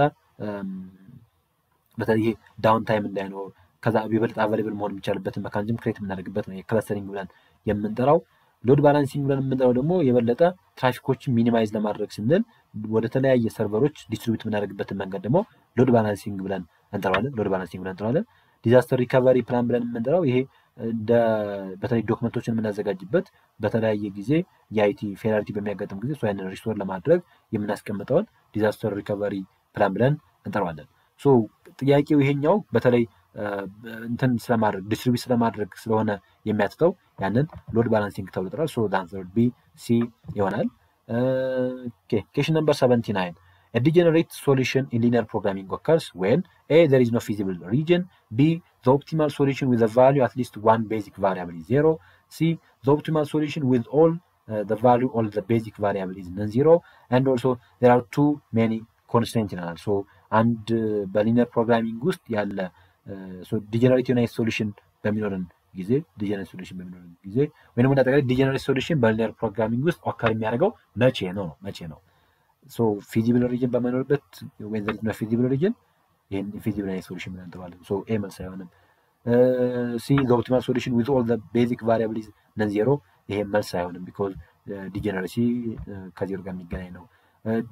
በተለይ ዳውን ታይም እንዳይኖር ከዛ የበለጠ አቬሌብል መሆን የሚቻልበትን መካኒዝም ክሬት የምናደርግበት ነው የክላስተሪንግ ብለን የምንጠራው። ሎድ ባላንሲንግ ብለን የምንጠራው ደግሞ የበለጠ ትራፊኮችን ሚኒማይዝ ለማድረግ ስንል ወደ ተለያየ ሰርቨሮች ዲስትሪቢዩት የምናደርግበትን መንገድ ደግሞ ሎድ ባላንሲንግ ብለን እንጠራዋለን። ዲዛስተር ሪከቨሪ ፕላን ብለን የምንጠራው ይሄ በተለይ ዶክመንቶችን የምናዘጋጅበት በተለያየ ጊዜ የአይቲ ፌላሪቲ በሚያጋጥም ጊዜ ያንን ሪስቶር ለማድረግ የምናስቀምጠውን ዲዛስተር ሪከቨሪ ፕላን ብለን እንጠራዋለን። ጥያቄው ይሄኛው በተለይ እንትን ስለማድረግ ዲስትሪቢዩት ስለማድረግ ስለሆነ የሚያትተው ያንን ሎድ ባላንሲንግ ተብሎ ይጠራል። the answer would be C ይሆናል። question number 79. A degenerate solution in linear programming occurs when A. there is no feasible region, B. the optimal solution with a value at least one basic variable is 0, C. the optimal solution with all the value or the basic variable is non-zero, and also there are too many constraints ይላል። so አንድ በሊኒየር ፕሮግራሚንግ ውስጥ ያለ so degenerate የሆነ ሶሉሽን በሚኖረን ጊዜ ወይንም አጠቃላይ degenerate ሶሉሽን በሊኒየር ፕሮግራሚንግ ውስጥ ኦከር የሚያደርገው መቼ ነው so feasible region በመኖርበት when there is no feasible region ይሄን feasible solution ብለን እንጠራለን። so a መልስ አይሆንም። c the optimal solution with all the basic variables non-zero ይሄ መልስ አይሆንም because degeneracy ከዜሮ ጋር የሚገናኝ ነው።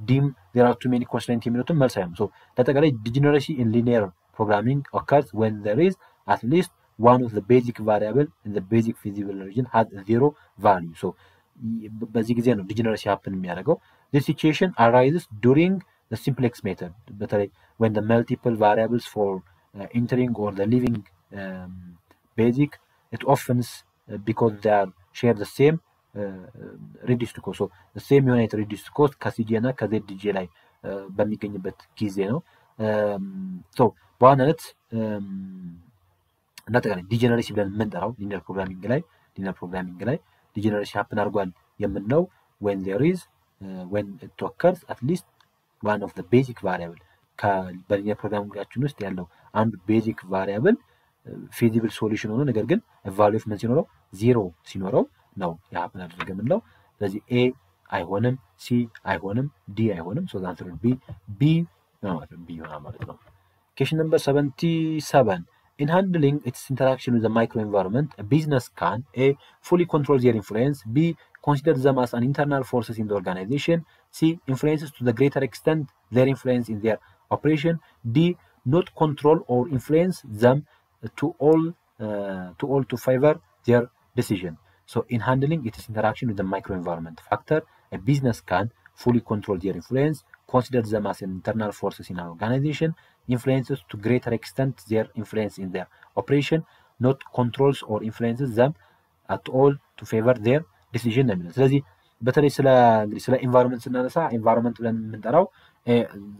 dim there are too many constraints የሚሉትም መልስ አይሆንም። so ለጠቃላይ degeneracy in linear programming occurs when there is at least one of the basic variable in the basic feasible region has zero value. so በዚህ ጊዜ ነው degeneracy happen የሚያደርገው። this situation arises during the simplex method በተለይ when the multiple variables for entering or the leaving basic it often because they are share the same reduced cost so the same unit reduced cost ከሲጂ እና ከዜድጂ ላይ በሚገኝበት ጊዜ ነው። so በዋናነት እናጠቃላይ ዲጀነሬሲ ብለን የምንጠራው ሊኒየር ፕሮግራሚንግ ላይ ዲጀነሬሲ happen አድርጓል የምንለው when there is when it occurs at least one of the basic variable በሊኒየር ፕሮግራሚንጋችን ውስጥ ያለው አንድ ቤዚክ ቫሪያብል feasible solution ሆኖ ነገር ግን value of ምን ሲኖረው ዜሮ ሲኖረው ነው happen አደረገ የምንለው። ስለዚህ a አይሆንም፣ c አይሆንም፣ d አይሆንም። so the answer will be b ይሆናል ማለት ነው። question number 77 in handling its interaction with the microenvironment a business can a fully control their influence, b consider them as an internal forces in the organization, c influences to the greater extent their influence in their operation, d not control or influence them to all to favor their decision. so in handling its interaction with the microenvironment factor a business can fully control their influence, consider them as an internal forces in an organization, influences to greater extent their influence in their operation, not controls or influences them at all to favor their decision ነው። ስለዚህ በተለይ ስለ environment ስናነሳ environment ብለን የምንጠራው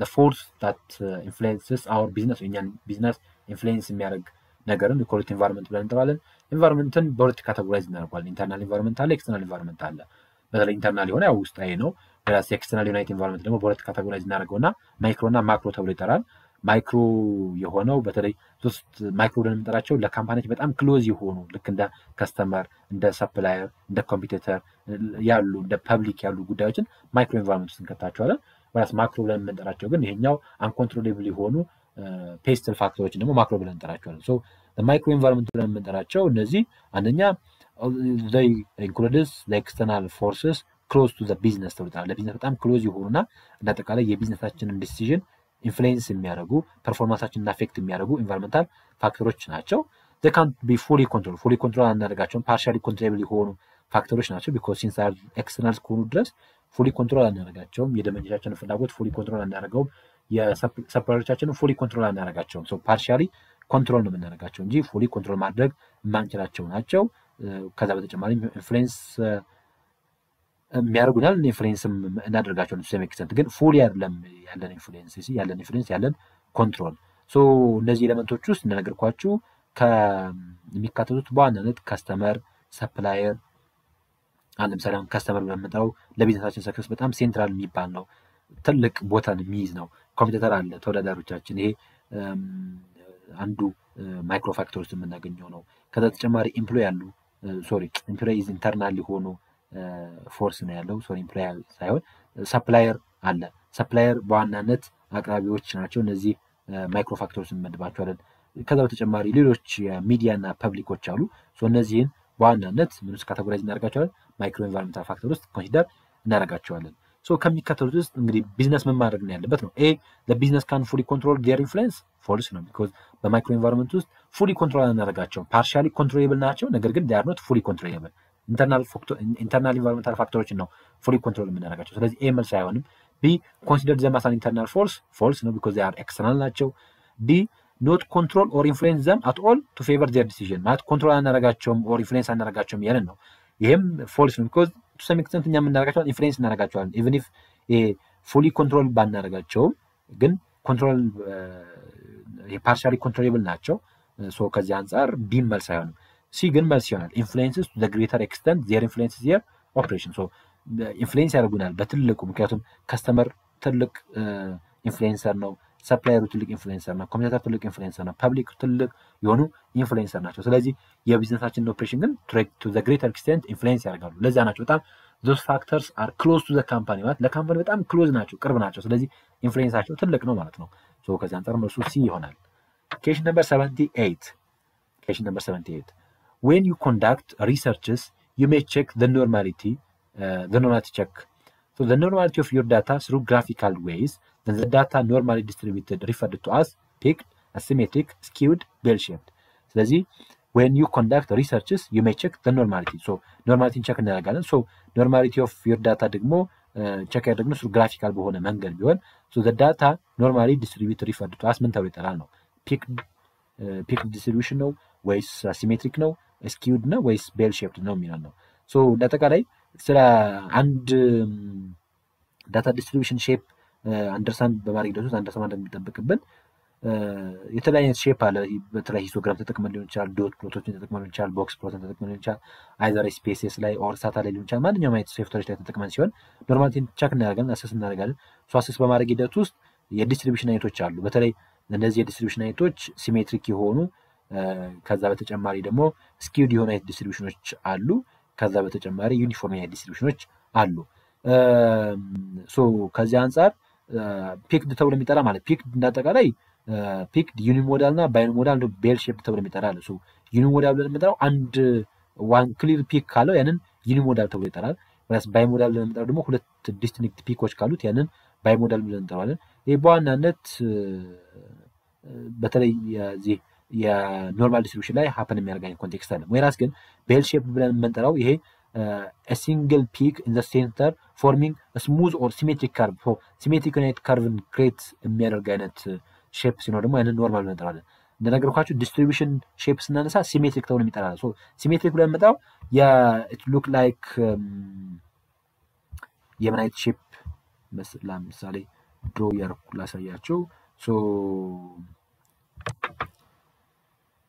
the force that influences our business የኛን ቢዝነስ ኢንፍሉዌንስ የሚያደርግ ነገርን ኮሪት environment ብለን እንጠራለን። environmenትን በሁለት ካቴጎራይዝ እናደርጋለን። ኢንተርናል environment አለ፣ ኤክስተርናል environment አለ። በተለይ ኢንተርናል የሆነ ያው ውስጣዊ ነው። ፕላስ ኤክስተርናል ዩናይት environment ደግሞ በሁለት ካቴጎራይዝ እናደርገውና ማይክሮ እና ማክሮ ተብሎ ይጠራል። ማይክሮ የሆነው በተለይ ሶስት ማይክሮ ብለን የምንጠራቸው ለካምፓኒዎች በጣም ክሎዝ የሆኑ ልክ እንደ ከስተመር፣ እንደ ሰፕላየር፣ እንደ ኮምፒቲተር ያሉ እንደ ፐብሊክ ያሉ ጉዳዮችን ማይክሮ environment ውስጥ እንከታቸዋለን። ወራስ ማክሮ ብለን የምንጠራቸው ግን ይሄኛው አንኮንትሮሌብል የሆኑ ፔስተል ፋክተሮችን ደግሞ ማክሮ ብለን እንጠራቸዋለን። ሶ ማይክሮ environment ብለን የምንጠራቸው እነዚህ አንደኛ they includes the external forces close to the business ተብሏል። ለቢዝነስ በጣም ክሎዝ የሆኑና እንዳጠቃላይ የቢዝነሳችንን ዲሲዥን ኢንፍሉዌንስ የሚያደርጉ ፐርፎርማንሳችንን አፌክት የሚያደርጉ ኢንቫይሮንመንታል ፋክተሮች ናቸው። they can't be fully control አናደርጋቸውም። partially controllable የሆኑ ፋክተሮች ናቸው because since are external ከሆኑ ድረስ fully control አናደርጋቸውም። የደንበኞቻችንን ፍላጎት fully control አናደርገውም። የሰፕላየሮቻችንን fully control አናደርጋቸውም። so partially control ነው የምናደርጋቸው እንጂ fully control ማድረግ የማንችላቸው ናቸው። ከዛ በተጨማሪ ኢንፍሉዌንስ የሚያደርጉናል ኢንፍሉዌንስም እናደርጋቸው ነው ሰሜክሰንት ግን ፉሊ አይደለም ያለን ኢንፍሉዌንስ ያለን ኮንትሮል። ሶ እነዚህ ኤሌመንቶች ውስጥ እንደነገርኳችሁ ከሚካተቱት በዋናነት ከስተመር፣ ሰፕላየር ለምሳሌ ከስተመር በመጣው ለቢዝነሳችን ሰክሰስ በጣም ሴንትራል የሚባል ነው፣ ትልቅ ቦታን የሚይዝ ነው። ኮምፒውተር አለ፣ ተወዳዳሪዎቻችን፣ ይሄ አንዱ ማይክሮ ፋክተርስ የምናገኘው ነው። ከዛ ተጨማሪ ኤምፕሎይ አሉ ኤምፕሎይ ኢዝ ኢንተርናል ሊሆኑ ፎርስ ነው ያለው። ኤምፕሎይ ሳይሆን ሰፕላየር አለ። ሰፕላየር በዋናነት አቅራቢዎች ናቸው። እነዚህ ማይክሮ ፋክተርስ እንመድባቸዋለን። ከዛ በተጨማሪ ሌሎች ሚዲያና ፐብሊኮች አሉ። እነዚህን በዋናነት ምን ውስጥ ካቴጎራይዝ እናደርጋቸዋለን? ማይክሮ ኢንቫይሮንመንታል ፋክተር ውስጥ ኮንሲደር እናደርጋቸዋለን። ከሚከተሉት ውስጥ እንግዲህ ቢዝነስ ምን ማድረግ ነው ያለበት ነው። ኤ the business can fully control their influence false ነው because በማይክሮ ኢንቫይሮንመንት ውስጥ fully control አናደርጋቸውም። partially controllable ናቸው፣ ነገር ግን they are not fully controllable። ኢንተርናል ኢንቫይሮንመንታል ፋክተሮችን ነው fully control የምናደርጋቸው። ስለዚህ ኤ መልስ አይሆንም። ቢ consider them as an internal force false ነው because they are external ናቸው። ዲ not control or influence them at all to favor their decision ማለት ኮንትሮል አናደርጋቸውም or influence አናደርጋቸውም ያለን ነው። ይሄም false ነው because to some extent እኛ የምናደርጋቸውን ኢንፍሉዌንስ እናደርጋቸዋለን even if fully control ባናደርጋቸውም ግን ኮንትሮል partially controllable ናቸው። ከዚህ አንፃር ቢ መልስ አይሆንም። ሲ ግን መልስ ይሆናል። influences to the greater extent their influence here ኦፕሬሽን ሶ ኢንፍሉዌንስ ያደርጉናል በትልቁ ምክንያቱም ከስተመር ትልቅ ኢንፍሉዌንሰር ነው ሰፕላየሩ ትልቅ ኢንፍሉዌንሰር ነው ኮምፒውተር ትልቅ ኢንፍሉዌንሰር ነው ፐብሊክ ትልቅ የሆኑ ኢንፍሉዌንሰር ናቸው ስለዚህ የቢዝነሳችን ኦፕሬሽን ግን to the greater extent ኢንፍሉዌንስ ያደርጋሉ ለዛ ናቸው በጣም those factors are close to the company ማለት ለካምፓኒ በጣም ክሎዝ ናቸው ቅርብ ናቸው ስለዚህ ኢንፍሉዌንሳቸው ትልቅ ነው ማለት ነው ሶ ከዛ አንፃር መልሱ ሲ ይሆናል question number 78 when you conduct researches you may check the normality check so the normality of your data through graphical ways then the data normally distributed referred to as peaked asymmetric skewed bell-shaped ስለዚህ when you conduct researches you may check the normality so normality check እናደርጋለን so normality of your data ደግሞ check ያደርግነው through graphical በሆነ መንገድ ቢሆን so the data normally distributed referred to as ምን ተብሎ ይጠራል ነው peaked distribution ነው ወይስ asymmetric ነው skewed ነው ወይስ bell-shaped ነው የሚለው ነው so ለተቃላይ ስለ አንድ ዳታ ዲስትሪቢዩሽን ሼፕ አንደርስታንድ በማድረግ ደስ አንደርስታንድ እንደሚጠበቅብን የተለያየ ሼፕ አለ በተለያየ ሂስቶግራም ተጠቅመን ሊሆን ይችላል ዶት ፕሎቶችን ተጠቅመን ሊሆን ይችላል ቦክስ ፕሎትን ተጠቅመን ሊሆን ይችላል አይዘር ስፔስስ ላይ ኦር ሳታ ላይ ሊሆን ይችላል ማንኛውም አይነት ሶፍትዌሮች ላይ ተጠቅመን ሲሆን ኖርማሊቲን ቼክ እናደርጋለን አሰስ እናደርጋለን ሶ አሰስ በማድረግ ሂደት ውስጥ የዲስትሪቢዩሽን አይነቶች አሉ በተለይ እነዚህ የዲስትሪቢዩሽን አይነቶች ሲሜትሪክ የሆኑ ከዛ በተጨማሪ ደግሞ ስኪውድ የሆኑ አይነት ዲስትሪቢዩሽኖች አሉ ከዛ በተጨማሪ ዩኒፎርም አይነት ዲስትሪቢዩሽኖች አሉ ሶ ከዚህ አንፃር ፒክድ ተብሎ የሚጠራ ማለት ፒክድ እንዳጠቃላይ ፒክድ ዩኒሞዳል እና ባይኖሞዳል ነው ቤል ሼፕ ተብሎ የሚጠራ አለ ሶ ዩኒሞዳል ብለን የምንጠራው አንድ ዋን ክሊር ፒክ ካለው ያንን ዩኒሞዳል ተብሎ ይጠራል ወይስ ባይሞዳል ብለን የምንጠራው ደግሞ ሁለት ዲስቲንክት ፒኮች ካሉት ያንን ባይሞዳል ብለን እንጠራዋለን ይሄ በዋናነት በተለይ የዚህ የኖርማል ዲስትሪቢዩሽን ላይ ሃፕን የሚያደርጋኝ ኮንቴክስት አለ ወይራስ ግን ቤል ሼፕ ብለን የምንጠራው ይሄ a single peak in the center forming a smooth or symmetric curve so symmetric አይነት curve create የሚያደርግ አይነት ሼፕ ሲኖር ደግሞ ያንን ኖርማል ብለን እንጠራለን እንደነገርኳችሁ ዲስትሪቢዩሽን ሼፕ ስናነሳ ሲሜትሪክ ተብሎ የሚጠራል ሶ ሲሜትሪክ ብለን የምንጠራው it look like የምን አይነት ሼፕ ለምሳሌ ድሮ ያርኩ ላሳያችሁ ሶ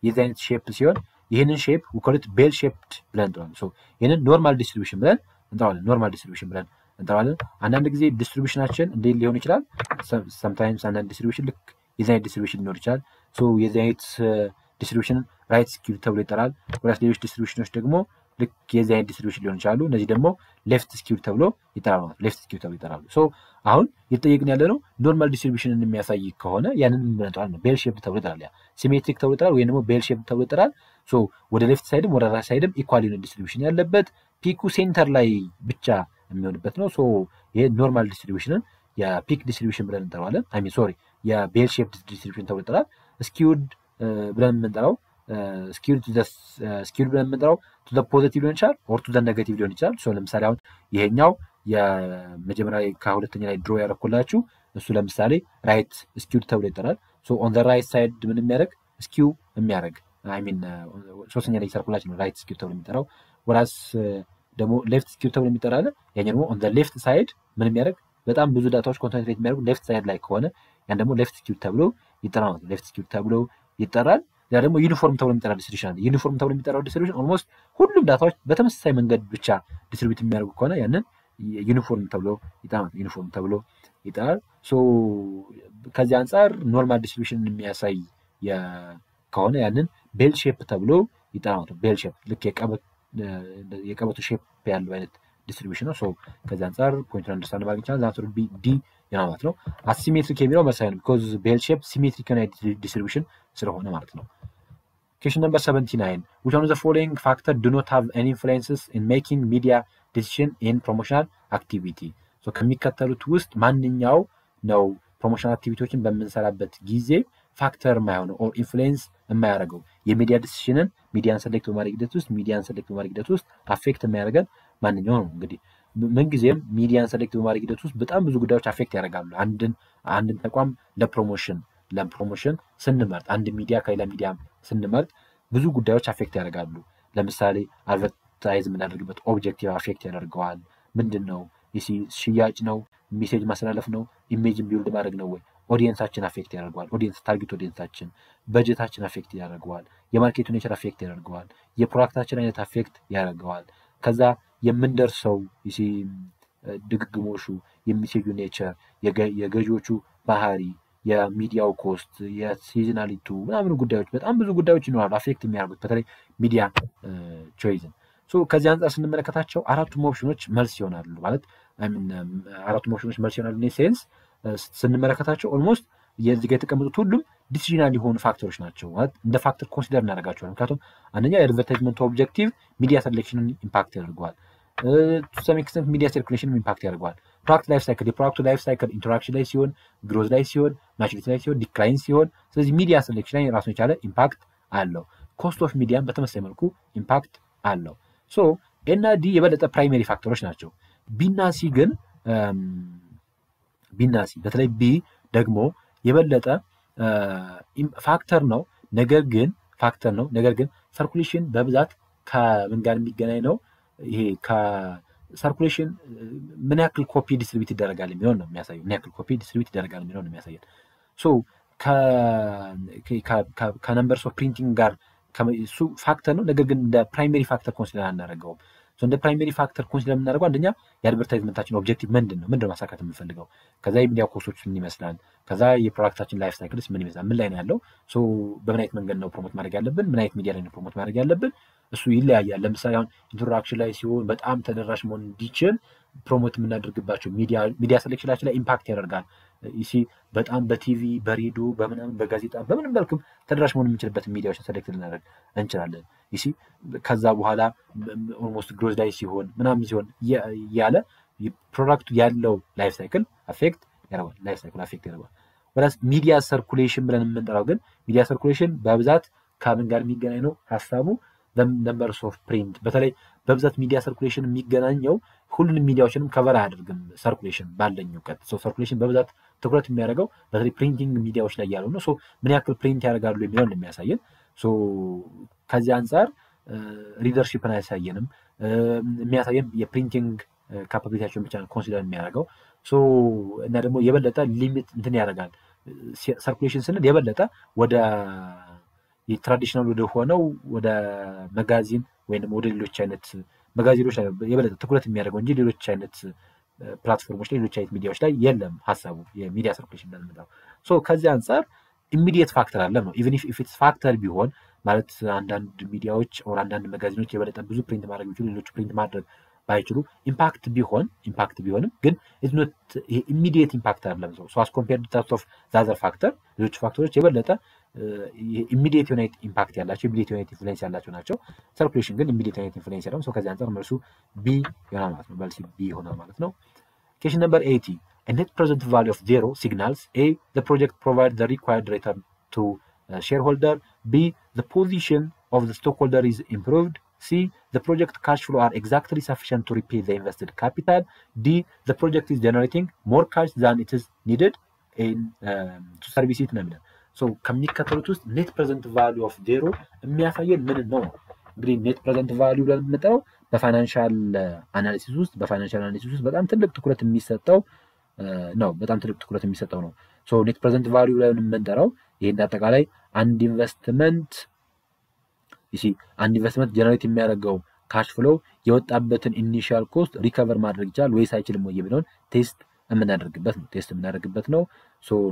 የዚህ አይነት ሼፕ ሲሆን ይሄንን ሼፕ we call it bell shaped ብለን እንጠራለን ሶ ይሄንን ኖርማል ዲስትሪቢዩሽን ብለን እንጠራለን አንዳንድ ጊዜ ዲስትሪቢዩሽናችን እንዴት ሊሆን ይችላል sometimes አንዳንድ ዲስትሪቢዩሽን ልክ የዚህ አይነት ዲስትሪቢዩሽን ሊኖር ይችላል ሶ የዚህ አይነት ዲስትሪቢዩሽን ራይት ስኪው ተብሎ ይጠራል ወይስ ሌሎች ዲስትሪቢዩሽኖች ደግሞ ልክ የዚህ አይነት ዲስትሪቢዩሽን ሊሆን ይችላሉ እነዚህ ደግሞ ሌፍት ስኪው ተብሎ ይጠራሉ ሶ አሁን እየተጠየቅን ያለነው ኖርማል ዲስትሪቢዩሽንን የሚያሳይ ከሆነ ያንን ምን እንጠራለን ቤል ሼፕ ተብሎ ይጠራል ሲሜትሪክ ተብሎ ይጠራል ወይ ደግሞ ቤል ሼፕ ተብሎ ይጠራል ሶ ወደ ሌፍት ሳይድም ወደ ራይት ሳይድም ኢኳል የሆነ ዲስትሪቢዩሽን ያለበት ፒኩ ሴንተር ላይ ብቻ የሚሆንበት ነው ሶ ይሄ ኖርማል ዲስትሪቢዩሽንን የፒክ ዲስትሪቢዩሽን ብለን እንጠራዋለን የቤል ሼፕ ዲስትሪቢዩሽን ተብሎ ይጠራል ስኪውድ ብለን የምንጠራው ስኪውድ ብለን የምንጠራው to the positive ሊሆን ይችላል or to the negative ሊሆን ይችላል ሶ ለምሳሌ አሁን ይሄኛው የመጀመሪያ ከሁለተኛ ላይ ድሮ ያረኩላችሁ እሱ ለምሳሌ ራይት ስኪውድ ተብሎ ይጠራል ሶ on the right side ምን የሚያደርግ ስኪው የሚያደርግ ሶስተኛ ላይ ያረኩላችሁ ነው ራይት ስኪው ተብሎ የሚጠራው ወራስ ደግሞ ሌፍት ስኪው ተብሎ የሚጠራል ያኛው ደግሞ on the left side ምን የሚያደርግ በጣም ብዙ ዳታዎች ኮንሰንትሬት የሚያደርጉ ሌፍት ሳይድ ላይ ከሆነ ያን ደግሞ ሌፍት ስኪው ተብሎ ይጠራል ያ ደግሞ ዩኒፎርም ተብሎ የሚጠራው ዲስትሪቢዩሽን አለ ዩኒፎርም ተብሎ የሚጠራው ዲስትሪቢዩሽን ኦልሞስት ሁሉም ዳታዎች በተመሳሳይ መንገድ ብቻ ዲስትሪቢዩት የሚያደርጉ ከሆነ ያንን ዩኒፎርም ተብሎ ይጠራል ሶ ከዚህ አንፃር ኖርማል ዲስትሪቢዩሽን የሚያሳይ ከሆነ ያንን ቤል ሼፕ ተብሎ ይጠራል ቤል ሼፕ ልክ የቀበቶ ሼፕ ያለው አይነት ዲስትሪቢዩሽን ነው ሶ ከዚህ አንፃር ፖይንቱን አንደርስታንድ ማድረግ ይችላል ዛንተር ዲ ማለት ነው አሲሜትሪክ የሚለው መሳይ ነው because bell shape symmetric distribution ስለሆነ ማለት ነው question number 79 which one of the following factor do not have any influences in making media decision in promotional activity so ከሚከተሉት ውስጥ ማንኛው ነው ፕሮሞሽናል አክቲቪቲዎችን በመንሰራበት ጊዜ ፋክተር የማይሆነው or ኢንፍሉዌንስ የማያደርገው የሚዲያ ዲሲዥንን ሚዲያን ሰሌክት በማድረግ ሂደት ውስጥ አፌክት የሚያደርገን ማንኛው ነው እንግዲህ ምን ጊዜም ሚዲያን ሰሌክት በማድረግ ሂደት ውስጥ በጣም ብዙ ጉዳዮች አፌክት ያደርጋሉ አንድን ተቋም ለፕሮሞሽን ስንመርጥ አንድ ሚዲያ ከሌላ ሚዲያ ስንመርጥ ብዙ ጉዳዮች አፌክት ያደርጋሉ ለምሳሌ አድቨርታይዝ የምናደርግበት ኦብጀክቲቭ አፌክት ያደርገዋል ምንድነው ሽያጭ ነው ሜሴጅ ማስተላለፍ ነው ኢሜጅን ቢልድ ማድረግ ነው ወይ ኦዲየንሳችን አፌክት ያደርገዋል ታርጌት ኦዲየንሳችን በጀታችን አፌክት ያደርገዋል የማርኬቱ ኔቸር አፌክት ያደርገዋል የፕሮዳክታችን አይነት አፌክት ያደርገዋል ከዛ የምንደርሰው ድግግሞሹ የሚሴጁ ኔቸር የገዢዎቹ ባህሪ የሚዲያው ኮስት የሲዝናሊቱ ምናምን ጉዳዮች በጣም ብዙ ጉዳዮች ይኖራሉ አፌክት የሚያደርጉት በተለይ ሚዲያ ቾይዝን ከዚህ አንጻር ስንመለከታቸው አራቱም ኦፕሽኖች መልስ ይሆናሉ ማለት አራቱም ኦፕሽኖች መልስ ይሆናሉ ሴንስ ስንመለከታቸው ኦልሞስት የዚህ ጋር የተቀመጡት ሁሉም ዲሲዥናል የሆኑ ፋክተሮች ናቸው ማለት እንደ ፋክተር ኮንሲደር እናደርጋቸዋለን ምክንያቱም አንደኛ የአድቨርታይዝመንት ኦብጀክቲቭ ሚዲያ ሰሌክሽንን ኢምፓክት ያደርገዋል to some extent media circulation impact ያደርገዋል ፕሮዳክት ላይፍ ሳይክል የፕሮዳክቱ ላይፍ ሳይክል ኢንተራክሽን ላይ ሲሆን ግሮዝ ላይ ሲሆን ማቹሪቲ ላይ ሲሆን ዲክላይን ሲሆን ስለዚህ ሚዲያ ሰሌክሽን ላይ ራሱን የቻለ ኢምፓክት አለው ኮስት ኦፍ ሚዲያን በተመሳሳይ መልኩ ኢምፓክት አለው ኤ እና ዲ የበለጠ ፕራይመሪ ፋክተሮች ናቸው ቢ እና ሲ ግን በተለይ ቢ ደግሞ የበለጠ ፋክተር ነው ነገር ግን ሰርኩሌሽን በብዛት ከምን ጋር የሚገናኝ ነው ይሄ ከሰርኩሌሽን ምን ያክል ኮፒ ዲስትሪቢዩት ይደረጋል የሚሆን ነው የሚያሳየው ምን ያክል ኮፒ ዲስትሪቢዩት ይደረጋል የሚሆን ነው የሚያሳየው ከነምበርስ ኦፍ ፕሪንቲንግ ጋር እሱ ፋክተር ነው ነገር ግን እንደ ፕራይመሪ ፋክተር ኮንሲደር አናደርገውም እንደ ፕራይመሪ ፋክተር ኮንሲደር የምናደርገው አንደኛ የአድቨርታይዝመንታችን ኦብጀክቲቭ ምንድነው ማሳካት የምንፈልገው ከዛ የሚዲያ ኮስቶች ምን ይመስላል ከዛ የፕሮዳክታችን ላይፍ ሳይክልስ ምን ይመስላል ምን ላይ ነው ያለው በምን አይነት መንገድ ነው ፕሮሞት ማድረግ ያለብን ምን አይነት ሚዲያ ላይ ነው ፕሮሞት ማድረግ ያለብን እሱ ይለያያል ለምሳሌ አሁን ኢንተራክሽን ላይ ሲሆን በጣም ተደራሽ መሆን እንዲችል ፕሮሞት የምናደርግባቸው ሚዲያ ሴሌክሽናችን ላይ ኢምፓክት ያደርጋል በጣም በቲቪ በሬዲዮ በምናምን በጋዜጣ በምንም መልኩም ተደራሽ መሆን የምንችልበት ሚዲያዎችን ሰሌክት ልናደርግ እንችላለን ከዛ በኋላ ኦልሞስት ግሮዝ ላይ ሲሆን ምናምን ሲሆን ያለ ፕሮዳክቱ ያለው ላይፍ ሳይክል አፌክት ያደርጋል ወራስ ሚዲያ ሰርኩሌሽን ብለን የምንጠራው ግን ሚዲያ ሰርኩሌሽን በብዛት ከምን ጋር የሚገናኝ ነው ሐሳቡ ነምበርስ ኦፍ ፕሪንት በተለይ በብዛት ሚዲያ ሰርኩሌሽን የሚገናኘው ሁሉንም ሚዲያዎችንም ከቨር አያደርግም ሰርኩሌሽን ባለኝ እውቀት ሰርኩሌሽን በብዛት ትኩረት የሚያደርገው በተለይ ፕሪንቲንግ ሚዲያዎች ላይ ያለው ነው ምን ያክል ፕሪንት ያደርጋሉ የሚለውን የሚያሳየን ከዚህ አንጻር ሪደርሺፕን አያሳየንም የሚያሳየን የፕሪንቲንግ ካፓቢሊቲያቸውን ብቻ ኮንሲደር የሚያደርገው እና ደግሞ የበለጠ ሊሚት እንትን ያደርጋል ሰርኩሌሽን ስንል የበለጠ ወደ የትራዲሽናል ወደ ሆነው ወደ መጋዚን ወይንም ወደ ሌሎች አይነት መጋዚኖች ላይ የበለጠ ትኩረት የሚያደርገው እንጂ ሌሎች አይነት ፕላትፎርሞች ላይ ሌሎች አይነት ሚዲያዎች ላይ የለም ሐሳቡ የሚዲያ ሰርኩሌሽን እንደምንለው ከዚህ አንፃር ኢሚዲየት ፋክተር አለ ነው ኢቭን ኢፍ ኢትስ ፋክተር ቢሆን ማለት አንዳንድ ሚዲያዎች ኦር አንዳንድ መጋዚኖች የበለጠ ብዙ ፕሪንት ማድረግ ቢችሉ ሌሎች ፕሪንት ማድረግ ባይችሉ ኢምፓክት ቢሆንም ግን ኢዝ ኖት ኢሚዲየት ኢምፓክት አይደለም አስ ኮምፔርድ ቱ ኦፍ ዛዘር ፋክተር ሌሎች ፋክተሮች የበለጠ ኢሚዲየት ዩናይት ኢምፓክት ያላቸው ኢሚዲየት ዩናይት ኢንፍሉዌንስ ያላቸው ናቸው ሰርኩሌሽን ግን ኢሚዲየት ዩናይት ኢንፍሉዌንስ ያለው ከዚህ አንፃር መልሱ ቢ ይሆናል ማለት ነው መልሱ ቢ ይሆናል ማለት ነው question number 80 a net present value of 0 signals a the project provides the required return to shareholder b the position of the stockholder is improved c the project cash flow are exactly sufficient to repay the invested capital d the project is generating more cash than it is needed to service it ነው ከሚከተሉት ውስጥ ኔት ፕሬዘንት ቫልዩ ኦፍ ዜሮ የሚያሳየን ምን ነው እንግዲህ ኔት ፕሬዘንት ቫልዩ ብለን የምንጠራው በፋይናንሻል አናሊሲስ ውስጥ በጣም ትልቅ ትኩረት የሚሰጠው ነው ኔት ፕሬዘንት ቫልዩ ብለን የምንጠራው ይሄ እንዳጠቃላይ አንድ ኢንቨስትመንት ጀነሬት የሚያደርገው ካሽ ፍሎ የወጣበትን ኢኒሺያል ኮስት ሪከቨር ማድረግ ይችላል ወይስ አይችልም ወይ የሚለውን ቴስት የምናደርግበት ነው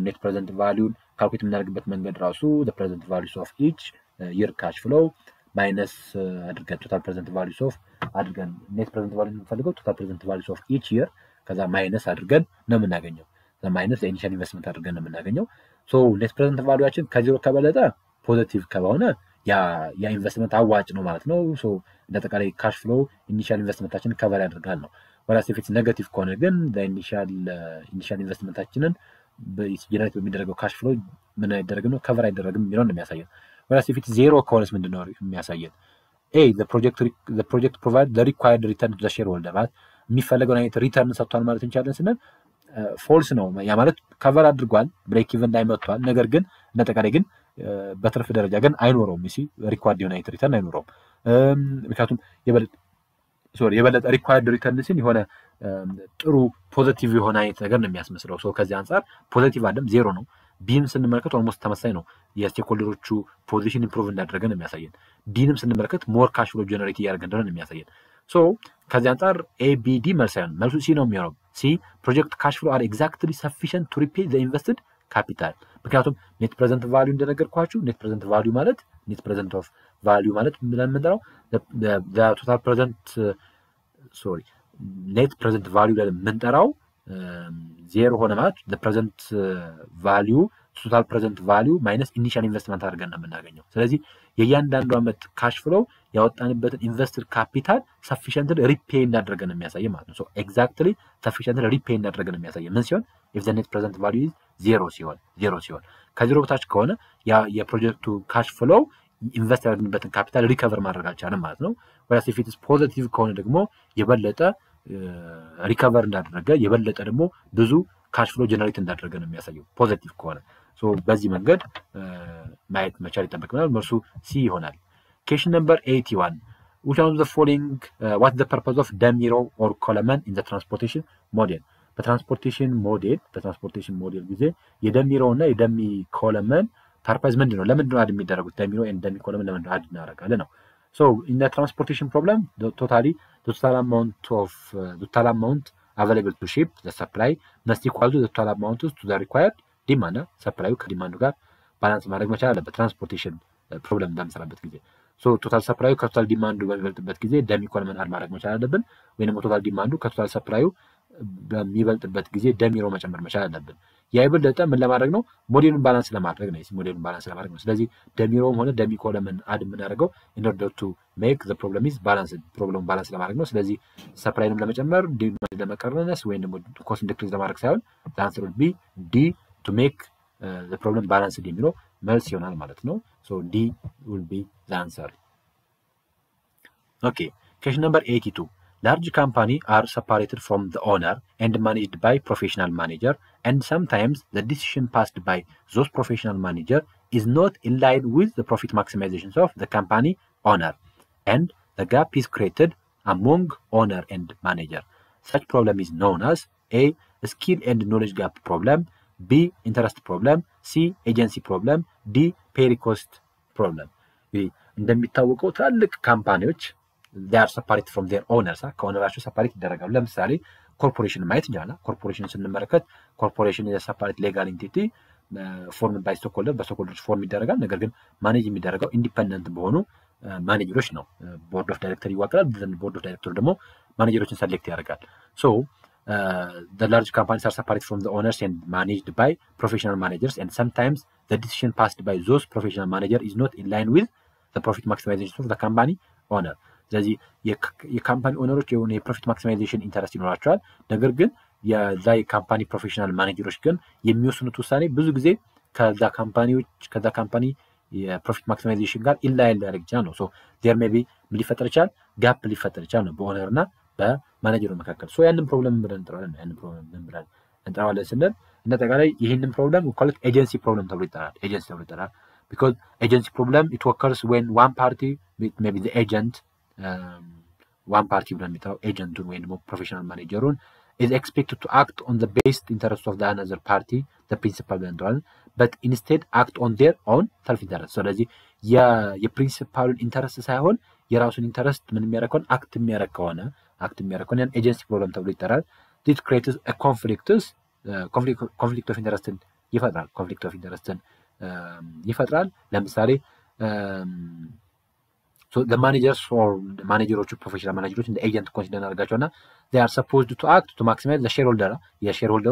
ኔት ፕሬዘንት ቫልዩን ካልኩሌት የምናደርግበት መንገድ ራሱ the present values of each year cash flow ማይነስ አድርገን total present values of አድርገን ኔት ፕሬዘንት ቫልዩ የምንፈልገው total present values of each year ከዛ ማይነስ አድርገን ነው የምናገኘው ማይነስ ኢኒሺያል ኢንቨስትመንት አድርገን ነው የምናገኘው ኔት ፕሬዘንት ቫልዩአችን ከዜሮ ከበለጠ ፖዚቲቭ ከሆነ ያ ኢንቨስትመንት አዋጭ ነው ማለት ነው እንደተቃላይ ካሽ ፍሎ ኢኒሺያል ኢንቨስትመንታችንን ከቨር ያደርጋል ነው ወራስ ኢፍ ኢትስ ኔጋቲቭ ከሆነ ግን ኢኒሺያል ኢንቨስትመንታችንን በጀነሬት በሚደረገው ካሽ ፍሎ ምን አይደረግም ነው ከቨር አይደረግም የሚለውን ነው የሚያሳየው ወራስ ኢፍ ኢትስ ዜሮ ከሆነስ ምንድነው የሚያሳየን a the project provide the required return to the shareholder ማለት የሚፈልገው አይነት ሪተርን ሰጥቷል ማለት እንችላለን ስንል ፎልስ ነው ያ ማለት ከቨር አድርጓል ብሬክ ኢቭን ላይ መጥቷል ነገር ግን እንደተቃላይ ግን በትርፍ ደረጃ ግን አይኖረውም ሪኳርድ ዩናይት ሪተርን አይኖረውም ምክንያቱም የበለጠ ሪኳርድ ሪተርን ሲል የሆነ ጥሩ ፖዚቲቭ የሆነ አይነት ነገር ነው የሚያስመስለው ከዚህ አንፃር ፖዚቲቭ አይደለም ዜሮ ነው ቢም ስንመለከት ኦልሞስት ተመሳሳይ ነው የስቴክሆልደሮቹ ፖዚሽን ኢምፕሩቭ እንዳደረገ ነው የሚያሳየን ዲንም ስንመለከት ሞር ካሽ ፍሎ ጀነሬት ያደርገ እንደሆነ ነው የሚያሳየን ሶ ከዚህ አንፃር ABD መልስ አይሆንም። መልሱ ሲ ነው የሚሆነው። ሲ ፕሮጀክት ካሽ ፍሎ አር ኤግዛክትሊ ሰፊሽንት ቱ ሪፔይ ዘ ኢንቨስትድ ካፒታል። ምክንያቱም ኔት ፕሬዘንት ቫልዩ እንደነገርኳችሁ ኔት ፕሬዘንት ቫልዩ ማለት ኔት ፕሬዘንት ኦፍ ቫልዩ ማለት ብለን የምንጠራው ቶታል ፕሬዘንት ኔት ፕሬዘንት ቫልዩ ብለን የምንጠራው ዜሮ ሆነ ማለት ፕሬዘንት ቫልዩ ቶታል ፕሬዘንት ቫልዩ ማይነስ ኢኒሻል ኢንቨስትመንት አድርገን ነው የምናገኘው። ስለዚህ የእያንዳንዱ ዓመት ካሽ ፍሎ ያወጣንበትን ኢንቨስትድ ካፒታል ሰፊሽንት ሪፔይ እንዳደረገን የሚያሳይ ማለት ነው። ሶ ኤግዛክትሊ ሰፊሽንት ሪፔይ እንዳደረገን የሚያሳይ ምን ሲሆን ኢፍ ዘ ኔት ፕሬዘንት ቫልዩ ዜሮ ሲሆን ከዜሮ በታች ከሆነ የፕሮጀክቱ ካሽ ፍሎ ኢንቨስት ያደረግንበትን ካፒታል ሪከቨር ማድረግ አልቻለም ማለት ነው። ወይስ ኢፍ ኢትስ ፖዚቲቭ ከሆነ ደግሞ የበለጠ ሪከቨር እንዳደረገ የበለጠ ደግሞ ብዙ ካሽ ፍሎ ጀነሬት እንዳደረገ ነው የሚያሳየው ፖዚቲቭ ከሆነ። ሶ በዚህ መንገድ ማየት መቻል ይጠበቅብናል። መልሱ ሲ ይሆናል። Question number 81. Which one of the following what's the purpose of dummy row or column in the transportation model? በትራንስፖርቴሽን ሞዴል ጊዜ የደሚ ሮው እና የደሚ ኮለመን ፐርፐዝ ምንድነው? ለምንድነው አድ የሚደረጉት? ደሚ ሮው እና ደሚ ኮለመን ለምንድነው አድ እናደርጋለን ነው። So in the transportation problem, the total amount available to ship the supply must equal to the total amount to the required demand. supply ከዲማንዱ ጋር ባላንስ ማድረግ መቻል አለበት ትራንስፖርቴሽን ፕሮብለም በምንሰራበት ጊዜ። ሶ ቶታል ሰፕላዩ ከቶታል ዲማንዱ በሚበልጥበት ጊዜ ደሚ ኮለመን አድ ማድረግ መቻል አለብን። ወይንም ቶታል ዲማንዱ ከቶታል ሰፕላዩ በሚበልጥበት ጊዜ ደሚ ሮው መጨመር መቻል አለብን። ያ ይበልጥ ምን ለማድረግ ነው? ሞዴሉን ባላንስ ለማድረግ ነው። ሞዴሉን ባላንስ ለማድረግ ነው። ስለዚህ ደሚ ሮውም ሆነ ደሚ ኮለመን አድ የምናደርገው in order to make the problem is balanced ፕሮብለም ባላንስ ለማድረግ ነው። ስለዚህ ሰፕላይንም ለመጨመር ዲማንድ ለመቀነስ ወይም ደግሞ ኮስት ዲክሪዝ ለማድረግ ሳይሆን the answer would be D to make the problem balanced የሚለው መልስ ይሆናል ማለት ነው። so D will be the answer. Okay, question number 82. Large companies are separated from the owner and managed by professional manager, and sometimes the decision passed by those professional manager is not in line with the profit maximizations of the company owner, and the gap is created among owner and manager. Such problem is known as A. Skill and knowledge gap problem, B. Interest problem, C. Agency problem, D. Pay cost problem. እንደሚታወቀው ትላልቅ ካምፓኒዎች they are separated from their owners ከኦነራቸው ሰፓሬት ይደረጋሉ። ለምሳሌ ኮርፖሬሽን ማየት እንችላለን። ኮርፖሬሽን ስንመለከት ኮርፖሬሽን የሰፓሬት ሌጋል ኢንቲቲ ፎርም ባይ ስቶክሆልደር በስቶክሆልደሮች ፎርም ይደረጋል። ነገር ግን ማኔጅ የሚደረገው ኢንዲፔንደንት በሆኑ ማኔጀሮች ነው። ቦርድ ኦፍ ዳይሬክተር ይዋቀራል። ቦርድ ኦፍ ዳይሬክተር ደግሞ ማኔጀሮችን ሰሌክት ያደርጋል። ሶ the large companies are separated from the owners and managed by professional managers, and sometimes the decision passed by those professional manager is not in line with the profit maximization of the company owner. ስለዚህ የካምፓኒ ኦነሮች የሆነ የፕሮፊት ማክሲማይዜሽን ኢንተረስት ይኖራቸዋል። ነገር ግን የዛ የካምፓኒ ፕሮፌሽናል ማኔጀሮች ግን የሚወስኑት ውሳኔ ብዙ ጊዜ ከዛ ካምፓኒ የፕሮፊት ማክሲማይዜሽን ጋር ኢንላይን ሊያደርግ ይችላል ነው። ሶ ዜር ሜይ ቢ ምን ሊፈጠር ይችላል? ጋፕ ሊፈጠር ይችላል ነው በኦነር እና በማኔጀሩ መካከል። ሶ ያንን ፕሮብለም ብለን እንጠራዋለን ስንል እንደጠቃላይ ይህንን ፕሮብለም ኮልት ኤጀንሲ ፕሮብለም ተብሎ ይጠራል። because agency problem it occurs when one party, maybe the agent, one party ብለን የሚጠራው ኤጀንቱን ወይም ደግሞ ፕሮፌሽናል ማኔጀሩን is expected to act on the best interest of the another party, the principal ብለን እንጠራዋለን, but instead act on their own self interest. ስለዚህ የፕሪንሲፓሉን ኢንተረስት ሳይሆን የራሱን ኢንተረስት ምን የሚያደርገውን አክት የሚያደርግ ከሆነ ያን ኤጀንሲ ፕሮብለም ተብሎ ይጠራል። this creates a conflict of interest ይፈጥራል። ለምሳሌ so the managers or the managers professional managers in the agent consider አድርጋቸውና they are supposed to act to maximize the shareholder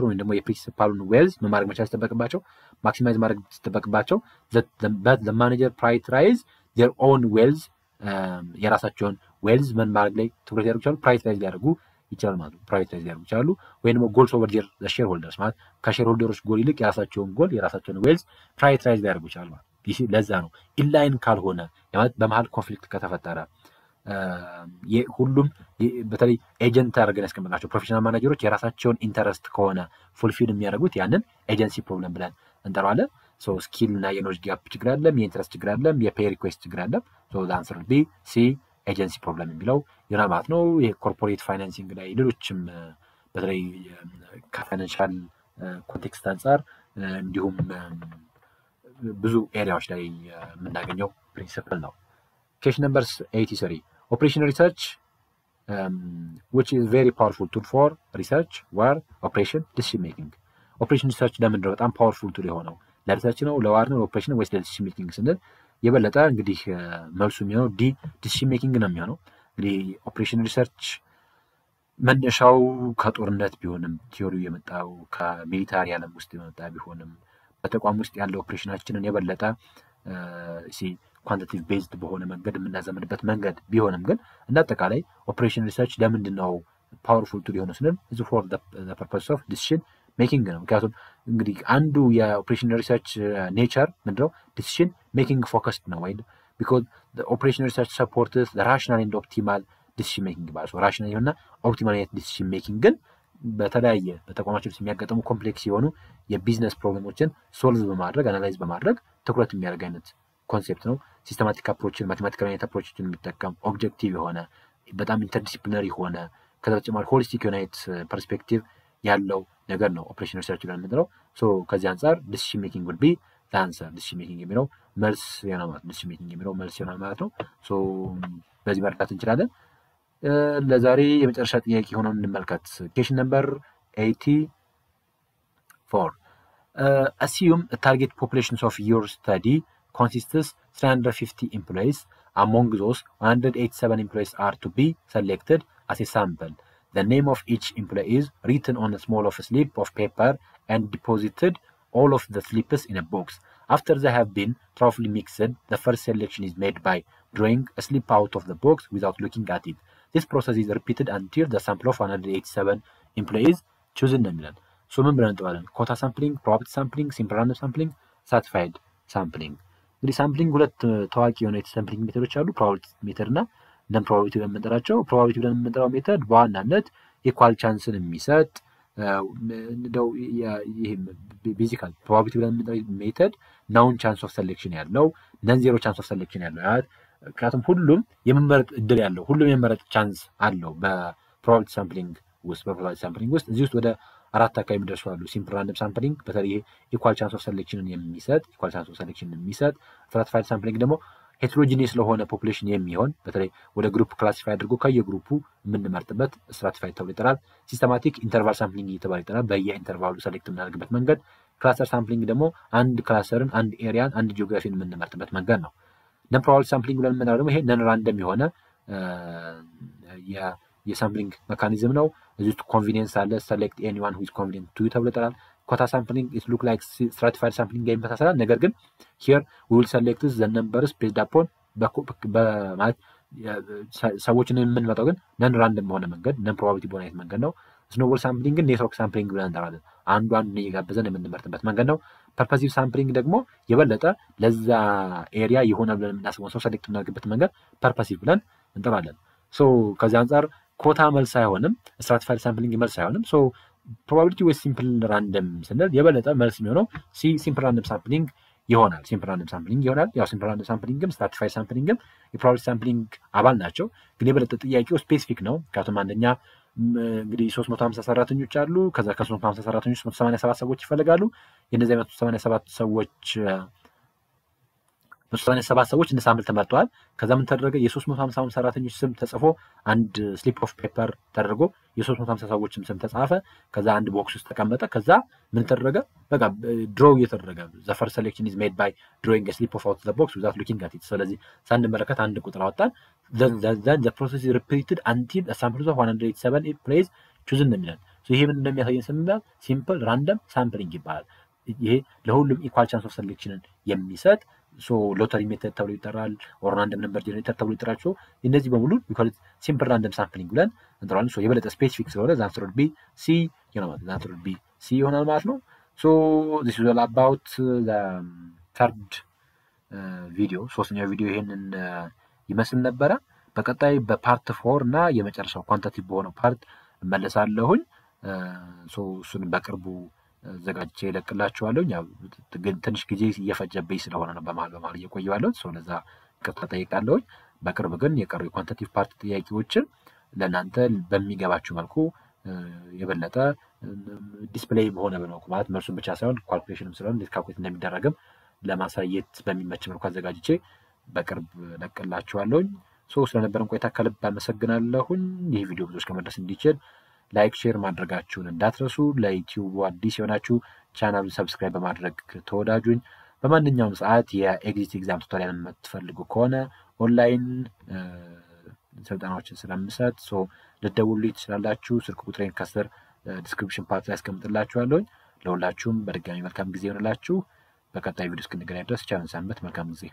ወይም ደግሞ የፕሪንሲፓሉን ዌልዝ ማድረግ መቻል ሲጠበቅባቸው ማክሲማይዝ ማድረግ ሲጠበቅባቸው but the manager prioritize their own wealth የራሳቸውን ዌልዝ ምን ማድረግ ላይ ትኩረት ያደርጋሉ ፕራዮሪታይዝ ሊያደርጉ ይችላል ማለት ነው። ፕራዮሪታይዝ ሊያደርጉ ይችላሉ ወይም ደግሞ ጎልስ ኦቨር the shareholders ማለት ከሼርሆልደሮች ጎል ይልቅ የራሳቸውን ዌልዝ ፕራዮሪታይዝ ሊያደርጉ ይችላል ማለት ይሄ ለዛ ነው ኢንላይን ካልሆነ ማለት በመሃል ኮንፍሊክት ከተፈጠረ ሁሉም በተለይ ኤጀንት አድርገን ያስቀምጣቸው ፕሮፌሽናል ማኔጀሮች የራሳቸውን ኢንተረስት ከሆነ ፉልፊል የሚያደርጉት ያንን ኤጀንሲ ፕሮብለም ብለን እንጠራዋለን። ሶ ስኪል እና የኖሌጅ ጋፕ ችግር አለም፣ የኢንተረስት ችግር አለም፣ የፔይ ሪኩዌስት ችግር አለም። ሶ the answer will be C ኤጀንሲ ፕሮብለም የሚለው ይሆናል ማለት ነው። የኮርፖሬት ፋይናንሲንግ ላይ ሌሎችም በተለይ ከፋይናንሻል ኮንቴክስት አንፃር እንዲሁም ብዙ ኤሪያዎች ላይ የምናገኘው ፕሪንሲፕል ነው። Question number 83. Operation research which is very powerful tool for research or operation decision making. ኦፕሬሽን ሪሰርች ለምንድን ነው በጣም ፓወርፉል ቱል የሆነው? ለሪሰርች ነው፣ ለዋር ነው፣ ለኦፕሬሽን ወይስ ለዲሲሽን ሜኪንግ ስንል የበለጠ እንግዲህ መልሱ የሚሆነው ዲሲሽን ሜኪንግ ነው የሚሆነው። እንግዲህ ኦፕሬሽን ሪሰርች መነሻው ከጦርነት ቢሆንም ቲዮሪው የመጣው ከሚሊታሪ ዓለም ውስጥ የመጣ ቢሆንም በተቋም ውስጥ ያለው ኦፕሬሽናችንን የበለጠ ኳንቲቲቭ ቤዝድ በሆነ መንገድ የምናዘምንበት መንገድ ቢሆንም ግን እንደ አጠቃላይ ኦፕሬሽን ሪሰርች ለምንድን ነው ፓወርፉል ቱል የሆነ ስንል እዚ ፎር ፐርፐስ ኦፍ ዲሲሽን ሜኪንግ ነው። ምክንያቱም እንግዲህ አንዱ የኦፕሬሽን ሪሰርች ኔቸር ምንድነው? ዲሲሽን ሜኪንግ ፎከስድ ነው። ወይ ቢኮዝ ኦፕሬሽን ሪሰርች ሰፖርትስ ራሽናል ኤንድ ኦፕቲማል ዲሲሽን ሜኪንግ ባለ ራሽናል የሆነ ኦፕቲማል ዲሲሽን ሜኪንግ ግን በተለያየ በተቋማችን ውስጥ የሚያጋጥሙ ኮምፕሌክስ የሆኑ የቢዝነስ ፕሮብሌሞችን ሶልቭ በማድረግ አናላይዝ በማድረግ ትኩረት የሚያደርግ አይነት ኮንሴፕት ነው። ሲስተማቲክ አፕሮችን ማቴማቲካል አይነት አፕሮችን የሚጠቀም ኦብጀክቲቭ የሆነ በጣም ኢንተርዲሲፕሊነሪ የሆነ ከዛ በተጨማሪ ሆሊስቲክ የሆነ አይነት ፐርስፔክቲቭ ያለው ነገር ነው ኦፕሬሽን ሪሰርች ብለን የምንለው። ሶ ከዚህ አንጻር ዲሲሽን ሜኪንግ ውድ ቢ ለአንሰር ዲሲሽን ሜኪንግ የሚለው መልስ ይሆናል ማለት ዲሲሽን ሜኪንግ የሚለው መልስ ይሆናል ማለት ነው። ሶ በዚህ መረዳት እንችላለን። ለዛሬ የመጨረሻ ጥያቄ ሆነው እንመልከት። ኩዌስችን ነምበር 84 assume a target populations of your study consists 350 employees. Among those, 187 employees are to be selected as a sample. The name of each employee is written on a small of a slip of paper and deposited all of the slips in a box. After they have been thoroughly mixed, the first selection is made by drawing a slip out of the box without looking at it. This process is repeated until the sample of 187 employees chosen የሚለን ሶ ምን ብለን እንጠዋለን? ኮታ ሳምፕሊንግ፣ ፕሮባቢሊቲ ሳምፕሊንግ፣ ሲምፕል ራንደም ሳምፕሊንግ፣ ሳቲስፋይድ ሳምፕሊንግ። እንግዲህ ሳምፕሊንግ ሁለት ታዋቂ የሆነ የሳምፕሊንግ ሜተዶች አሉ፣ ፕሮባቢሊቲ ሜተድ እና ነን ፕሮባቢሊቲ ብለን የምንጠራቸው። ፕሮባቢሊቲ ብለን የምንጠራው ሜተድ በዋናነት ኢኳል ቻንስን የሚሰጥ ይሄ ቤዚካል ፕሮባቢሊቲ ብለን የምንጠራው ሜተድ ናውን ቻንስ ኦፍ ሴሌክሽን ያለው ነን ዜሮ ቻንስ ኦፍ ሴሌክሽን ያለው ምክንያቱም ሁሉም የመመረጥ እድል ያለው ሁሉም የመመረጥ ቻንስ አለው በፕሮባቢሊቲ ሳምፕሊንግ ውስጥ። በፕሮባቢሊቲ ሳምፕሊንግ ውስጥ እዚህ ውስጥ ወደ 4 አካባቢ የሚደርሱ አሉ። ሲምፕል ራንደም ሳምፕሊንግ በተለይ ኢኳል ቻንስ ኦፍ ሴሌክሽንን የሚሰጥ ስትራቲፋይድ ሳምፕሊንግ ደግሞ ሄትሮጂኒየስ ለሆነ ፖፑሌሽን የሚሆን በተለይ ወደ ግሩፕ ክላሲፋይ አድርጎ ከየግሩፑ የምንመርጥበት ስትራቲፋይድ ተብሎ ይጠራል። ሲስተማቲክ ኢንተርቫል ሳምፕሊንግ እየተባለ ይጠራል፣ በየኢንተርቫሉ ሰሌክት የምናደርግበት መንገድ። ክላስተር ሳምፕሊንግ ደግሞ አንድ ክላስተርን፣ አንድ ኤሪያን፣ አንድ ጂኦግራፊን የምንመርጥበት መንገድ ነው። ነን ፕሮባቢሊቲ ሳምፕሊንግ ብለን የምንለው ደግሞ ይሄ ነን ራንደም የሆነ የሳምፕሊንግ ሜካኒዝም ነው። እዚህ ውስጥ ኮንቪኒየንስ አለ፣ ሰሌክት ኤኒዋን ሁ ኢዝ ኮንቪኒየንት ቱ ተብሎ ይጠራል። ኮታ ሳምፕሊንግ ኢት ሉክ ላይክ ስትራቲፋይድ ሳምፕሊንግ ጋር ይመሳሰላል። ነገር ግን ሂር ዊ ዊል ሰሌክት ዘ ነምበርስ ቤዝድ አፖን በማለት ሰዎችን የምንመጣው ግን ነን ራንደም በሆነ መንገድ ነን ፕሮባቢሊቲ በሆነ አይነት መንገድ ነው። ስኖውቦል ሳምፕሊንግ ግን ኔትወርክ ሳምፕሊንግ ብለን እንጠራለን። አንዱ አንዱን እየጋበዘን የምንመርጥበት መንገድ ነው። ፐርፐሲቭ ሳምፕሊንግ ደግሞ የበለጠ ለዛ ኤሪያ ይሆናል ብለን የምናስበውን ሰው ሰሌክት የምናደርግበት መንገድ ፐርፐሲቭ ብለን እንጠራለን። ሶ ከዚህ አንጻር ኮታ መልስ አይሆንም፣ ስትራቲፋይድ ሳምፕሊንግ መልስ አይሆንም። ሶ ፕሮባቢሊቲ ወይ ሲምፕል ራንደም ስንል የበለጠ መልስ የሚሆነው ሲምፕል ራንደም ሳምፕሊንግ ይሆናል። ሲምፕል ራንደም ሳምፕሊንግ ይሆናል። ያው ሲምፕል ራንደም ሳምፕሊንግም ስትራቲፋይድ ሳምፕሊንግም የፕሮባቢሊቲ ሳምፕሊንግ አባል ናቸው። ግን የበለጠ ጥያቄው ስፔሲፊክ ነው። ምክንያቱም አንደኛ እንግዲህ 350 ሰራተኞች አሉ። ከዛ ከ350 ሰራተኞች 187 ሰዎች ይፈልጋሉ። የነዚህ 187 ሰዎች እንደ ሳምፕል ተመርጠዋል። ከዛ ምን ተደረገ? የ350 ሰራተኞች ስም ተጽፎ አንድ ስሊፕ ኦፍ ፔፐር ተደርጎ የ350 ሰዎችም ስም ተጻፈ። ከዛ አንድ ቦክስ ውስጥ ተቀመጠ። ከዛ ምን ተደረገ? በቃ ድሮው እየተደረገ ዘ ፈርስት ሴሌክሽን ኢዝ ሜድ ባይ ድሮዊንግ ኤ ስሊፕ ኦፍ አውት ዘ ቦክስ ዊዛውት ሉኪንግ አት ኢት። ስለዚህ ሳንመለከት አንድ ቁጥር አወጣን። then the process is repeated until a sample of 187 employees chosen ነው የሚለን። ይሄ ምን እንደሚያሳየን ስንባል ሲምፕል ራንደም ሳምፕሊንግ ይባላል። ይሄ ለሁሉም ኢኳል ቻንስ ኦፍ ሴሌክሽንን የሚሰጥ ሎተሪ ሜተድ ተብሎ ይጠራል። ኦር ራንደም ነምበር ጀነሬተር ተብሎ ይጠራል። እነዚህ በሙሉ ቢኮዝ ሲምፕል ራንደም ሳምፕሊንግ ብለን እንጠራለን። የበለጠ ስፔሲፊክ ስለሆነ the answer would be C ይሆናል ማለት ነው። this is all about the third ቪዲዮ፣ ሶስተኛው ቪዲዮ ይሄንን ይመስል ነበረ። በቀጣይ በፓርት 4 እና የመጨረሻው ኳንቲቲቭ በሆነው ፓርት እመለሳለሁኝ። እሱን በቅርቡ ዘጋጅቼ እለቅላችኋለሁ። ግን ትንሽ ጊዜ እየፈጀብኝ ስለሆነ ነው በመሀል እየቆየሁ ያለሁት። ለዛ ይቅርታ ጠይቃለሁኝ። በቅርብ ግን የቀሩ የኳንቲቲቭ ፓርት ጥያቄዎችን ለእናንተ በሚገባችሁ መልኩ የበለጠ ዲስፕሌይ በሆነ መልኩ ማለት መልሱን ብቻ ሳይሆን ካልኩሌሽንም ስለሆነ እንዴት ካልኩሌት እንደሚደረግም ለማሳየት በሚመች መልኩ አዘጋጅቼ በቅርብ እለቅላችኋለሁኝ። ስለነበረን ቆይታ ከልብ አመሰግናለሁኝ። ይህ ቪዲዮ ብዙዎች ከመድረስ እንዲችል ላይክ ሼር ማድረጋችሁን እንዳትረሱ። ለዩቲዩብ አዲስ የሆናችሁ ቻናሉን ሰብስክራይብ በማድረግ ተወዳጁኝ። በማንኛውም ሰዓት የኤግዚት ኤግዛም ቱቶሪያል የምትፈልጉ ከሆነ ኦንላይን ስልጠናዎችን ስለምሰጥ ልትደውሉልኝ ትችላላችሁ። ስልክ ቁጥሬን ከስር ዲስክሪፕሽን ፓርት ላይ አስቀምጥላችኋለሁ። ለሁላችሁም በድጋሚ መልካም ጊዜ ይሆንላችሁ። በቀጣይ ቪዲዮ እስክንገናኝ ድረስ ቻናሉን ሰንበት። መልካም ጊዜ